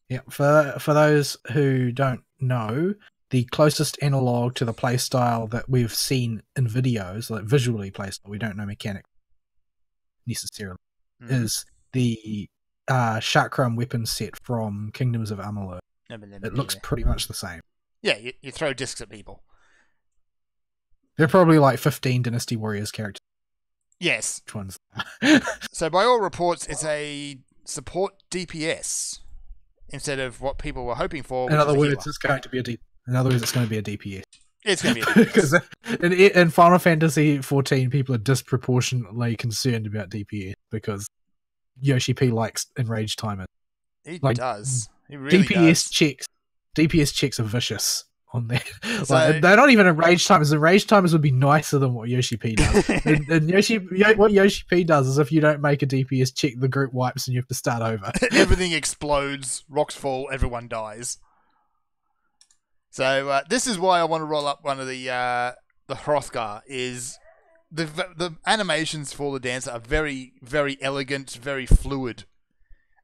Yeah, for those who don't know, the closest analog to the playstyle that we've seen in videos, like visually playstyle, we don't know mechanic necessarily, is the Chakram weapon set from Kingdoms of Amalur. It looks pretty much the same. Yeah, you throw discs at people. They're probably like 15 Dynasty Warriors characters. Yes. Which ones? So by all reports, it's a support DPS instead of what people were hoping for. In other words, it's going to be a DPS. It's going to be a DPS. Because in Final Fantasy XIV, people are disproportionately concerned about DPS because Yoshi P likes enraged timers. He does. He really DPS does. DPS checks are vicious on that. So, they're not even enraged timers. Enraged timers would be nicer than what Yoshi P does. and what Yoshi P does is if you don't make a DPS check, the group wipes and you have to start over. Everything explodes, rocks fall, everyone dies. So this is why I want to roll up one of the Hrothgar. Is the animations for the dancer are very, very elegant, very fluid.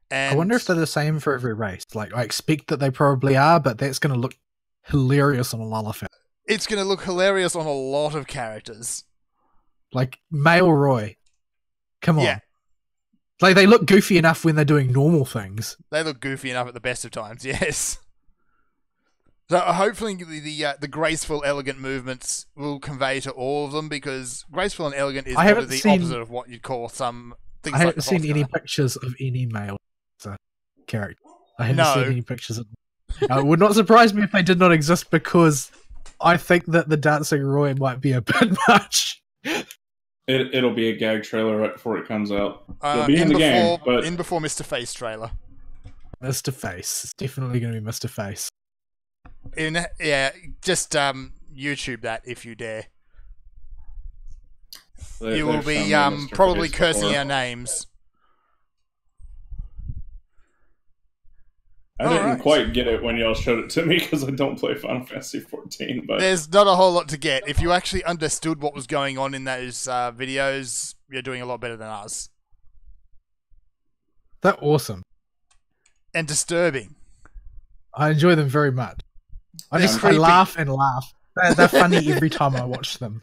And I wonder if they're the same for every race. Like, I expect that they probably are, but that's going to look hilarious on a Lalafell. It's going to look hilarious on a lot of characters. Like, male Roy. Come on. Yeah. Like, they look goofy enough when they're doing normal things. They look goofy enough at the best of times, yes. So hopefully the graceful, elegant movements will convey to all of them, because graceful and elegant is probably the opposite of what you'd call some things like I haven't seen any pictures of any male character. I haven't seen any pictures of them. It would not surprise me if they did not exist, because I think that the Dancing Roy might be a bit much. It'll be a gag trailer right before it comes out. It'll be in the game, but in before Mr. Face trailer. Mr. Face. It's definitely going to be Mr. Face. Just YouTube that if you dare. You will They've be shown me Mr. probably Face cursing before. our names. I didn't Alright. quite get it when y'all showed it to me because I don't play Final Fantasy 14. But There's not a whole lot to get. If you actually understood what was going on in those videos, you're doing a lot better than us. They're awesome. And disturbing. I enjoy them very much. I They're just I creepy. laugh and laugh. They're funny every time I watch them.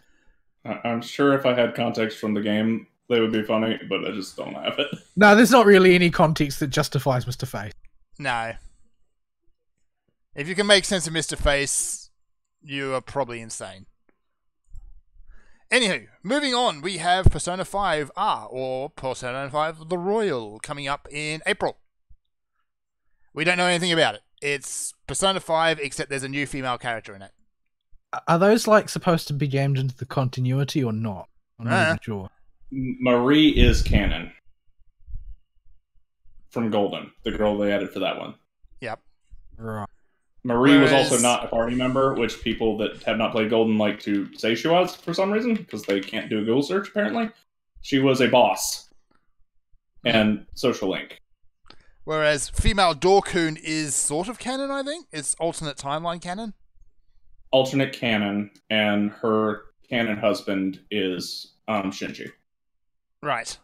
I'm sure if I had context from the game, they would be funny, but I just don't have it. No, there's not really any context that justifies Mr. Face. No. If you can make sense of Mr. Face, you are probably insane. Anywho, moving on, we have Persona 5 R, or Persona 5 The Royal, coming up in April. We don't know anything about it. It's Persona 5, except there's a new female character in it. Are those like supposed to be jammed into the continuity or not? I'm not even sure. Marie is canon. From Golden, the girl they added for that one. Yep. Right. Marie was Whereas- also not a party member, which people that have not played Golden like to say she was for some reason, because they can't do a Google search, apparently. She was a boss. And social link. Whereas female Dorkun is sort of canon, I think. It's alternate timeline canon. Alternate canon, and her canon husband is Shinji. Right.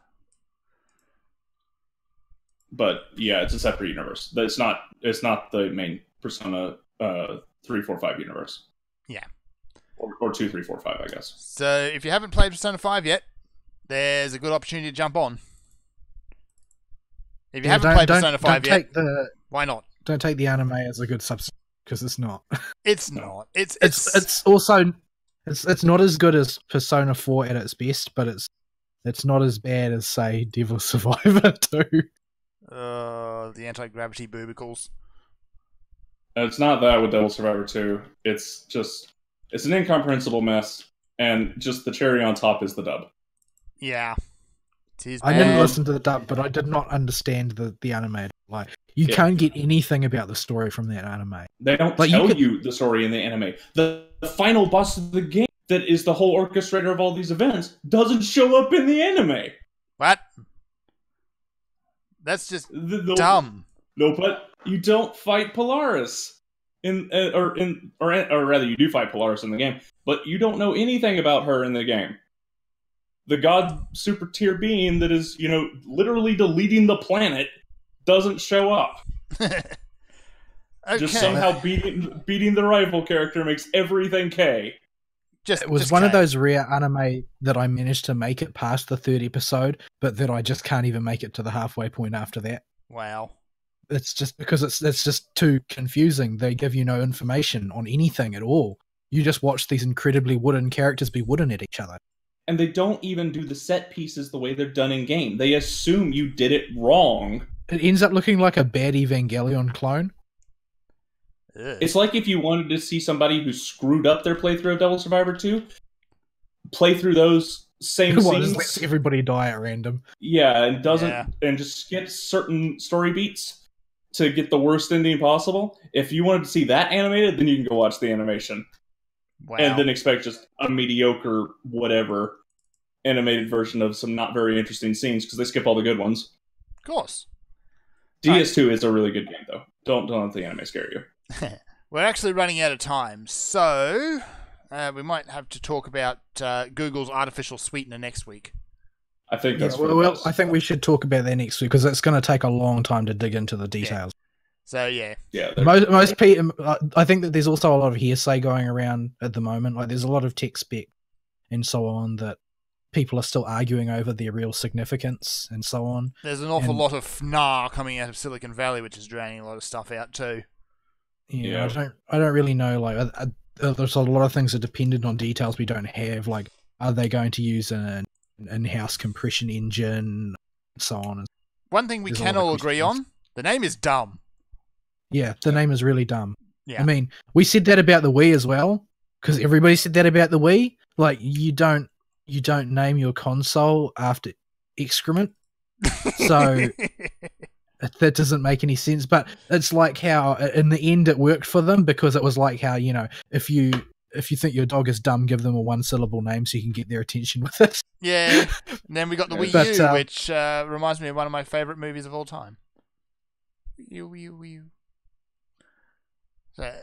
But yeah, it's a separate universe. It's not the main Persona 3, 4, 5 universe. Yeah. Or 2, 3, 4, 5, I guess. So if you haven't played Persona 5 yet, there's a good opportunity to jump on. If you haven't played Persona 5 yet, why not? Don't take the anime as a good substitute because it's not. It's not. It's also it's not as good as Persona 4 at its best, but it's not as bad as say Devil Survivor 2. The anti-gravity boobicles. It's not that with Devil Survivor 2. It's an incomprehensible mess, and just the cherry on top is the dub. Yeah. Tis I didn't bad. listen to the dub, but I did not understand the anime. Like you Yeah. can't get anything about the story from that anime. They don't Like, tell you you the story in the anime. The final boss of the game, that is the whole orchestrator of all these events, doesn't show up in the anime. What? That's just The- dumb. No, but you don't fight Polaris or rather, you do fight Polaris in the game, but you don't know anything about her in the game. The god super tier being that is, literally deleting the planet doesn't show up. Okay. Just somehow beating the rival character makes everything K. It was just one of K. those rare anime that I managed to make it past the third episode, but that I just can't even make it to the halfway point after that. Wow. It's just because it's just too confusing. They give you no information on anything at all. You just watch these incredibly wooden characters be wooden at each other. And they don't even do the set pieces the way they're done in game. They assume you did it wrong. It ends up looking like a bad Evangelion clone. Ugh. It's like if you wanted to see somebody who screwed up their playthrough of Devil Survivor 2, play through those same Well, scenes. just lets everybody die at random. Yeah, and Yeah. and just skip certain story beats to get the worst ending possible. If you wanted to see that animated, then you can go watch the animation. Wow. And then expect just a mediocre, whatever, animated version of some not very interesting scenes, because they skip all the good ones. Of course. DS2 is a really good game, though. Don't let the anime scare you. We're actually running out of time, so we might have to talk about Google's artificial sweetener next week. I think Yeah, that's for the well, best. I think we should talk about that next week because it's going to take a long time to dig into the details. So yeah, Yeah, Most people, I think that there's also a lot of hearsay going around at the moment. Like there's a lot of tech spec and so on that people are still arguing over their real significance and so on. there's an awful And- lot of FNAR coming out of Silicon Valley, which is draining a lot of stuff out too. Yeah, Yeah. I don't really know. Like, there's a lot of things that are dependent on details we don't have. Like, are they going to use an in-house compression engine, and so on? One thing we There's a can lot of all agree questions. on: the name is dumb. Yeah, the name is really dumb. Yeah. I mean, we said that about the Wii as well, because everybody said that about the Wii. Like, you don't name your console after excrement. So that doesn't make any sense. But it's like how in the end it worked for them, because it was like how, you know, if you think your dog is dumb, give them a one-syllable name so you can get their attention with it. Yeah. And then we got the Wii But, U, which reminds me of one of my favourite movies of all time. Wii U. So,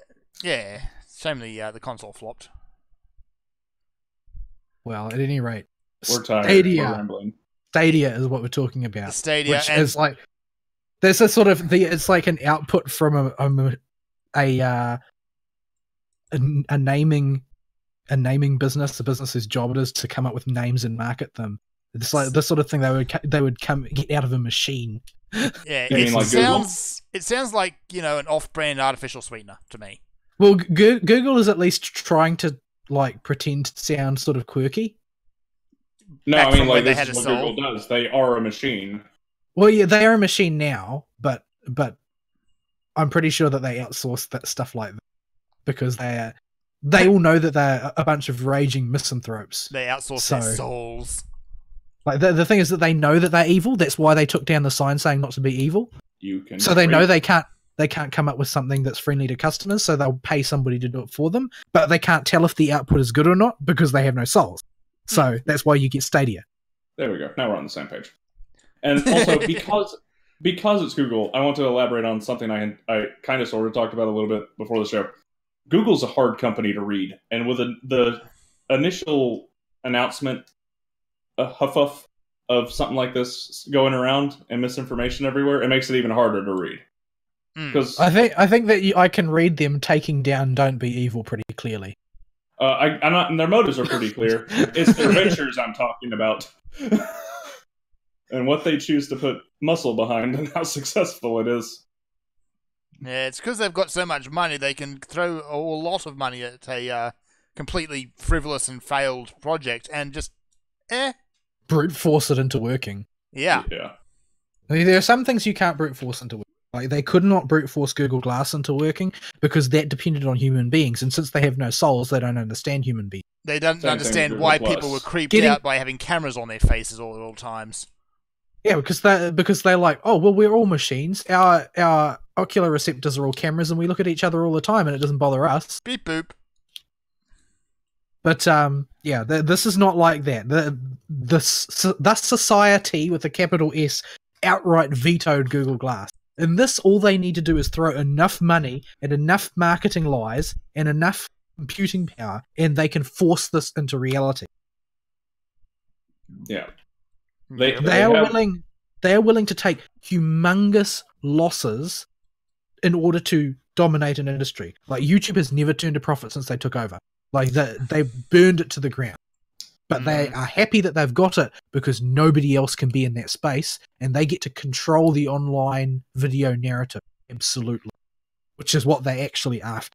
yeah. Shame the console flopped. Well, at any rate, We're tired. Stadia. We're rambling. Stadia is what we're talking about. The Stadia. Which is like, there's a sort of it's like an output from a naming business, the business whose job it is to come up with names and market them. It's like the sort of thing they would come get out of a machine. Yeah, You mean like Google? it sounds like, you know, an off-brand artificial sweetener to me. Well, Google is at least trying to like pretend to sound sort of quirky. No, Back I mean, from when like, they this had is a what soul. Google does. They are a machine. Well, yeah, they are a machine now, but I'm pretty sure that they outsource that stuff like that because they all know that they're a bunch of raging misanthropes. They outsource their souls. Like the thing is that they know that they're evil. That's why they took down the sign saying not to be evil. You can. So they know they can't come up with something that's friendly to customers, so they'll pay somebody to do it for them. But they can't tell if the output is good or not because they have no souls. That's why you get Stadia. There we go. Now we're on the same page. And also, because it's Google, I want to elaborate on something I kind of sort of talked about a little bit before the show. Google's a hard company to read, and with the initial announcement, a huffuff of something like this going around and misinformation everywhere, it makes it even harder to read. Because I think that I can read them taking down "Don't Be Evil" pretty clearly. I'm not, and their motives are pretty clear. It's their ventures I'm talking about, and what they choose to put muscle behind, and how successful it is. Yeah, it's because they've got so much money, they can throw a lot of money at a completely frivolous and failed project and just, brute force it into working. Yeah. I mean, there are some things you can't brute force into working. Like, they could not brute force Google Glass into working because that depended on human beings, and since they have no souls, they don't understand human beings. They don't Same understand thing with why Google people were Plus. creeped out by having cameras on their faces all at all times. Yeah, because they're like, oh well, we're all machines. Our ocular receptors are all cameras, and we look at each other all the time, and it doesn't bother us. Beep boop. But yeah, this is not like that. The society with a capital S outright vetoed Google Glass. In this, all they need to do is throw enough money and enough marketing lies and enough computing power, and they can force this into reality. Yeah. They are willing to take humongous losses in order to dominate an industry. Like, YouTube has never turned a profit since they took over. Like, they burned it to the ground. But they are happy that they've got it because nobody else can be in that space, and they get to control the online video narrative. Absolutely. Which is what they actually are after.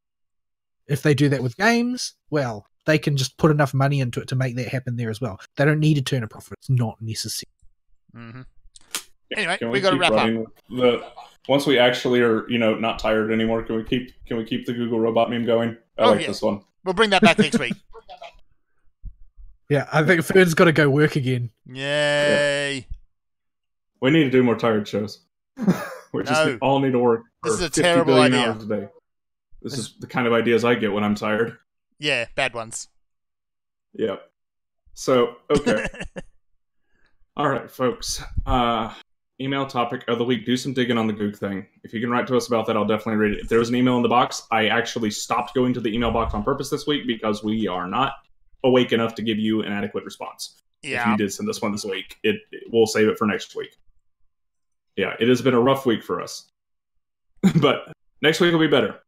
If they do that with games, well, they can just put enough money into it to make that happen there as well. They don't need to turn a profit. It's not necessary. Mm-hmm. Anyway, Can we got to keep wrap up. running once we actually are, not tired anymore, can we keep the Google robot meme going? I like this one. We'll bring that back next week. Yeah, I think Fern's got to go work again. Yay! Yeah. We need to do more tired shows. We just all need to work. This is a 50 terrible billion idea. hours a day. This is the kind of ideas I get when I'm tired. Yeah, bad ones. Yeah. So, okay. All right, folks. Email topic of the week. Do some digging on the Goog thing. If you can write to us about that, I'll definitely read it. If there was an email in the box, I actually stopped going to the email box on purpose this week because we are not awake enough to give you an adequate response. Yeah. If you did send us one this week, we'll save it for next week. Yeah, it has been a rough week for us. But next week will be better.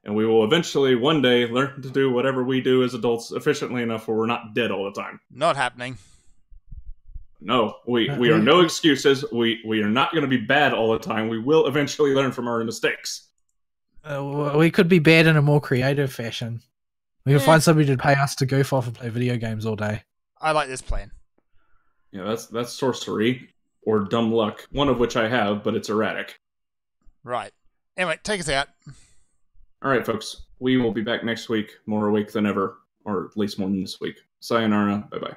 And we will eventually, one day, learn to do whatever we do as adults efficiently enough where we're not dead all the time. Not happening. No, we are no excuses. We are not going to be bad all the time. We will eventually learn from our mistakes. We could be bad in a more creative fashion. We could find somebody to pay us to goof off and play video games all day. I like this plan. Yeah, that's sorcery or dumb luck, one of which I have, but it's erratic. Right. Anyway, take us out. All right, folks. We will be back next week, more awake than ever, or at least more than this week. Sayonara. Bye-bye.